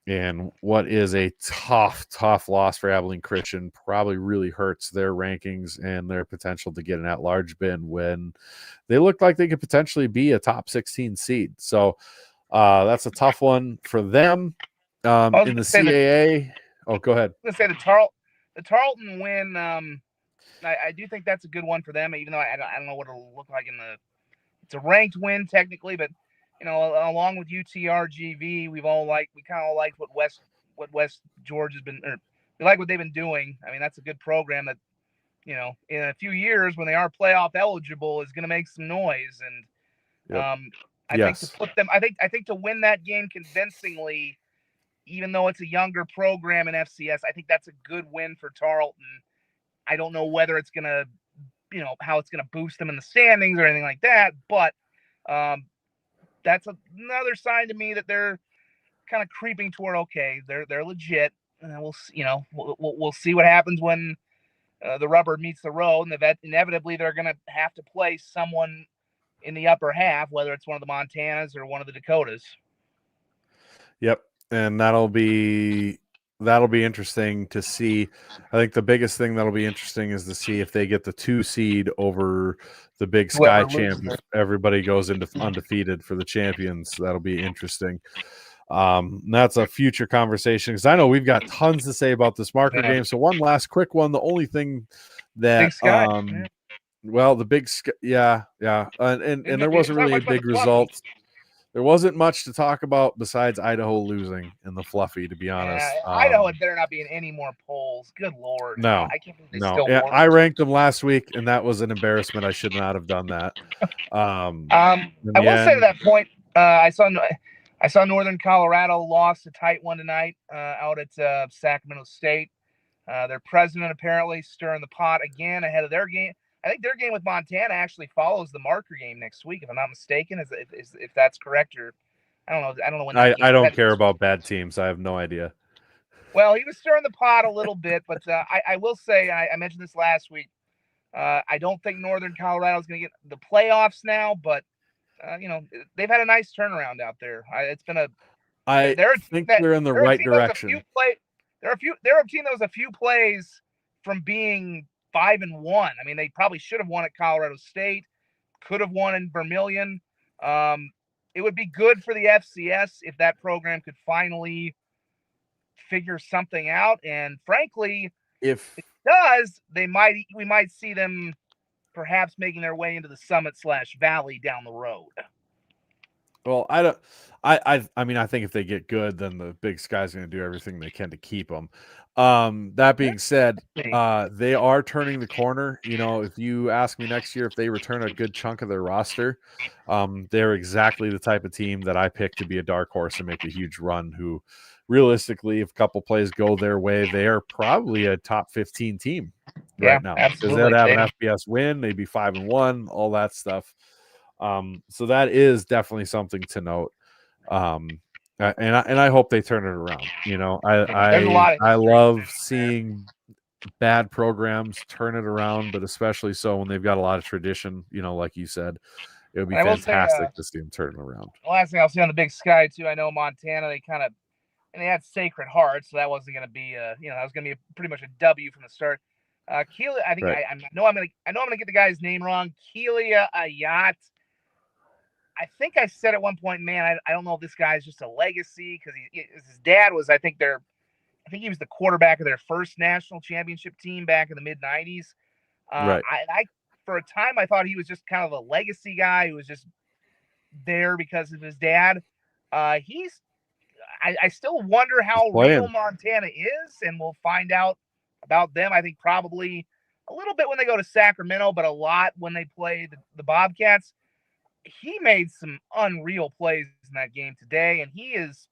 Speaker 1: And what is a tough loss for Abilene Christian probably really hurts their rankings and their potential to get an at-large bid when they look like they could potentially be a top 16 seed. So that's a tough one for them. In the CAA, go ahead.
Speaker 2: I was going to say the Tarleton win. I do think that's a good one for them, even though I don't know what it'll look like it's a ranked win technically, but along with UTRGV, we kind of all liked what West Georgia's been, or we like what they've been doing. I mean, that's a good program that, in a few years when they are playoff eligible is going to make some noise. And I think to put them, I think to win that game convincingly, even though it's a younger program in FCS, I think that's a good win for Tarleton. I don't know whether it's going to, how it's going to boost them in the standings or anything like that, but that's another sign to me that they're kind of creeping toward, okay, they're legit. And we'll see what happens when the rubber meets the road, and inevitably they're going to have to play someone in the upper half, whether it's one of the Montanas or one of the Dakotas.
Speaker 1: Yep, and that'll be interesting to see. I think the biggest thing that'll be interesting is to see if they get the 2 seed over the Big Sky champions. Everybody goes into undefeated for the champions. That'll be interesting. That's a future conversation because I know we've got tons to say about this marker game. So one last quick one. The only thing that
Speaker 2: Big Sky,
Speaker 1: well, the Big Sky, and there wasn't really a big result. There wasn't much to talk about besides Idaho losing in the Fluffy, to be honest.
Speaker 2: Idaho better not be in any more polls. Good Lord.
Speaker 1: No.
Speaker 2: I can't believe they still
Speaker 1: won. I ranked them last week, and that was an embarrassment. I should not have done that.
Speaker 2: I will say to that point, I saw Northern Colorado lost a tight one tonight out at Sacramento State. Their president apparently stirring the pot again ahead of their game. I think their game with Montana actually follows the marker game next week, if I'm not mistaken. If that's correct, or I don't know. I don't know when.
Speaker 1: I don't care about bad teams. I have no idea.
Speaker 2: Well, he was stirring the pot a little bit, but I will say I mentioned this last week. I don't think Northern Colorado is going to get the playoffs now, but they've had a nice turnaround out there. It's been a.
Speaker 1: I think they're in the right direction.
Speaker 2: They're a team that was a few plays from being 5-1. I mean, they probably should have won at Colorado State, could have won in Vermilion. It would be good for the FCS if that program could finally figure something out. And frankly,
Speaker 1: if
Speaker 2: it does, we might see them perhaps making their way into the Summit/Valley down the road.
Speaker 1: Well, I mean, I think if they get good, then the Big Sky's going to do everything they can to keep them. That being said, they are turning the corner. If you ask me next year if they return a good chunk of their roster, they're exactly the type of team that I pick to be a dark horse and make a huge run. Who, realistically, if a couple plays go their way, they are probably a top 15 team right now because they'd have an FBS win, they'd be 5-1, all that stuff. So that is definitely something to note. And I hope they turn it around. I love seeing bad programs turn it around, but especially so when they've got a lot of tradition, like you said, it would be fantastic to see them turn it around.
Speaker 2: The last thing I'll see on the Big Sky too, I know Montana, they had Sacred Heart, so that wasn't going to be that was going to be pretty much a W from the start. Keelia, I think I know I'm gonna get the guy's name wrong. Keelia Ayat. I think I said at one point, man, I don't know if this guy's just a legacy because his dad was, I think he was the quarterback of their first national championship team back in the mid '90s.
Speaker 1: Right.
Speaker 2: I for a time I thought he was just kind of a legacy guy who was just there because of his dad. I still wonder how real Montana is, and we'll find out about them. I think probably a little bit when they go to Sacramento, but a lot when they play the Bobcats. He made some unreal plays in that game today, and he is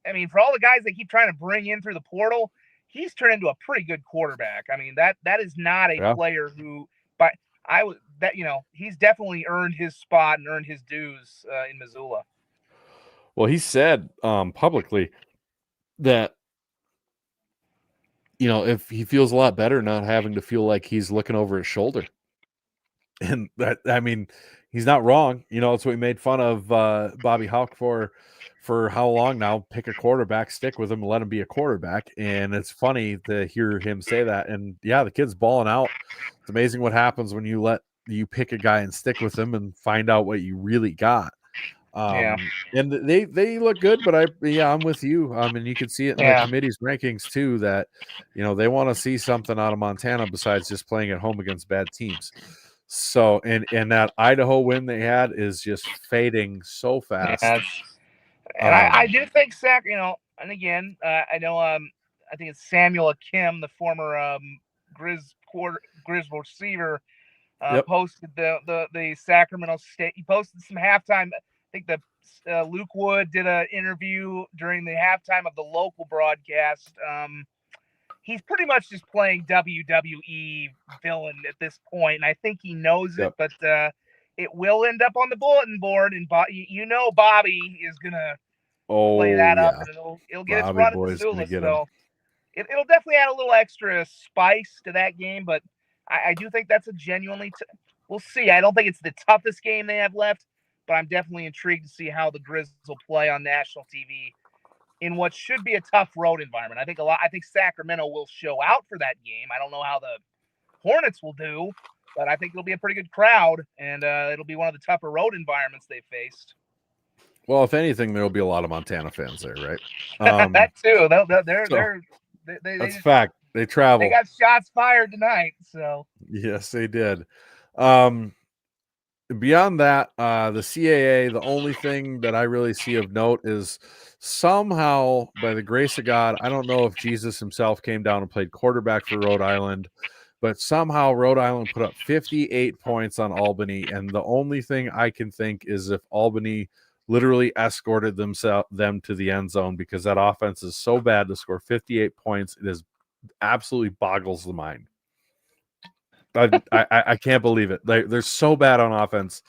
Speaker 2: I mean, for all the guys they keep trying to bring in through the portal, he's turned into a pretty good quarterback. I mean, that is not a player who, but he's definitely earned his spot and earned his dues in Missoula.
Speaker 1: Well, he said publicly that, if he feels a lot better not having to feel like he's looking over his shoulder. And that, I mean, he's not wrong. It's what we made fun of Bobby Houck for how long now. Pick a quarterback, stick with him, and let him be a quarterback. And it's funny to hear him say that. And yeah, the kid's balling out. It's amazing what happens when you pick a guy and stick with him and find out what you really got. And they look good, but I'm with you. And you can see it in the committee's rankings too, that they want to see something out of Montana besides just playing at home against bad teams. So and that Idaho win they had is just fading so fast.
Speaker 2: And I do think Sac, and again, I know I think it's Samuel Akim, the former Grizz receiver, posted the Sacramento State. He posted some halftime. I think Luke Wood did an interview during the halftime of the local broadcast. He's pretty much just playing WWE villain at this point, and I think he knows it. But it will end up on the bulletin board, and Bobby is gonna play that up, and it'll get its run at Missoula. So it'll definitely add a little extra spice to that game. But I do think that's a genuinely. We'll see. I don't think it's the toughest game they have left, but I'm definitely intrigued to see how the Grizz will play on national TV in what should be a tough road environment. I think Sacramento will show out for that game. I don't know how the Hornets will do, but I think it'll be a pretty good crowd, and it'll be one of the tougher road environments they faced.
Speaker 1: Well, if anything, there'll be a lot of Montana fans there, right?
Speaker 2: That too.
Speaker 1: That's a fact. They travel.
Speaker 2: They got shots fired tonight. So
Speaker 1: yes, they did. Beyond that, the CAA, the only thing that I really see of note is somehow, by the grace of God, I don't know if Jesus himself came down and played quarterback for Rhode Island, but somehow Rhode Island put up 58 points on Albany, and the only thing I can think is if Albany literally escorted them to the end zone, because that offense is so bad to score 58 points. It is absolutely boggles the mind. I can't believe it. They're so bad on offense,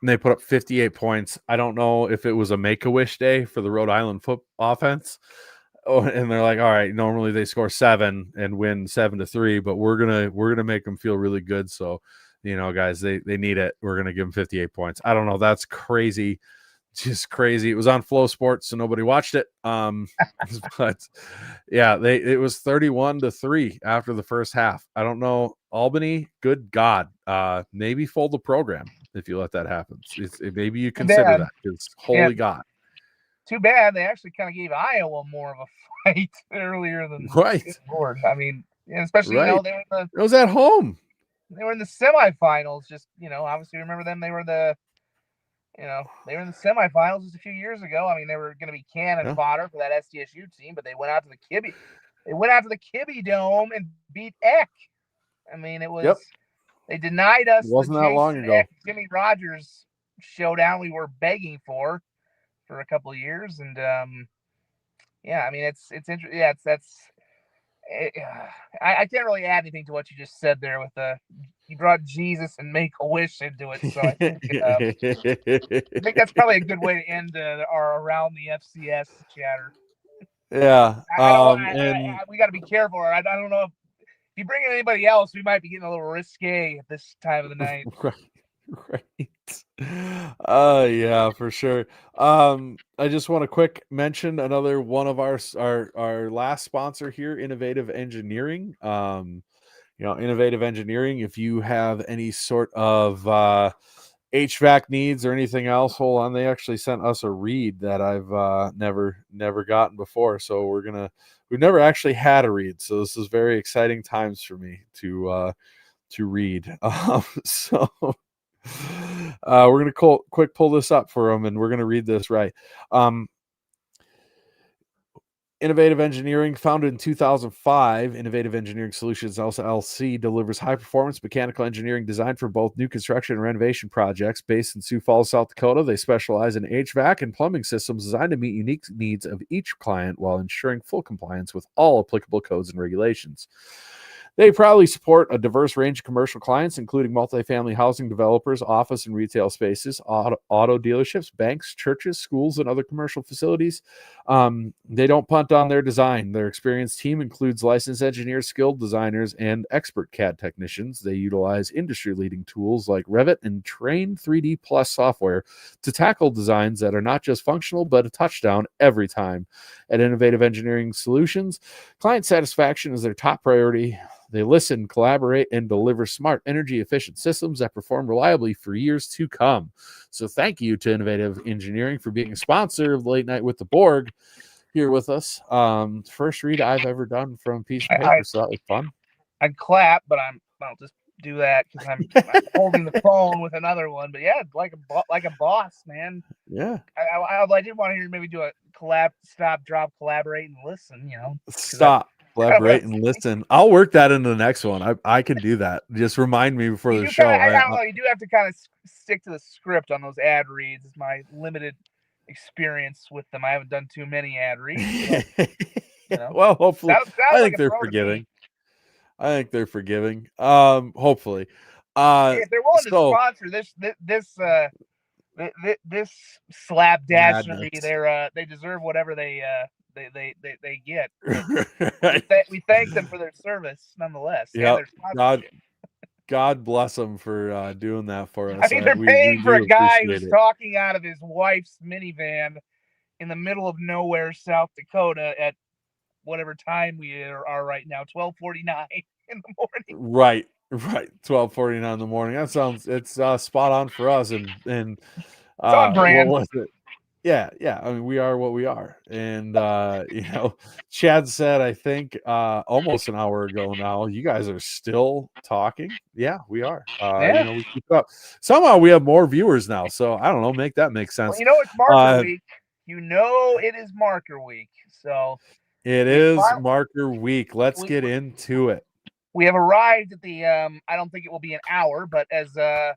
Speaker 1: and they put up 58 points. I don't know if it was a Make-A-Wish day for the Rhode Island foot offense, and they're like, all right, normally they score 7 and win 7-3, but we're gonna make them feel really good. So, guys, they need it. We're gonna give them 58 points. I don't know. That's crazy. Just crazy. It was on Flow Sports, so nobody watched it. But yeah, it was 31-3 after the first half. I don't know. Albany, good God, maybe fold the program if you let that happen. Maybe you consider that, because holy God.
Speaker 2: Too bad they actually kind of gave Iowa more of a fight earlier than Borg. I mean, especially it
Speaker 1: was at home.
Speaker 2: They were in the semifinals. Just obviously remember them. They were they were in the semifinals just a few years ago. I mean, they were going to be cannon fodder for that SDSU team, but they went out to the Kibbe. They went out to the Kibbe Dome and beat Eck. I mean, it was. They denied us.
Speaker 1: It wasn't that long ago.
Speaker 2: Jimmy Rogers showdown we were begging for a couple of years, and I mean, it's interesting. Yeah, I can't really add anything to what you just said there with you brought Jesus and Make-A-Wish into it. So I think that's probably a good way to end our Around the FCS chatter.
Speaker 1: Yeah.
Speaker 2: We got to be careful. I don't know if you bring in anybody else, we might be getting a little risque at this time of the night.
Speaker 1: Right. Yeah, for sure. I just want to quick mention another one of our last sponsor here, Innovative Engineering. Innovative Engineering, if you have any sort of HVAC needs or anything else, hold on, they actually sent us a read that I've never gotten before. So we've never actually had a read, so this is very exciting times for me to read. So we're gonna quick pull this up for them, and we're gonna read this right. Innovative Engineering, founded in 2005, Innovative Engineering Solutions LLC delivers high-performance mechanical engineering design for both new construction and renovation projects. Based in Sioux Falls, South Dakota, they specialize in HVAC and plumbing systems designed to meet unique needs of each client while ensuring full compliance with all applicable codes and regulations. They proudly support a diverse range of commercial clients, including multifamily housing developers, office and retail spaces, auto dealerships, banks, churches, schools, and other commercial facilities. They don't punt on their design. Their experienced team includes licensed engineers, skilled designers, and expert CAD technicians. They utilize industry-leading tools like Revit and Train 3D Plus software to tackle designs that are not just functional, but a touchdown every time. At Innovative Engineering Solutions, client satisfaction is their top priority. They listen, collaborate, and deliver smart, energy-efficient systems that perform reliably for years to come. So thank you to Innovative Engineering for being a sponsor of Late Night with the Borg here with us. First read I've ever done from a piece of paper, so that was fun.
Speaker 2: I'd clap, but I'll just do that because I'm holding the phone with another one. But yeah, like a boss, man.
Speaker 1: Yeah.
Speaker 2: I did want to hear you maybe do a collab, stop, drop, collaborate, and listen.
Speaker 1: Stop. Collaborate and listen. I'll work that into the next one. I can do that. Just remind me before the show.
Speaker 2: I don't know. You do have to kind of stick to the script on those ad reads. It's my limited experience with them. I haven't done too many ad reads. So,
Speaker 1: well, hopefully, I think they're forgiving. Hopefully.
Speaker 2: If they're willing to sponsor this slapdashery, they deserve whatever they get. We thank them for their service, nonetheless.
Speaker 1: Yeah, God bless them for doing that for us.
Speaker 2: I mean, they're paying for a guy who's talking out of his wife's minivan in the middle of nowhere, South Dakota, at whatever time we are right now, 12:49 in the morning.
Speaker 1: Right. 12:49 in the morning. That sounds spot on for us. And
Speaker 2: on brand.
Speaker 1: What was it? Yeah. I mean, we are what we are. And Chad said, I think almost an hour ago now, you guys are still talking. Yeah, we are. We keep it up. Somehow we have more viewers now. So I don't know, make that make sense.
Speaker 2: Well, it's marker week. It is marker week. So
Speaker 1: it is marker week. Let's get into it.
Speaker 2: We have arrived at the I don't think it will be an hour, but as I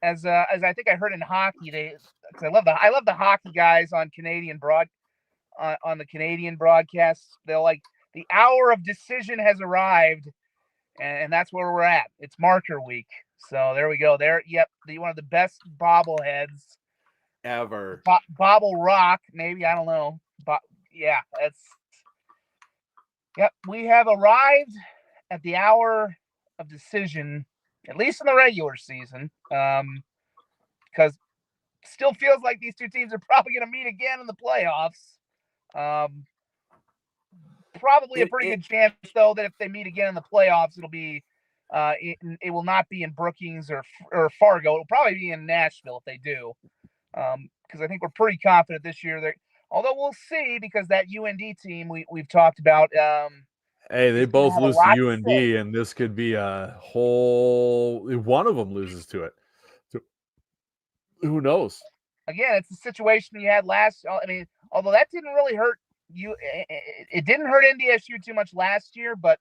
Speaker 2: think I heard in hockey, I love the hockey guys on Canadian on the Canadian broadcasts. They're like, the hour of decision has arrived, and that's where we're at. It's marker week. So there we go. One of the best bobbleheads
Speaker 1: ever.
Speaker 2: Bobble Rock, maybe, I don't know. But yeah, we have arrived at the hour of decision, at least in the regular season, because still feels like these two teams are probably going to meet again in the playoffs. Probably a pretty good chance, though, that if they meet again in the playoffs, it'll be it will not be in Brookings or Fargo. It'll probably be in Nashville if they do, because I think we're pretty confident this year. Although we'll see, because that UND team we've talked about.
Speaker 1: Hey, they both lose to UND, and this could be a whole. One of them loses to it. Who knows?
Speaker 2: Again, it's the situation you had last. I mean, although that didn't really hurt you, it didn't hurt NDSU too much last year, but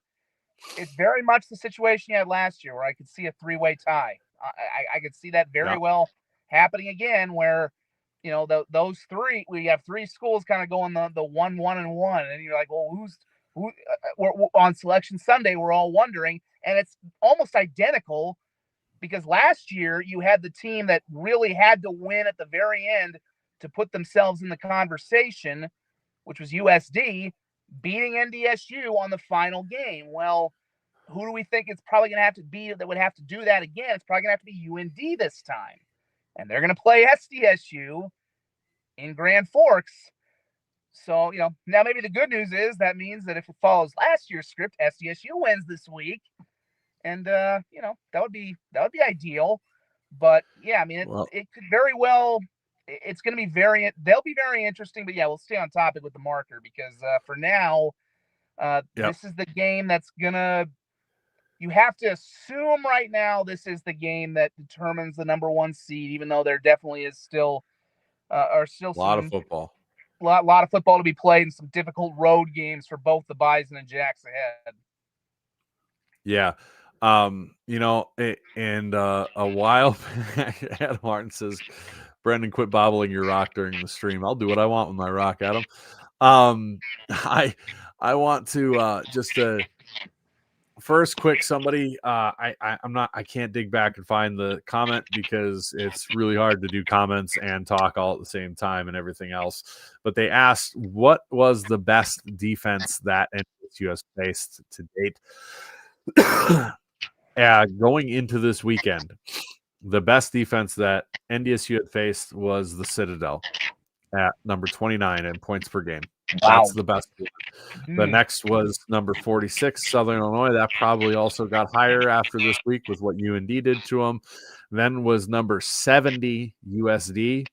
Speaker 2: it's very much the situation you had last year, where I could see a three-way tie. I could see that very well happening again, where those three, we have three schools kind of going the 1-1-1, and you're like, well, who on Selection Sunday, we're all wondering, and it's almost identical, because last year you had the team that really had to win at the very end to put themselves in the conversation, which was USD, beating NDSU on the final game. Well, who do we think it's probably going to have to be that would have to do that again? It's probably going to have to be UND this time, and they're going to play SDSU in Grand Forks. So, now maybe the good news is that means that if it follows last year's script, SDSU wins this week. And, that would be ideal. But yeah, I mean, it could very well, it's going to be they'll be very interesting, but yeah, we'll stay on topic with the marker, because for now, this is the game that's you have to assume right now, this is the game that determines the number one seed, even though there definitely is still,
Speaker 1: a lot of football.
Speaker 2: lot of football to be played and some difficult road games for both the Bison and Jacks ahead.
Speaker 1: Yeah. And a while back, Adam Martin says, Brendan, quit bobbling your rock during the stream. I'll do what I want with my rock, Adam. I want to just first quick somebody I can't dig back and find the comment because it's really hard to do comments and talk all at the same time and everything else. But they asked, what was the best defense that NDSU has faced to date? Going into this weekend, the best defense that NDSU had faced was the Citadel at number 29 in points per game.
Speaker 2: Wow.
Speaker 1: That's the best one. The next was number 46, Southern Illinois. That probably also got higher after this week with what UND did to them. Then was number 70, USD.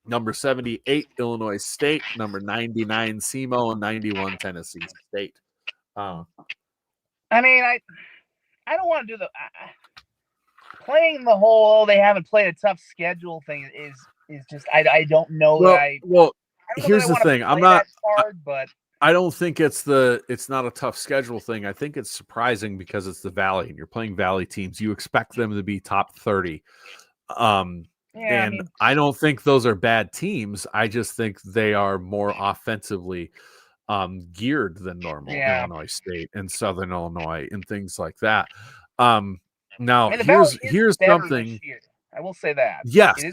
Speaker 1: Number 78, Illinois State. Number 99, SEMO. And 91, Tennessee State.
Speaker 2: I mean, I don't want to do the playing the whole they haven't played a tough schedule thing is just I don't know
Speaker 1: well,
Speaker 2: that I
Speaker 1: here's the thing. I'm not
Speaker 2: hard, but
Speaker 1: I don't think it's not a tough schedule thing. I think it's surprising because it's the Valley and you're playing Valley teams. You expect them to be top 30. I don't think those are bad teams. I just think they are more offensively geared than normal. Illinois State and Southern Illinois and things like that. Now here's something.
Speaker 2: I will say that.
Speaker 1: Yes,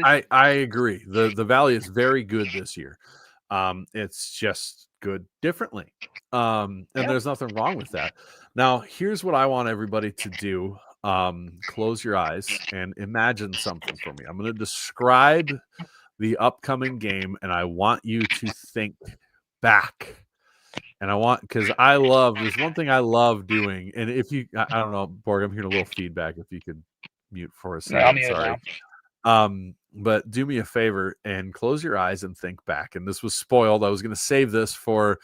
Speaker 1: I agree. The Valley is very good this year. It's just good differently. And there's nothing wrong with that. Now, here's what I want everybody to do. Close your eyes and imagine something for me. I'm going to describe the upcoming game, and I want you to think back. And because there's one thing I love doing. And if you, I don't know, Borg, I'm hearing a little feedback. If you could mute for a second. Sorry. But do me a favor and close your eyes and think back. And this was spoiled. I was going to save this for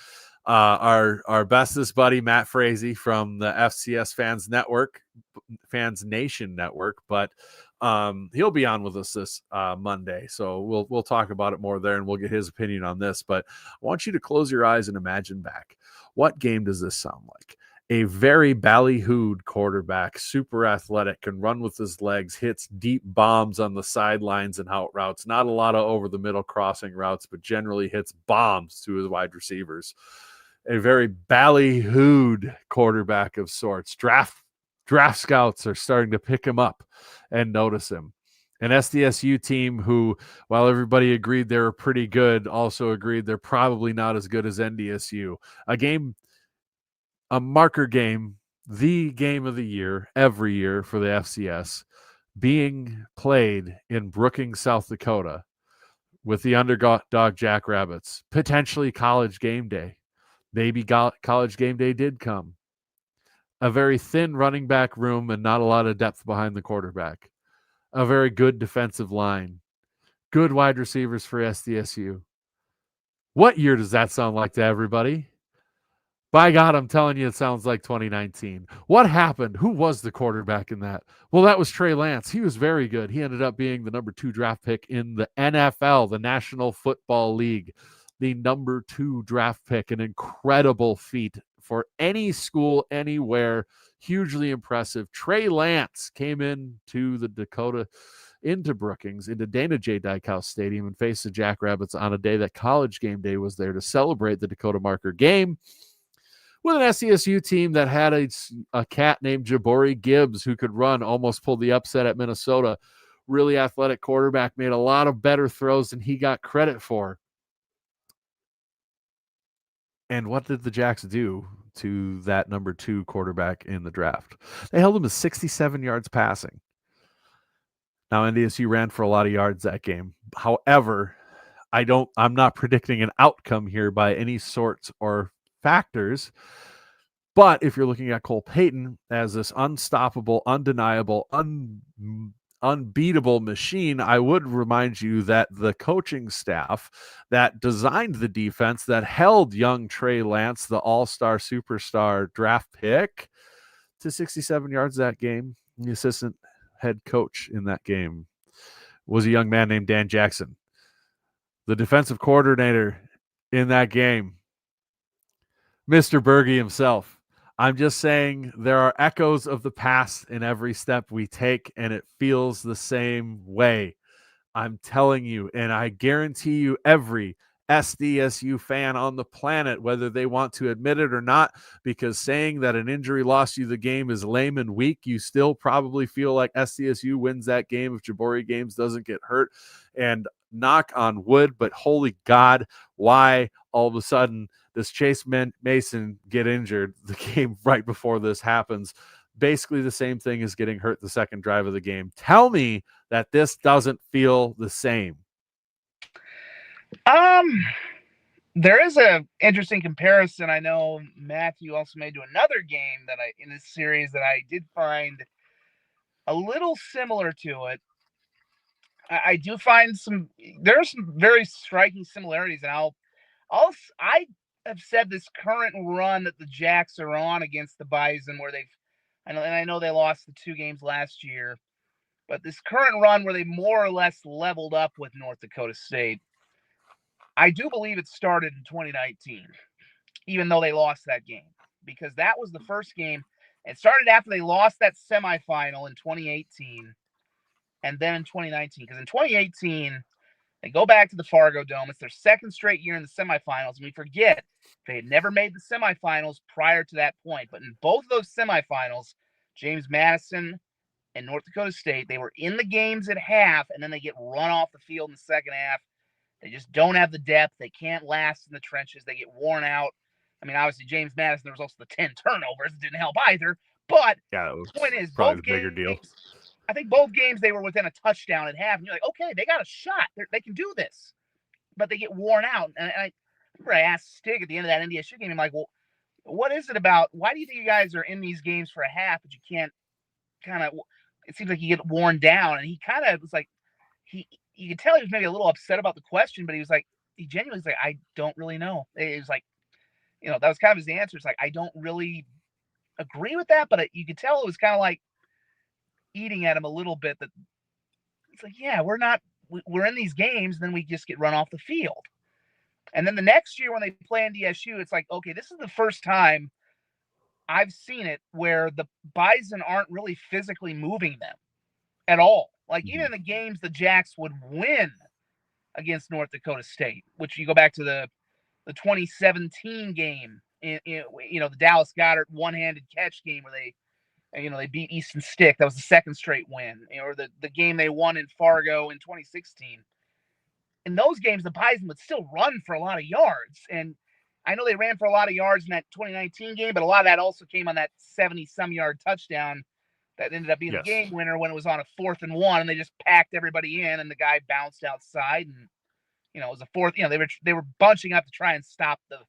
Speaker 1: our bestest buddy, Matt Frazee from the FCS Fans Nation Network. But he'll be on with us this Monday. So we'll talk about it more there and we'll get his opinion on this. But I want you to close your eyes and imagine back. What game does this sound like? A very ballyhooed quarterback, super athletic, can run with his legs, hits deep bombs on the sidelines and out routes. Not a lot of over-the-middle crossing routes, but generally hits bombs to his wide receivers. A very ballyhooed quarterback of sorts. Draft scouts are starting to pick him up and notice him. An SDSU team who, while everybody agreed they were pretty good, also agreed they're probably not as good as NDSU. A marker game, the game of the year, every year for the FCS, being played in Brookings, South Dakota, with the underdog Jackrabbits, potentially College game day. Maybe College game day did come. A very thin running back room and not a lot of depth behind the quarterback. A very good defensive line. Good wide receivers for SDSU. What year does that sound like to everybody? By God, I'm telling you, it sounds like 2019. What happened? Who was the quarterback in that? Well, that was Trey Lance. He was very good. He ended up being the number 2 draft pick in the NFL, the National Football League, the number 2 draft pick, an incredible feat for any school, anywhere. Hugely impressive. Trey Lance came into Brookings, into Dana J. Dykhouse Stadium and faced the Jackrabbits on a day that College game day was there to celebrate the Dakota Marker game. With an SDSU team that had a cat named Jabari Gibbs who could run, almost pulled the upset at Minnesota. Really athletic quarterback, made a lot of better throws than he got credit for. And what did the Jacks do to that number 2 quarterback in the draft? They held him to 67 yards passing. Now, NDSU ran for a lot of yards that game. However, I'm not predicting an outcome here by any sorts or factors. But if you're looking at Cole Payton as this unstoppable, undeniable, unbeatable machine, I would remind you that the coaching staff that designed the defense that held young Trey Lance, the all-star superstar draft pick, to 67 yards that game, the assistant head coach in that game was a young man named Dan Jackson. the defensive coordinator in that game, Mr. Berge himself. I'm just saying there are echoes of the past in every step we take, and it feels the same way. I'm telling you, and I guarantee you, every SDSU fan on the planet, whether they want to admit it or not, because saying that an injury lost you the game is lame and weak, you still probably feel like SDSU wins that game if Jabari Games doesn't get hurt. And knock on wood, but holy God, why all of a sudden does Chase Mason get injured the game right before this happens? Basically the same thing as getting hurt the second drive of the game. Tell me that this doesn't feel the same.
Speaker 2: There is a interesting comparison. I know Matthew also made to another game that in this series that I did find a little similar to it. I do find there are some very striking similarities, and I have said this current run that the Jacks are on against the Bison, where I know they lost the 2 games last year, but this current run where they more or less leveled up with North Dakota State, I do believe it started in 2019, even though they lost that game, because that was the first game. It started after they lost that semifinal in 2018, and then in 2019, because in 2018, they go back to the Fargo Dome. It's their second straight year in the semifinals, and we forget they had never made the semifinals prior to that point. But in both of those semifinals, James Madison and North Dakota State, they were in the games at half, and then they get run off the field in the second half. They just don't have the depth. They can't last in the trenches. They get worn out. I mean, obviously, James Madison, there was also the 10 turnovers. It didn't help either. But the point is, both games, deal. I think both games they were within a touchdown at half. And you're like, okay, they got a shot. They can do this. But they get worn out. And I remember I asked Stig at the end of that NDSU game, I'm like, well, what is it about? Why do you think you guys are in these games for a half, but you can't it seems like you get worn down? And he kind of was like, you could tell he was maybe a little upset about the question, but he genuinely was like, I don't really know. It was like, that was kind of his answer. It's like, I don't really agree with that, but you could tell it was kind of like eating at him a little bit. That it's like, yeah, we're in these games, and then we just get run off the field. And then the next year when they play NDSU, it's like, okay, this is the first time I've seen it where the Bison aren't really physically moving them at all. Like, even in the games the Jacks would win against North Dakota State, which you go back to the 2017 game, the Dallas Goedert one-handed catch game where they beat Easton Stick. That was the second straight win. Or the game they won in Fargo in 2016. In those games, the Bison would still run for a lot of yards. And I know they ran for a lot of yards in that 2019 game, but a lot of that also came on that 70-some yard touchdown that ended up being the game winner when it was on a 4th and 1, and they just packed everybody in, and the guy bounced outside, and it was a fourth. They were bunching up to try and stop the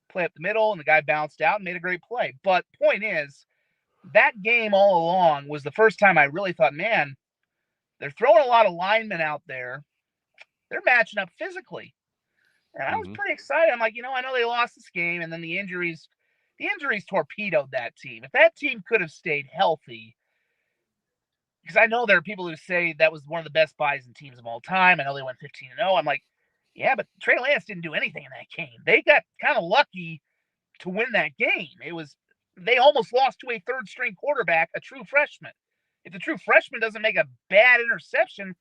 Speaker 2: play up the middle, and the guy bounced out and made a great play. But point is, that game all along was the first time I really thought, man, they're throwing a lot of linemen out there. They're matching up physically. And I was pretty excited. I'm like, I know they lost this game, and then the injuries torpedoed that team. If that team could have stayed healthy, because I know there are people who say that was one of the best Bison teams of all time. I know they went 15-0. I'm like, yeah, but Trey Lance didn't do anything in that game. They got kind of lucky to win that game. They almost lost to a third-string quarterback, a true freshman. If the true freshman doesn't make a bad interception,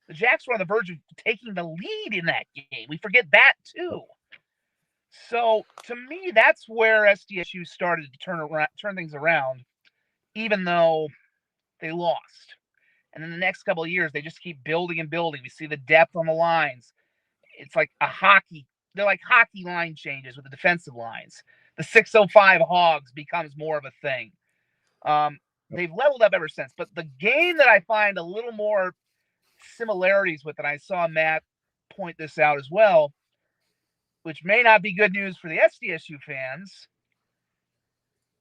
Speaker 2: the Jacks were on the verge of taking the lead in that game. We forget that too. So to me, that's where SDSU started to turn things around, even though they lost. And then the next couple of years, they just keep building and building. We see the depth on the lines. It's like they're like hockey line changes with the defensive lines. The 605 Hogs becomes more of a thing. They've leveled up ever since. But the game that I find a little more similarities with, and I saw Matt point this out as well, which may not be good news for the SDSU fans,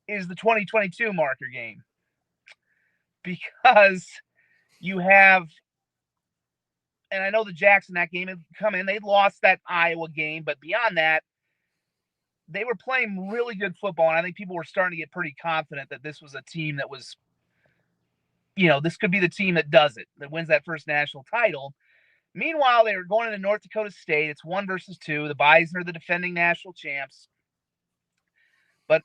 Speaker 2: is the 2022 Marker game. Because you have, and I know the Jacks in that game had come in, they'd lost that Iowa game, but beyond that, they were playing really good football, and I think people were starting to get pretty confident that this was a team that was, this could be the team that does it, that wins that first national title. Meanwhile, they were going into North Dakota State. It's 1-2. The Bison are the defending national champs. But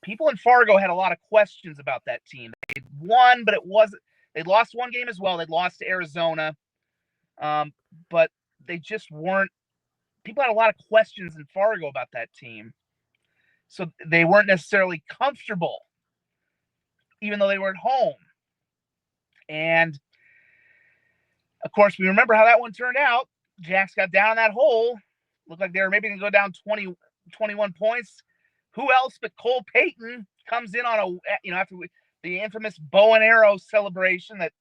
Speaker 2: people in Fargo had a lot of questions about that team. They won, but it wasn't. They lost one game as well. They lost to Arizona. But they just weren't. People had a lot of questions in Fargo about that team. So they weren't necessarily comfortable, even though they were at home. And, of course, we remember how that one turned out. Jacks got down in that hole. Looked like they were maybe going to go down 20, 21 points. Who else but Cole Payton comes in on after the infamous bow and arrow celebration that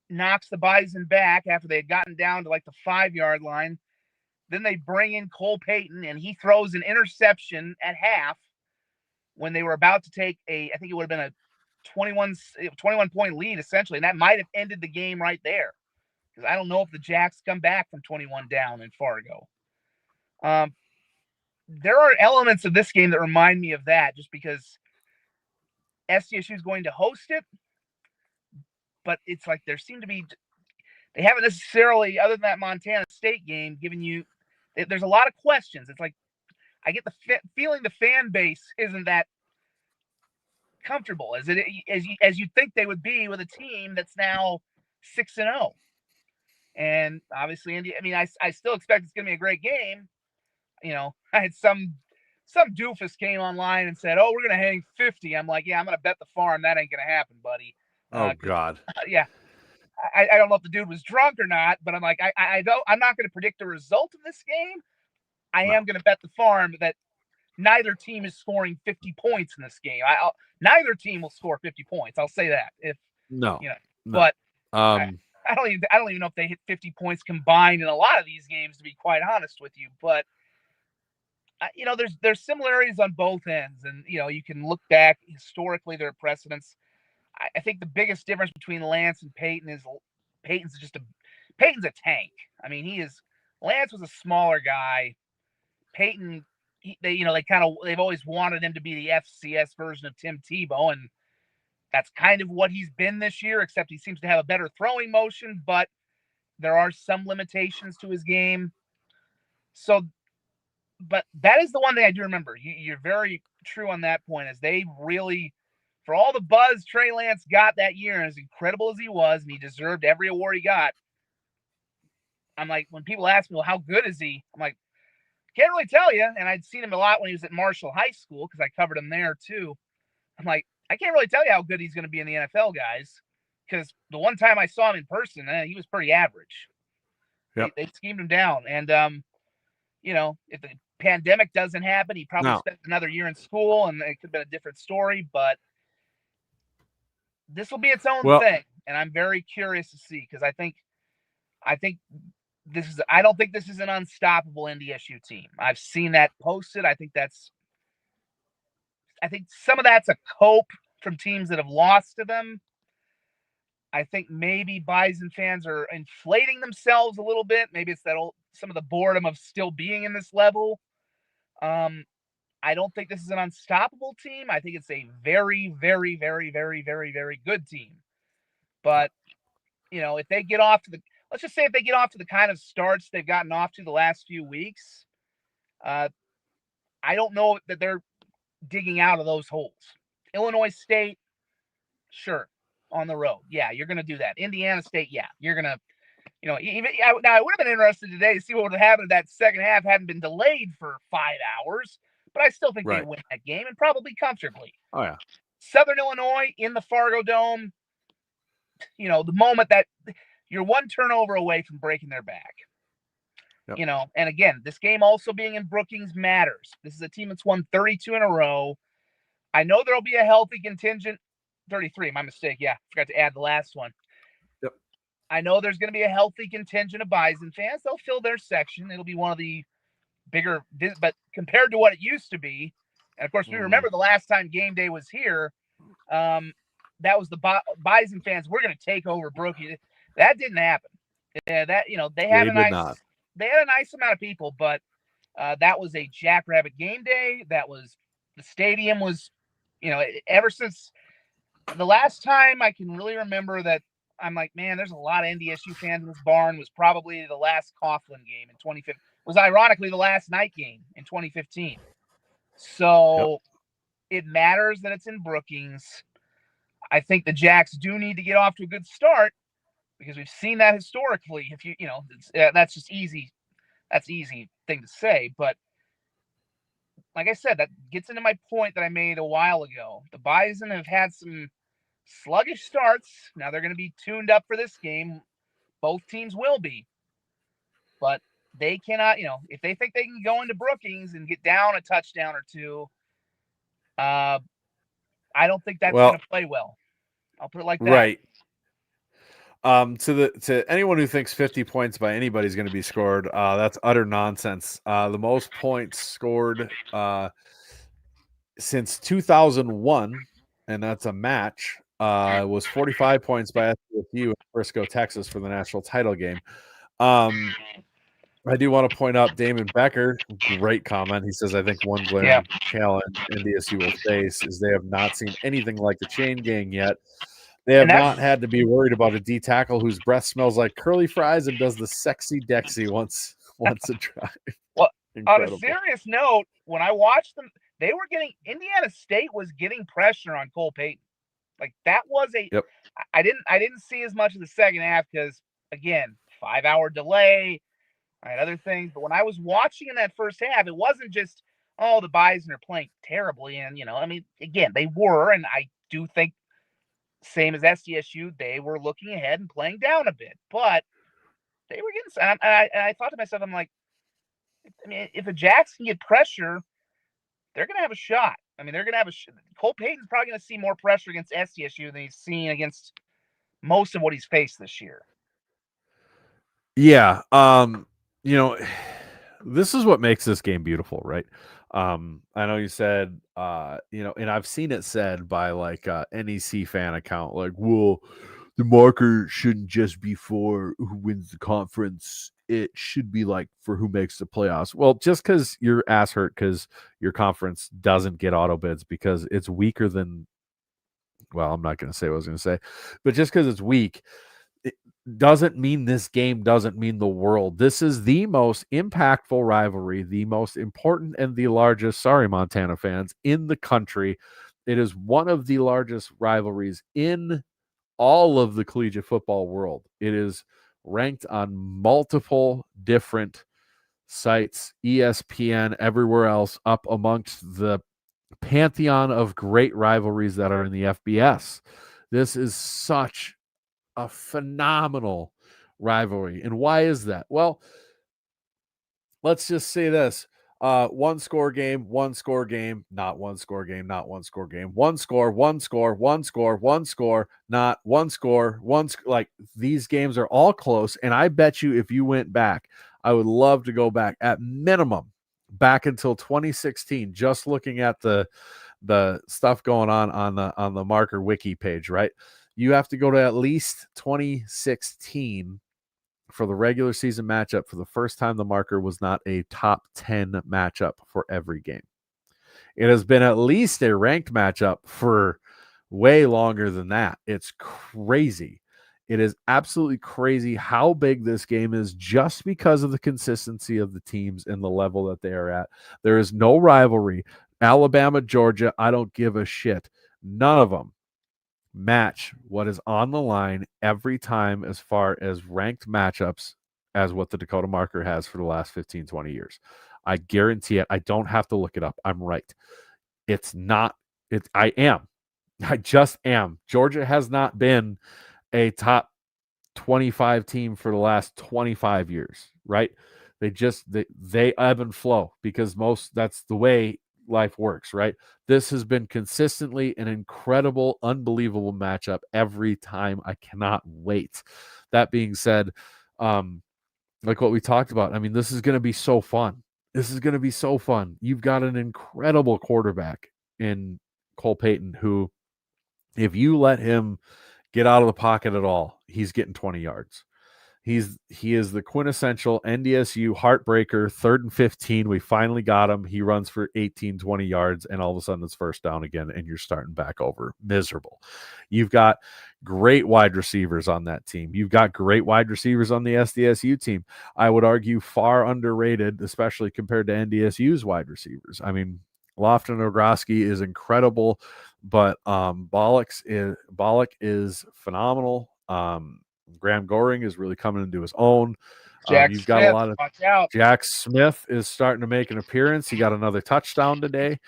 Speaker 2: knocks the Bison back after they had gotten down to like the 5-yard line. Then they bring in Cole Payton, and he throws an interception at half when they were about to take I think it would have been a 21-point lead, essentially. And that might have ended the game right there. Because I don't know if the Jacks come back from 21 down in Fargo. There are elements of this game that remind me of that, just because SDSU is going to host it. But it's like they haven't necessarily, other than that Montana State game, given you, there's a lot of questions. It's like, I get the feeling the fan base isn't that comfortable as you think they would be with a team that's now 6-0. And obviously, Indy, I mean, I still expect it's going to be a great game. I had some doofus came online and said, "Oh, we're going to hang 50." I'm like, "Yeah, I'm going to bet the farm that ain't going to happen, buddy."
Speaker 1: Oh God.
Speaker 2: Yeah. I don't know if the dude was drunk or not, but I'm like, I'm not going to predict the result of this game. I am going to bet the farm that neither team is scoring 50 points in this game. Neither team will score 50 points. I'll say that. But I don't even know if they hit 50 points combined in a lot of these games, to be quite honest with you. But there's similarities on both ends, and you can look back historically. There are precedents. I think the biggest difference between Lance and Peyton is Peyton's a tank. I mean, Lance was a smaller guy. Peyton, they've always wanted him to be the FCS version of Tim Tebow, and that's kind of what he's been this year, except he seems to have a better throwing motion, but there are some limitations to his game. So, but that is the one thing I do remember. You're very true on that point, as they really, for all the buzz Trey Lance got that year, and as incredible as he was, and he deserved every award he got, I'm like, when people ask me, well, how good is he? I'm like, can't really tell you. And I'd seen him a lot when he was at Marshall High School, because I covered him there too. I'm like, I can't really tell you how good he's going to be in the NFL, guys, because the one time I saw him in person, he was pretty average. Yep. They schemed him down. And, if the pandemic doesn't happen, he probably spent another year in school, and it could have been a different story. But this will be its own thing. And I'm very curious to see, because I don't think this is an unstoppable NDSU team. I've seen that posted. I think some of that's a cope from teams that have lost to them. I think maybe Bison fans are inflating themselves a little bit. Maybe it's some of the boredom of still being in this level. I don't think this is an unstoppable team. I think it's a very, very, very, very, very, very good team. But, if they get off to let's just say if they get off to the kind of starts they've gotten off to the last few weeks, I don't know that they're digging out of those holes. Illinois State, sure, on the road. Yeah, you're going to do that. Indiana State, yeah, you're going to, now I would have been interested today to see what would have happened if that second half hadn't been delayed for 5 hours, but I still think they win that game, and probably comfortably.
Speaker 1: Oh, yeah.
Speaker 2: Southern Illinois in the Fargo Dome, the moment that you're one turnover away from breaking their back. Yep. And again, this game also being in Brookings matters. This is a team that's won 32 in a row. I know there'll be a healthy contingent. 33, my mistake. Yeah, forgot to add the last one.
Speaker 1: Yep.
Speaker 2: I know there's going to be a healthy contingent of Bison fans. They'll fill their section. It'll be one of the bigger, but compared to what it used to be, and of course, we remember the last time game day was here, that was the Bison fans, we're going to take over Brookings. That didn't happen. They had a nice amount of people, but that was a Jackrabbit game day. The stadium was, ever since the last time I can really remember that I'm like, man, there's a lot of NDSU fans in this barn. Was probably the last Coughlin game in 2015. Was ironically the last night game in 2015. So it matters that it's in Brookings. I think the Jacks do need to get off to a good start because we've seen that historically. If that's just easy. That's easy thing to say, but like I said, that gets into my point that I made a while ago. The Bison have had some sluggish starts. Now they're going to be tuned up for this game. Both teams will be. But they cannot, if they think they can go into Brookings and get down a touchdown or two, I don't think that's going to play well. I'll put it like that.
Speaker 1: Right. To anyone who thinks 50 points by anybody is going to be scored, that's utter nonsense. The most points scored since 2001, and that's a match, was 45 points by SDSU in Frisco, Texas for the national title game. I do want to point out Damon Becker, great comment. He says, I think one glaring challenge NDSU will face is they have not seen anything like the chain gang yet. They have not had to be worried about a D tackle whose breath smells like curly fries and does the sexy Dexy once a drive.
Speaker 2: Well, on a serious note, when I watched them, Indiana State was getting pressure on Cole Payton. Like that was I didn't see as much of the second half because again, 5-hour delay, right, other things. But when I was watching in that first half, it wasn't just, the Bison are playing terribly. And, again, they were. And I do think, same as SDSU, they were looking ahead and playing down a bit. But they were getting – I thought to myself, I'm like, if the Jacks can get pressure, they're going to have a shot. They're going to have Cole Payton's probably going to see more pressure against SDSU than he's seen against most of what he's faced this year.
Speaker 1: Yeah. This is what makes this game beautiful, right? I know you said, and I've seen it said by like NEC fan account, like, well, the marker shouldn't just be for who wins the conference. It should be like for who makes the playoffs. Well, just because your ass hurt because your conference doesn't get auto bids because it's weaker than, well, I'm not going to say what I was going to say, but just because it's weak, doesn't mean this game doesn't mean the world. This is the most impactful rivalry, the most important and the largest, sorry, Montana fans, in the country. It is one of the largest rivalries in all of the collegiate football world. It is ranked on multiple different sites, ESPN, everywhere else, up amongst the pantheon of great rivalries that are in the FBS. This is such a phenomenal rivalry. And why is that? Well, let's just say this. One score game, not one score game, one score, not one score, like these games are all close. And I bet you if you went back, I would love to go back at minimum back until 2016, just looking at the stuff going on the Marker wiki page, right? You have to go to at least 2016 for the regular season matchup for the first time the Marker was not a top 10 matchup for every game. It has been at least a ranked matchup for way longer than that. It's crazy. It is absolutely crazy how big this game is just because of the consistency of the teams and the level that they are at. There is no rivalry. Alabama, Georgia, I don't give a shit. None of them match what is on the line every time as far as ranked matchups as what the Dakota Marker has for the last 15, 20 years. I guarantee it. I don't have to look it up. I'm right. It's not. I am. I just am. Georgia has not been a top 25 team for the last 25 years, right? They ebb and flow because that's the way life works, right? This has been consistently an incredible, unbelievable matchup every time. I cannot wait. That being said, like what we talked about, this is going to be so fun. This is going to be so fun. You've got an incredible quarterback in Cole Payton who, if you let him get out of the pocket at all, he's getting 20 yards. He is the quintessential NDSU heartbreaker. 3rd and 15. We finally got him. He runs for 18, 20 yards, and all of a sudden it's first down again, and you're starting back over. Miserable. You've got great wide receivers on that team. You've got great wide receivers on the SDSU team. I would argue far underrated, especially compared to NDSU's wide receivers. I mean, Lofton Ogroski is incredible, but Bollock is phenomenal. Graham Goring is really coming into his own. You've got
Speaker 2: Smith,
Speaker 1: a lot of
Speaker 2: watch out.
Speaker 1: Jack Smith is starting to make an appearance. He got another touchdown today.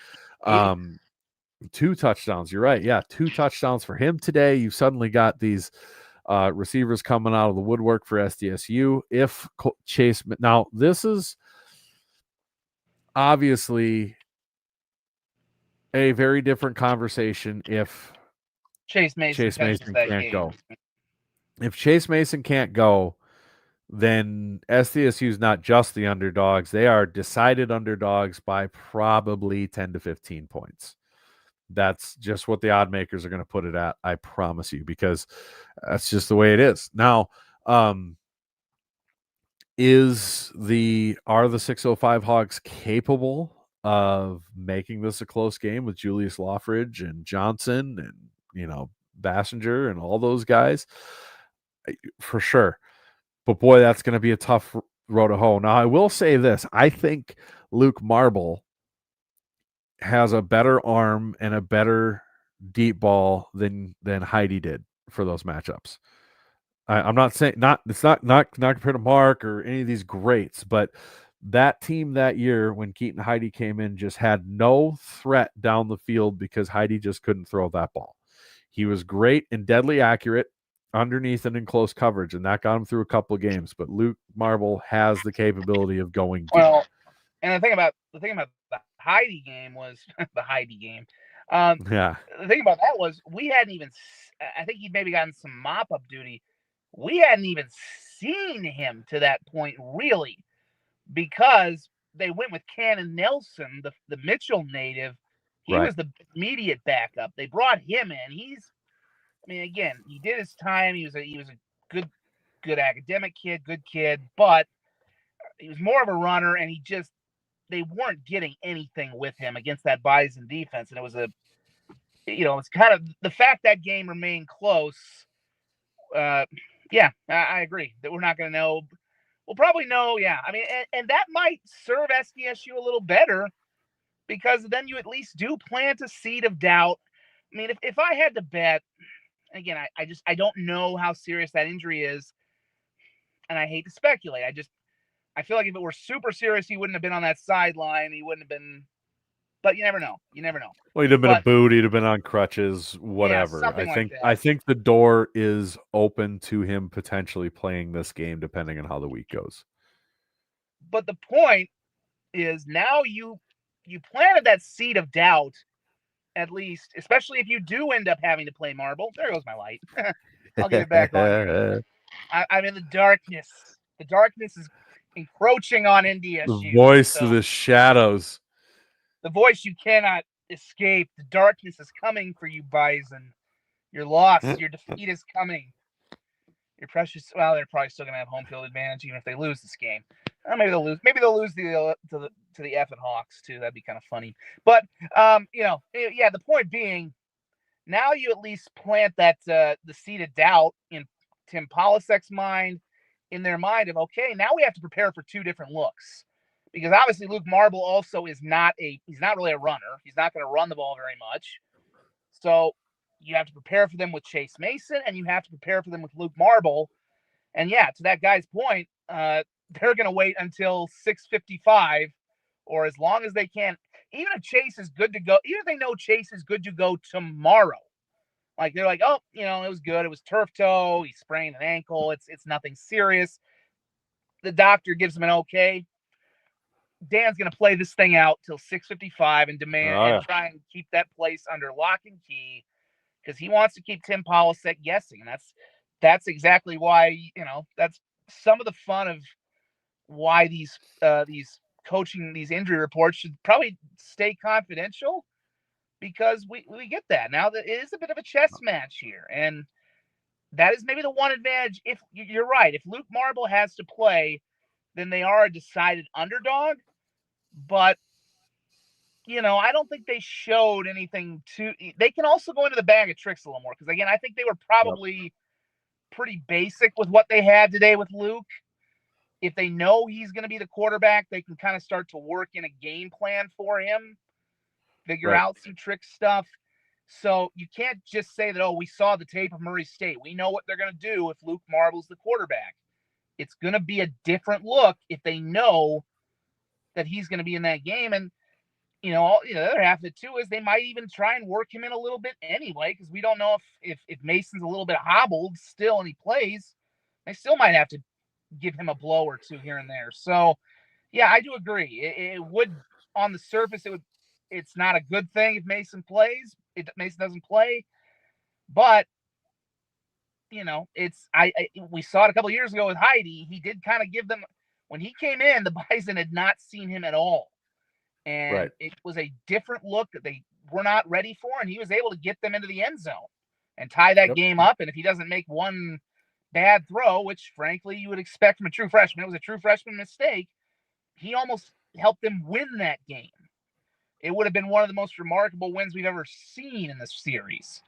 Speaker 1: 2 touchdowns. You're right. Yeah, 2 touchdowns for him today. You've suddenly got these receivers coming out of the woodwork for SDSU. If Chase, now this is obviously a very different conversation if
Speaker 2: Chase Mason
Speaker 1: can't go. If Chase Mason can't go, then SDSU is not just the underdogs. They are decided underdogs by probably 10 to 15 points. That's just what the odd makers are going to put it at. I promise you, because that's just the way it is. Now, are the 605 Hogs capable of making this a close game with Julius Loffridge and Johnson and, Bassinger and all those guys? For sure. But boy, that's going to be a tough road to hoe. Now, I will say this. I think Luke Marble has a better arm and a better deep ball than Heidi did for those matchups. I'm not saying it's not compared to Mark or any of these greats, but that team that year when Keaton Heidi came in just had no threat down the field because Heidi just couldn't throw that ball. He was great and deadly accurate underneath and in close coverage, and that got him through a couple of games. But Luke Marble has the capability of going deep.
Speaker 2: Well, and the thing about the Heidi game was the Heidi game.
Speaker 1: Yeah.
Speaker 2: The thing about that was we hadn't even. I think he'd maybe gotten some mop-up duty. We hadn't even seen him to that point, really, because they went with Cannon Nelson, the Mitchell native. He was the immediate backup. They brought him in. Again, he did his time. He was a good academic kid, good kid, but he was more of a runner, and they weren't getting anything with him against that Bison defense. And it was it's kind of the fact that game remained close. Yeah, I agree that we're not going to know. We'll probably know. Yeah. And that might serve SDSU a little better because then you at least do plant a seed of doubt. If I had to bet, again, I don't know how serious that injury is, and I hate to speculate. I feel like if it were super serious, he wouldn't have been on that sideline. He wouldn't have been, but you never know.
Speaker 1: Well, he'd have been a boot. He'd have been on crutches, whatever.
Speaker 2: Yeah,
Speaker 1: I think the door is open to him potentially playing this game, depending on how the week goes.
Speaker 2: But the point is now you planted that seed of doubt, at least, especially if you do end up having to play Marble. There goes my light. I'll get it back on here. I'm in the darkness. The darkness is encroaching on NDSU.
Speaker 1: The voice of the shadows.
Speaker 2: The voice you cannot escape. The darkness is coming for you, Bison. You're lost. Your defeat is coming. Your precious. Well, they're probably still gonna have home field advantage even if they lose this game. Maybe they'll lose. Maybe they'll lose to the effing Hawks too. That'd be kind of funny. But yeah. The point being, now you at least plant that the seed of doubt in Tim Polisek's mind, in their mind of, okay, now we have to prepare for 2 different looks. Because obviously Luke Marble also he's not really a runner. He's not going to run the ball very much. So you have to prepare for them with Chase Mason, and you have to prepare for them with Luke Marble. And yeah, to that guy's point, they're going to wait until 6:55 or as long as they can. Even if Chase is good to go, even if they know Chase is good to go tomorrow, like they're like, oh, it was good. It was turf toe. He sprained an ankle. It's nothing serious. The doctor gives him an okay. Dan's going to play this thing out till 6:55 and and try and keep that place under lock and key because he wants to keep Tim Polasek guessing. And that's exactly why, that's some of the fun of why these coaching, these injury reports should probably stay confidential because we get that now that it is a bit of a chess match here. And that is maybe the one advantage. If you're right, if Luke Marble has to play, then they are a decided underdog. But I don't think they showed anything to. They can also go into the bag of tricks a little more because again, I think they were probably pretty basic with what they had today with Luke. If they know he's going to be the quarterback, they can kind of start to work in a game plan for him, figure out some trick stuff. So you can't just say that, we saw the tape of Murray State. We know what they're going to do if Luke Marble's the quarterback. It's going to be a different look if they know that he's going to be in that game. And, the other half of it, too, is they might even try and work him in a little bit anyway, because we don't know if Mason's a little bit hobbled still and he plays. They still might have to give him a blow or two here and there. So, yeah, I do agree. It would, on the surface, it's not a good thing if Mason plays. Mason doesn't play, but we saw it a couple of years ago with Heidi. He did kind of give them when he came in. The Bison had not seen him at all, and it was a different look that they were not ready for, and he was able to get them into the end zone and tie that game up. And if he doesn't make one bad throw, which frankly you would expect from a true freshman, it was a true freshman mistake. He almost helped them win that game. It would have been one of the most remarkable wins we've ever seen in this series.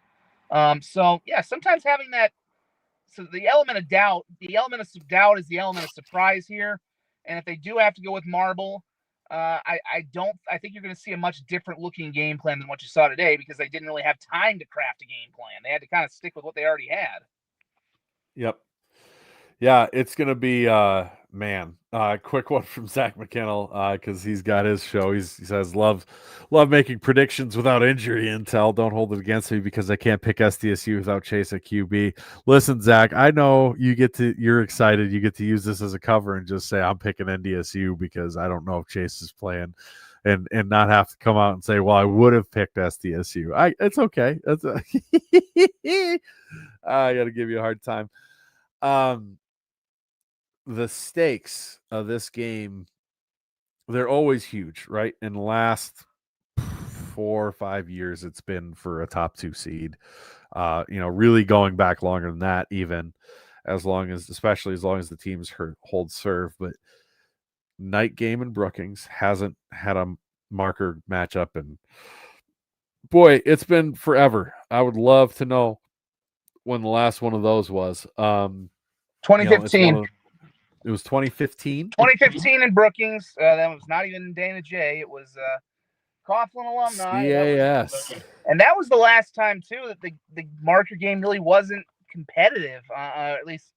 Speaker 2: So yeah, sometimes having that, so the element of doubt is the element of surprise here. And if they do have to go with Marble, I think you're going to see a much different looking game plan than what you saw today, because they didn't really have time to craft a game plan. They had to kind of stick with what they already had.
Speaker 1: Yep. Yeah, it's going to be, quick one from Zach McKinnell, because he's got his show. He says, love making predictions without injury intel. Don't hold it against me because I can't pick SDSU without Chase at QB. Listen, Zach, I know you're excited. You get to use this as a cover and just say, I'm picking NDSU because I don't know if Chase is playing. And not have to come out and say, well, I would have picked SDSU. It's okay. I got to give you a hard time. The stakes of this game, they're always huge, right? In the last 4 or 5 years, it's been for a top 2 seed. Really going back longer than that, even especially as long as the teams hold serve. But night game in Brookings hasn't had a marker matchup, and boy, it's been forever. I would love to know when the last one of those was.
Speaker 2: 2015.
Speaker 1: It was 2015?
Speaker 2: 2015 in Brookings. That was not even Dana J. It was Coughlin alumni.
Speaker 1: Yes.
Speaker 2: And that was the last time, too, that the marker game really wasn't competitive, at least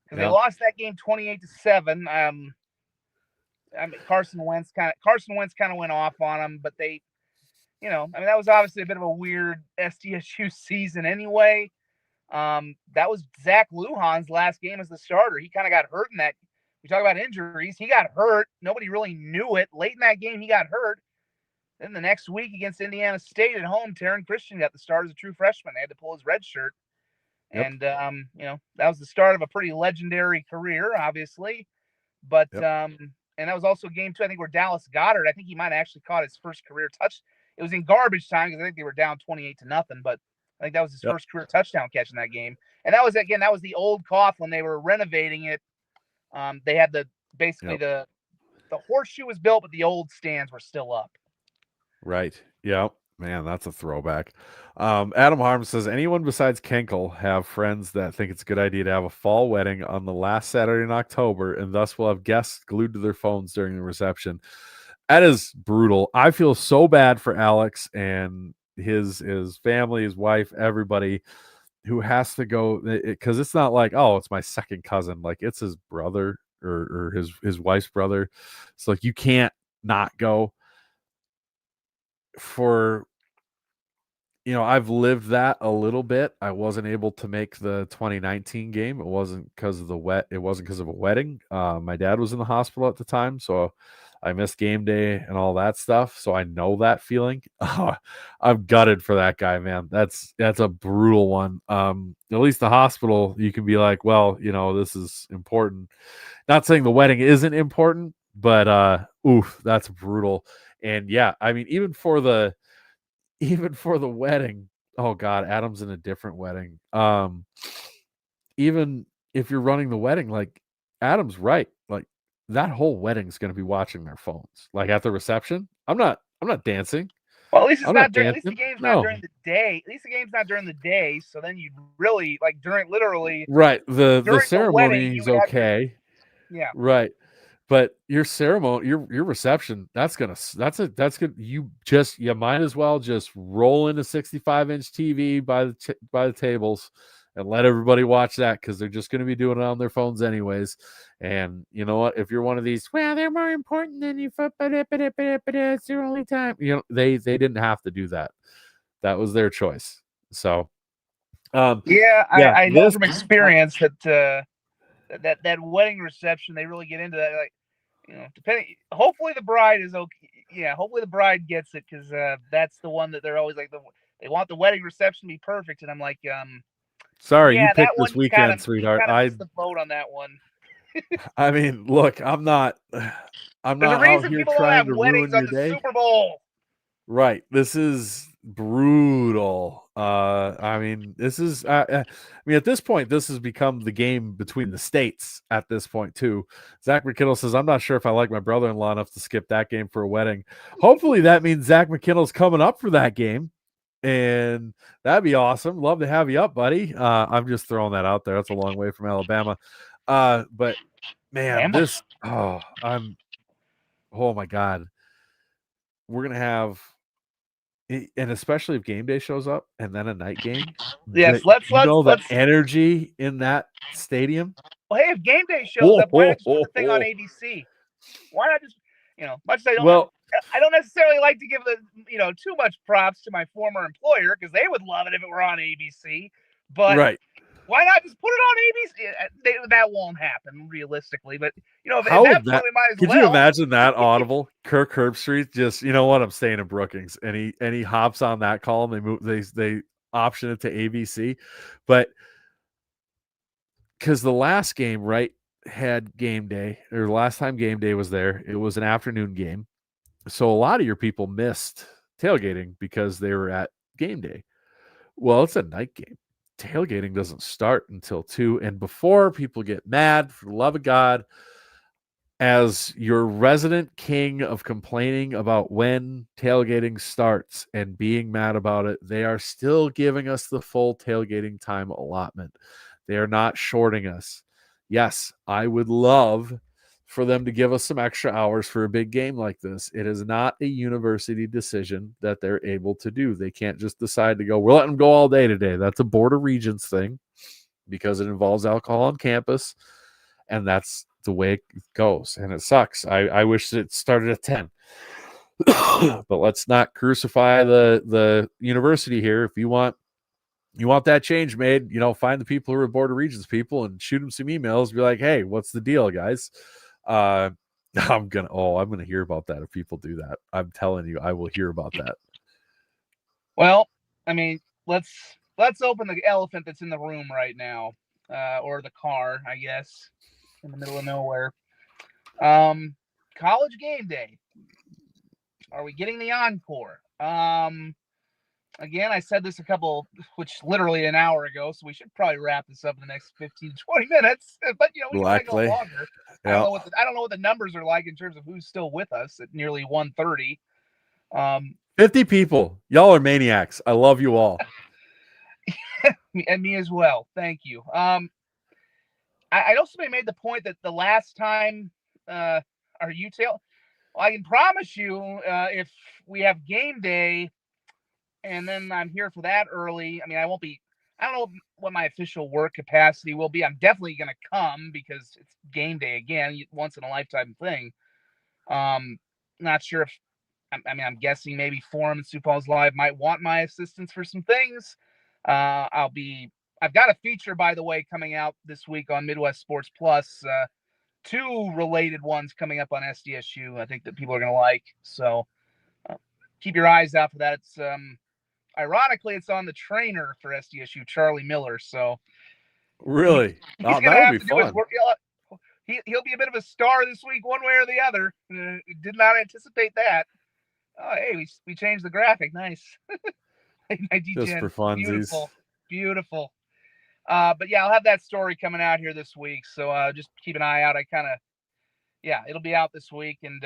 Speaker 2: because they lost that game 28-7. Carson Wentz kind of went off on them, but they, that was obviously a bit of a weird SDSU season anyway. That was Zach Lujan's last game as the starter. He kind of got hurt in that. We talk about injuries. He got hurt. Nobody really knew it. Late in that game, he got hurt. Then the next week against Indiana State at home, Taryn Christian got the start as a true freshman. They had to pull his red shirt. Yep. And, that was the start of a pretty legendary career, obviously. But, and that was also game 2, I think, where Dallas Goedert, I think he might have actually caught his first career touch. It was in garbage time because I think they were down 28-0, but I think that was his first career touchdown catch in that game. And that was the old Coughlin. They were renovating it. They had the horseshoe was built, but the old stands were still up.
Speaker 1: Right. Yeah. Man, that's a throwback. Adam Harm says, anyone besides Kenkel have friends that think it's a good idea to have a fall wedding on the last Saturday in October and thus will have guests glued to their phones during the reception? That is brutal. I feel so bad for Alex and his family, his wife, everybody who has to go, because it's not like, oh, it's my second cousin. Like, it's his brother or his wife's brother. It's like you can't not go. I've lived that a little bit. I wasn't able to make the 2019 game. It wasn't because of it wasn't because of a wedding. My dad was in the hospital at the time, so I missed game day and all that stuff. So I know that feeling. I'm gutted for that guy, man. That's a brutal one. At least the hospital, you can be like, well, this is important. Not saying the wedding isn't important, but that's brutal. And yeah, I mean, even for the wedding, oh God, Adam's in a different wedding. even if you're running the wedding, like Adam's right. Like that whole wedding's going to be watching their phones. Like at the reception, I'm not dancing.
Speaker 2: Well, at least it's
Speaker 1: I'm
Speaker 2: not
Speaker 1: not
Speaker 2: during. At least the
Speaker 1: dancing.
Speaker 2: game's not during
Speaker 1: No.
Speaker 2: the day. At least the game's not during the day. So then you'd really like literally
Speaker 1: Right. The
Speaker 2: during the wedding,
Speaker 1: ceremony
Speaker 2: you
Speaker 1: is
Speaker 2: would have your
Speaker 1: okay.
Speaker 2: yeah.
Speaker 1: Right. But your ceremony, your reception, that's good. You might as well just roll in a 65-inch TV by the tables and let everybody watch that because they're just going to be doing it on their phones anyways. And you know what? If you're one of these, well, they're more important than you, it's their only time. They didn't have to do that. That was their choice. So,
Speaker 2: Yeah,
Speaker 1: yeah,
Speaker 2: I know
Speaker 1: this
Speaker 2: from experience that that wedding reception they really get into that. Like, depending. Hopefully the bride is okay. Yeah, hopefully the bride gets it because that's the one that they're always like they want the wedding reception to be perfect, and I'm like,
Speaker 1: sorry, you
Speaker 2: yeah, that
Speaker 1: picked
Speaker 2: one
Speaker 1: this weekend,
Speaker 2: you
Speaker 1: sweetheart.
Speaker 2: kind of missed the boat on that one.
Speaker 1: I mean, look, I'm not
Speaker 2: There's a
Speaker 1: out
Speaker 2: reason
Speaker 1: here
Speaker 2: people don't
Speaker 1: trying
Speaker 2: have
Speaker 1: to
Speaker 2: weddings
Speaker 1: ruin
Speaker 2: on
Speaker 1: your
Speaker 2: the
Speaker 1: day.
Speaker 2: Super Bowl.
Speaker 1: Right. This is brutal. I mean, this is I mean, at this point this has become the game between the states at this point too. Zach McKinnell says, I'm not sure if I like my brother-in-law enough to skip that game for a wedding. Hopefully that means Zach McKinnell's coming up for that game. And that'd be awesome. Love to have you up, buddy. I'm just throwing that out there. That's a long way from Alabama. But man,
Speaker 2: Bama.
Speaker 1: oh my God. We're gonna have, and especially if game day shows up and then a night game,
Speaker 2: Yes,
Speaker 1: the
Speaker 2: let's.
Speaker 1: energy in that stadium.
Speaker 2: Well, hey, if game day shows
Speaker 1: Oh,
Speaker 2: up, why
Speaker 1: oh,
Speaker 2: not just put
Speaker 1: oh,
Speaker 2: the thing on
Speaker 1: oh.
Speaker 2: ABC? Why not just much as
Speaker 1: Well,
Speaker 2: I don't necessarily like to give the too much props to my former employer because they would love it if it were on ABC, but
Speaker 1: right.
Speaker 2: why not just put it on ABC? That won't happen realistically, but
Speaker 1: How
Speaker 2: at that
Speaker 1: would
Speaker 2: point
Speaker 1: that?
Speaker 2: we might as
Speaker 1: Could you
Speaker 2: well.
Speaker 1: imagine that audible? Kirk Herbstreit just, you know what? I'm staying in Brookings, and he hops on that call, and they option it to ABC, but because the last game, right, had game day, or the last time game day was there, it was an afternoon game. So a lot of your people missed tailgating because they were at game day. Well, it's a night game. Tailgating doesn't start until 2. And before people get mad, for the love of God, as your resident king of complaining about when tailgating starts and being mad about it, they are still giving us the full tailgating time allotment. They are not shorting us. Yes, I would love for them to give us some extra hours for a big game like this. It is not a university decision that they're able to do. They can't just decide to go, we're letting them go all day today. That's a Board of Regents thing because it involves alcohol on campus. And that's the way it goes. And it sucks. I wish it started at 10. But let's not crucify the university here. If you want that change made, find the people who are Board of Regents people and shoot them some emails. Be like, hey, what's the deal, guys? I'm gonna hear about that if people do that. I'm telling you, I will hear about that.
Speaker 2: Well, I mean, let's open the elephant that's in the room right now, or the car, I guess, in the middle of nowhere. College game day. Are we getting the encore? Again, I said this literally an hour ago, so we should probably wrap this up in the next 15 to 20 minutes. But we can probably go longer. Yeah. I don't know what the numbers are like in terms of who's still with us at nearly 1:30.
Speaker 1: 50 people. Y'all are maniacs. I love you all.
Speaker 2: And me as well. Thank you. I know somebody made the point that the last time our UTL, well, I can promise you, if we have game day and then I'm here for that early, I mean, I don't know what my official work capacity will be. I'm definitely going to come because it's game day again, once in a lifetime thing. Not sure if, I'm guessing maybe Forum and Sioux Falls Live might want my assistance for some things. I've got a feature, by the way, coming out this week on Midwest Sports Plus. 2 related ones coming up on SDSU. I think that people are going to like. So keep your eyes out for that. It's ironically, it's on the trainer for SDSU, Charlie Miller. So
Speaker 1: really,
Speaker 2: he's going to have to do his work. He'll be a bit of a star this week, one way or the other. Did not anticipate that. Oh, hey, we changed the graphic. Nice.
Speaker 1: Just for funsies.
Speaker 2: Beautiful. But yeah, I'll have that story coming out here this week. So just keep an eye out. It'll be out this week, and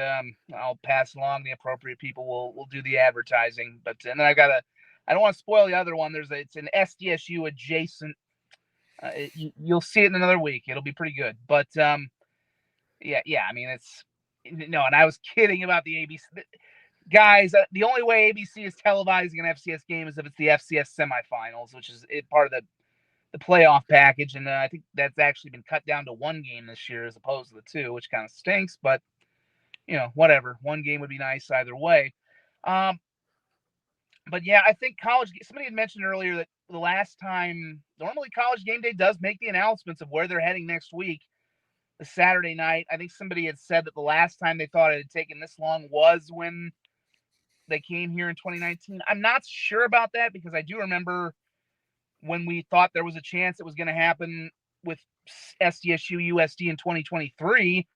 Speaker 2: I'll pass along. The appropriate people will do the advertising. But and then I don't want to spoil the other one. It's an SDSU adjacent. You'll see it in another week. It'll be pretty good. But yeah. I mean, and I was kidding about the ABC guys. The only way ABC is televising an FCS game is if it's the FCS semifinals, which is part of the playoff package, and I think that's actually been cut down to one game this year as opposed to the two, which kind of stinks. But whatever. One game would be nice either way. But yeah, I think college. Somebody had mentioned earlier that the last time, normally College Game Day does make the announcements of where they're heading next week. The Saturday night, I think somebody had said that the last time they thought it had taken this long was when they came here in 2019. I'm not sure about that because I do remember when we thought there was a chance it was going to happen with SDSU USD in 2023,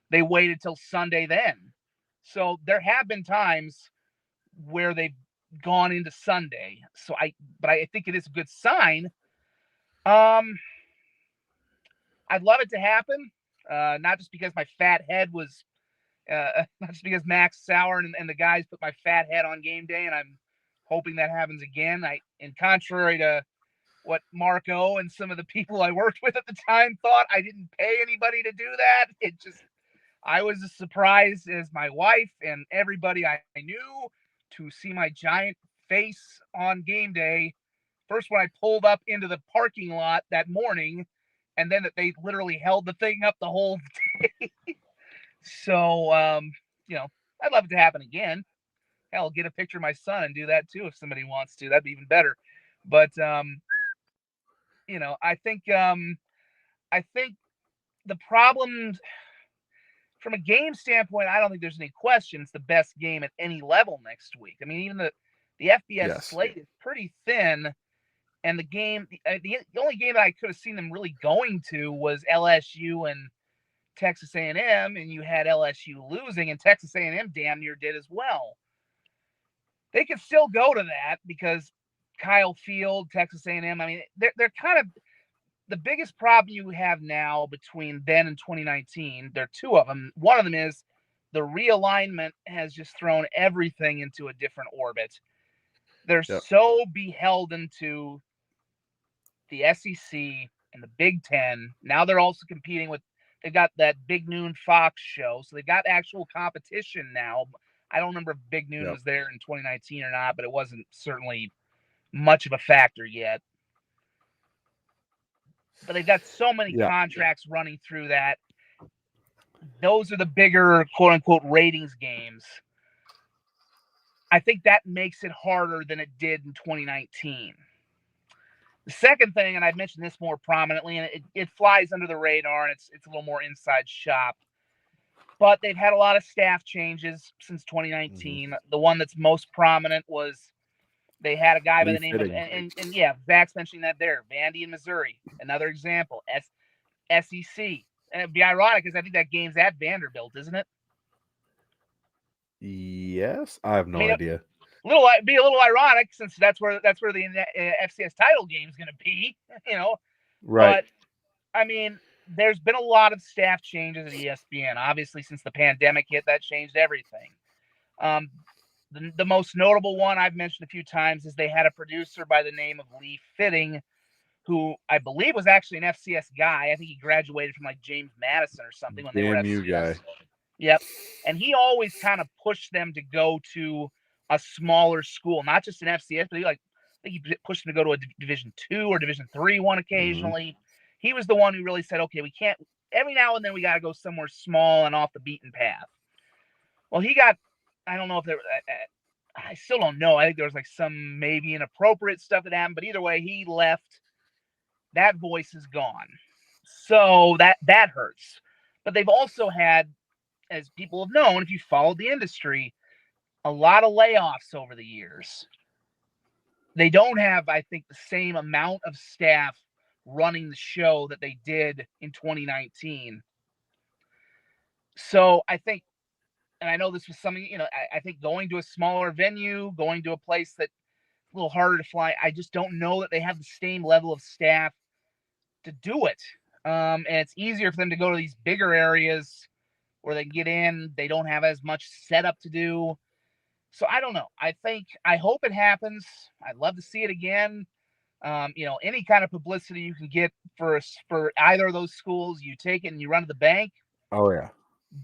Speaker 2: they waited till Sunday then. So there have been times where they've gone into Sunday. But I think it is a good sign. I'd love it to happen. Not just because my fat head was, not just because Max Sauer and the guys put my fat head on game day, and I'm hoping that happens again. And contrary to what Marco and some of the people I worked with at the time thought, I didn't pay anybody to do that. I was as surprised as my wife and everybody I knew to see my giant face on game day. First, when I pulled up into the parking lot that morning, and then that they literally held the thing up the whole day. So, I'd love it to happen again. Hell, get a picture of my son and do that too if somebody wants to. That'd be even better. But I think the problem from a game standpoint, I don't think there's any question it's the best game at any level next week. I mean, even the FBS slate is pretty thin, and the only game that I could have seen them really going to was LSU and Texas A&M, and you had LSU losing, and Texas A&M damn near did as well. They could still go to that because Kyle Field, Texas A&M. I mean, they're kind of the biggest problem you have now between then and 2019. There are two of them. One of them is the realignment has just thrown everything into a different orbit. They're so beholden to the SEC and the Big Ten. Now they're also competing with. They've got that Big Noon Fox show, so they've got actual competition now. I don't remember if Big Noon was there in 2019 or not, but it wasn't certainly much of a factor yet. But they've got so many contracts running through that. Those are the bigger, quote-unquote, ratings games. I think that makes it harder than it did in 2019. The second thing, and I've mentioned this more prominently, and it flies under the radar, and it's a little more inside shop, but they've had a lot of staff changes since 2019. Mm-hmm. The one that's most prominent was they had a guy by the name of, and yeah, Zach's mentioning that there, Vandy in Missouri, another example, SEC. And it'd be ironic because I think that game's at Vanderbilt, isn't it?
Speaker 1: Yes, I have no idea.
Speaker 2: It'd be a little ironic since that's where the FCS title game is going to be,
Speaker 1: Right.
Speaker 2: But I mean, there's been a lot of staff changes at ESPN. Obviously, since the pandemic hit, that changed everything. The most notable one I've mentioned a few times is they had a producer by the name of Lee Fitting, who I believe was actually an FCS guy. I think he graduated from like James Madison or something when they were FCS.
Speaker 1: Guy.
Speaker 2: Yep. And he always kind of pushed them to go to a smaller school, not just an FCS, but I think he pushed them to go to a Division II or Division III one occasionally. Mm-hmm. He was the one who really said, okay, we can't, every now and then we got to go somewhere small and off the beaten path. Well, he got, I don't know if there, I still don't know. I think there was like some maybe inappropriate stuff that happened, but either way, he left. That voice is gone. So that hurts. But they've also had, as people have known, if you followed the industry, a lot of layoffs over the years. They don't have, I think, the same amount of staff running the show that they did in 2019. So I think, and I know this was something, I think going to a smaller venue, going to a place that's a little harder to fly, I just don't know that they have the same level of staff to do it. And it's easier for them to go to these bigger areas where they can get in. They don't have as much setup to do. So I don't know. I hope it happens. I'd love to see it again. Any kind of publicity you can get for either of those schools, you take it and you run to the bank.
Speaker 1: Oh yeah.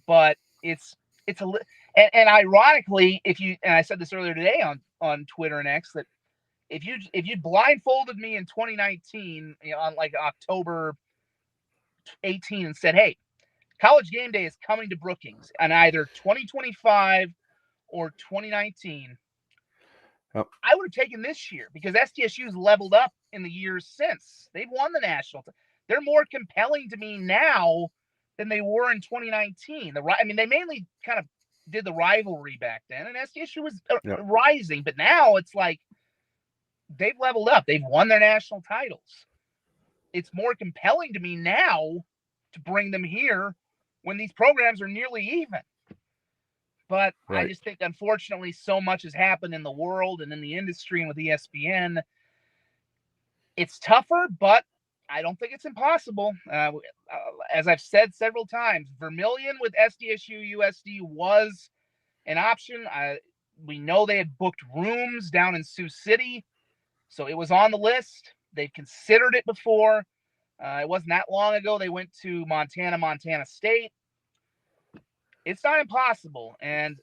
Speaker 2: But it's and ironically, and I said this earlier today on Twitter and X, that if you blindfolded me in 2019, on like October 18 and said, hey, College Game Day is coming to Brookings on either 2025 or 2019,
Speaker 1: Yep.
Speaker 2: I would have taken this year because SDSU's leveled up in the years since. They've won the national. They're more compelling to me now than they were in 2019. They mainly kind of did the rivalry back then, and SDSU was rising, but now it's like they've leveled up. They've won their national titles. It's more compelling to me now to bring them here when these programs are nearly even. But right. I just think, unfortunately, so much has happened in the world and in the industry and with ESPN. It's tougher, but I don't think it's impossible. As I've said several times, Vermillion with SDSU USD was an option. We know they had booked rooms down in Sioux City, so it was on the list. They've considered it before. It wasn't that long ago. They went to Montana State. It's not impossible. And,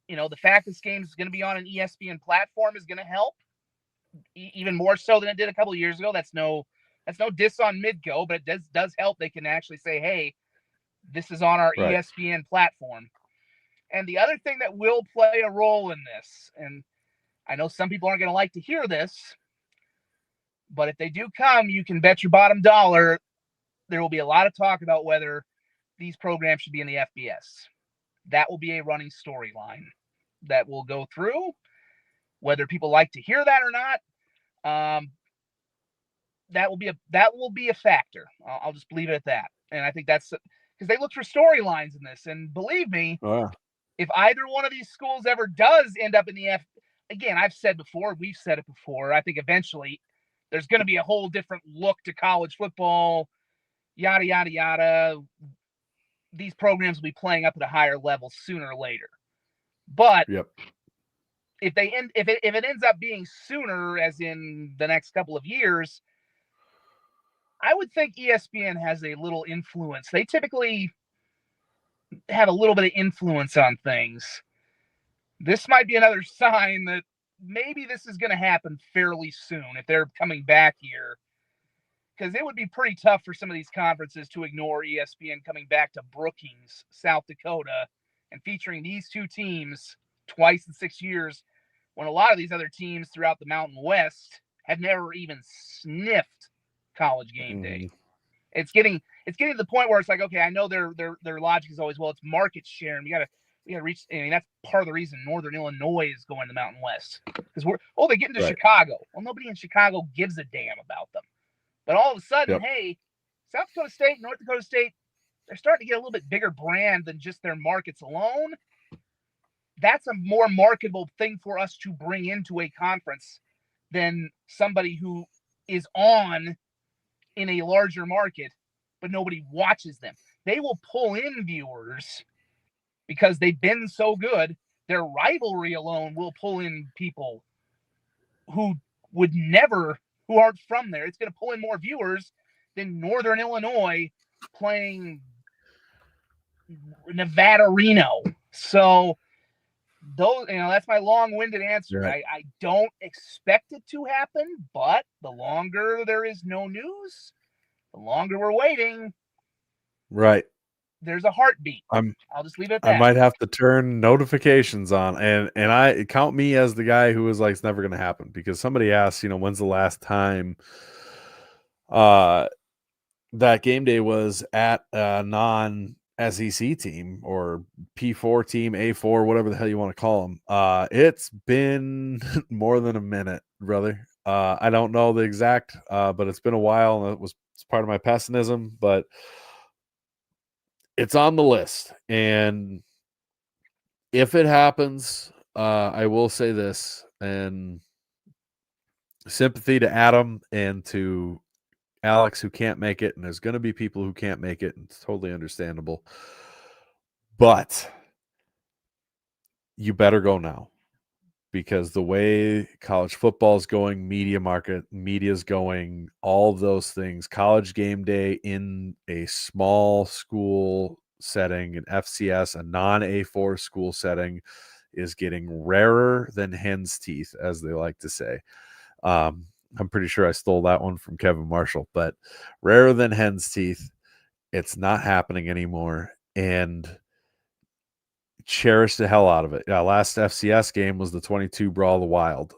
Speaker 2: the fact this game is going to be on an ESPN platform is going to help even more so than it did a couple of years ago. That's no diss on Midco, but it does help. They can actually say, hey, this is on our ESPN platform. And the other thing that will play a role in this, and I know some people aren't going to like to hear this, but if they do come, you can bet your bottom dollar there will be a lot of talk about whether these programs should be in the FBS. That will be a running storyline that will go through, whether people like to hear that or not. That will be a factor. I'll just leave it at that. And I think that's because they look for storylines in this. And believe me, if either one of these schools ever does end up in the again, I've said before, we've said it before, I think eventually there's going to be a whole different look to college football, yada, yada, yada. These programs will be playing up at a higher level sooner or later. But if it ends up being sooner, as in the next couple of years, I would think ESPN has a little influence. They typically have a little bit of influence on things. This might be another sign that maybe this is going to happen fairly soon if they're coming back here. Because it would be pretty tough for some of these conferences to ignore ESPN coming back to Brookings, South Dakota, and featuring these two teams twice in 6 years, when a lot of these other teams throughout the Mountain West have never even sniffed College Game Day. It's getting to the point where it's like, okay, I know their logic is always, well, it's market share, and we gotta reach. I mean, that's part of the reason Northern Illinois is going to the Mountain West, because they get into Chicago. Well, nobody in Chicago gives a damn about them. But all of a sudden, hey, South Dakota State, North Dakota State, they're starting to get a little bit bigger brand than just their markets alone. That's a more marketable thing for us to bring into a conference than somebody who is on in a larger market, but nobody watches them. They will pull in viewers because they've been so good. Their rivalry alone will pull in people who aren't from there. It's going to pull in more viewers than Northern Illinois playing Nevada Reno. So that's my long-winded answer. Right. I don't expect it to happen, but the longer there is no news, the longer we're waiting.
Speaker 1: Right.
Speaker 2: There's a heartbeat. I'll just leave it at that.
Speaker 1: I might have to turn notifications on, and I count me as the guy who was like, it's never going to happen, because somebody asked, when's the last time that game day was at a non-SEC team or P4 team, A4, whatever the hell you want to call them. It's been more than a minute, brother. I don't know the exact, but it's been a while, and it's part of my pessimism, but it's on the list. And if it happens, I will say this, and sympathy to Adam and to Alex who can't make it, and there's going to be people who can't make it, and it's totally understandable. But you better go now, because the way college football is going, media is going, all of those things, college game day in a small school setting, an FCS, a non-A4 school setting, is getting rarer than hen's teeth, as they like to say. I'm pretty sure I stole that one from Kevin Marshall, but rarer than hen's teeth. It's not happening anymore, and cherish the hell out of it. Last FCS game was the 22 Brawl of the Wild.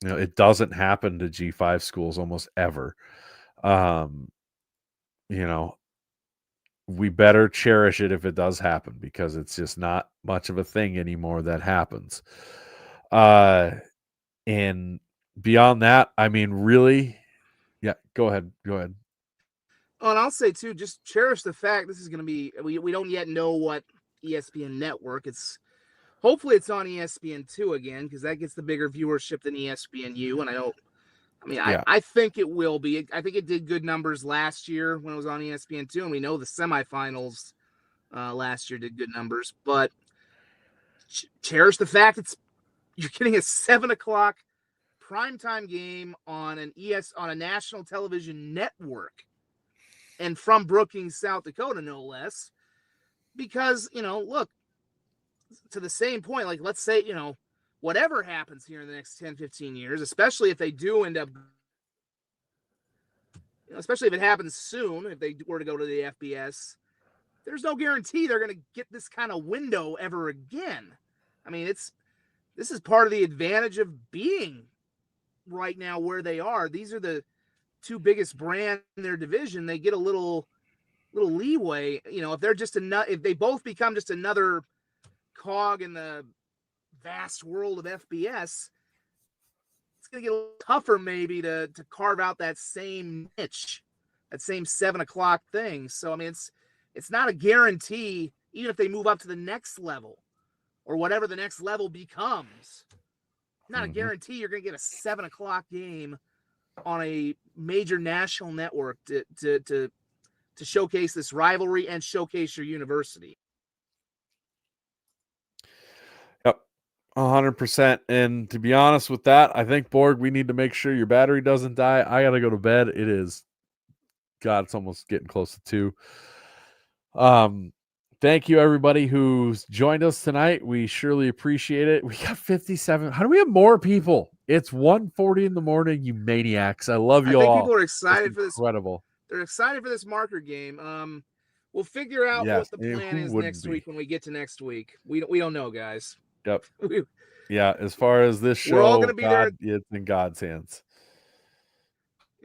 Speaker 1: It doesn't happen to G5 schools almost ever. We better cherish it if it does happen, because it's just not much of a thing anymore that happens. And beyond that, I mean, really, yeah, go ahead.
Speaker 2: Oh, and I'll say too, just cherish the fact this is going to be. We don't yet know what ESPN network. Hopefully it's on ESPN2 again, because that gets the bigger viewership than ESPNU. And I think it will be. I think it did good numbers last year when it was on ESPN2, and we know the semifinals last year did good numbers. But cherish the fact you're getting a 7:00 primetime game on a national television network, and from Brookings, South Dakota, no less. Because, look, to the same point, like, let's say, whatever happens here in the next 10, 15 years, especially if they do end up, especially if it happens soon, if they were to go to the FBS, there's no guarantee they're going to get this kind of window ever again. I mean, this is part of the advantage of being right now where they are. These are the two biggest brands in their division. They get a little leeway, if they're if they both become just another cog in the vast world of FBS, it's going to get a little tougher maybe to carve out that same niche, that same 7:00 thing. So, I mean, it's not a guarantee, even if they move up to the next level or whatever the next level becomes. Not a guarantee you're going to get a 7:00 game on a major national network to showcase this rivalry and showcase your university.
Speaker 1: Yep, 100%. And to be honest with that, I think, Borg, we need to make sure your battery doesn't die. I got to go to bed. It's almost getting close to 2. Thank you, everybody who's joined us tonight. We surely appreciate it. We got 57. How do we have more people? It's 1:40 in the morning, you maniacs. I love you all.
Speaker 2: I think people are excited for this.
Speaker 1: Incredible.
Speaker 2: They're excited for this marker game. We'll figure out what the plan is next week when we get to next week. We don't know, guys.
Speaker 1: Yep. Yeah, as far as this show,
Speaker 2: we're all going to be there.
Speaker 1: It's in God's hands.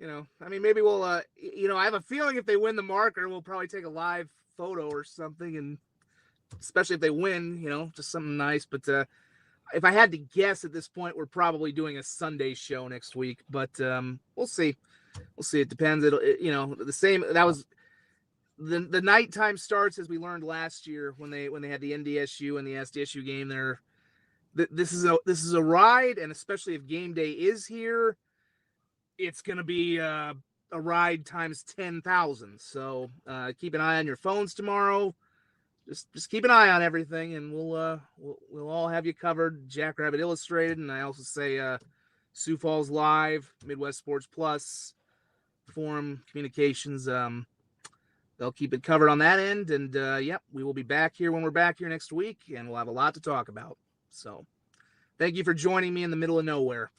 Speaker 2: I mean, maybe we'll, I have a feeling if they win the marker, we'll probably take a live photo or something, and especially if they win, just something nice. But if I had to guess at this point, we're probably doing a Sunday show next week. But we'll see. It depends. The same. That was the nighttime starts, as we learned last year when they had the NDSU and the SDSU game there. This is a ride, and especially if game day is here, it's going to be a ride times 10,000. So keep an eye on your phones tomorrow. Just keep an eye on everything, and we'll all have you covered. Jackrabbit Illustrated, and I also say Sioux Falls Live, Midwest Sports Plus, Forum Communications. They'll keep it covered on that end, and we will be back here when we're back here next week, and we'll have a lot to talk about. So, thank you for joining me in the middle of nowhere.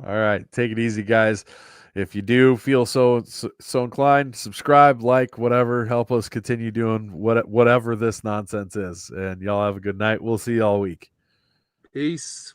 Speaker 1: All right, take it easy, guys. If you do feel so inclined, subscribe, like, whatever, help us continue doing whatever this nonsense is. And y'all have a good night. We'll see you all week.
Speaker 2: Peace.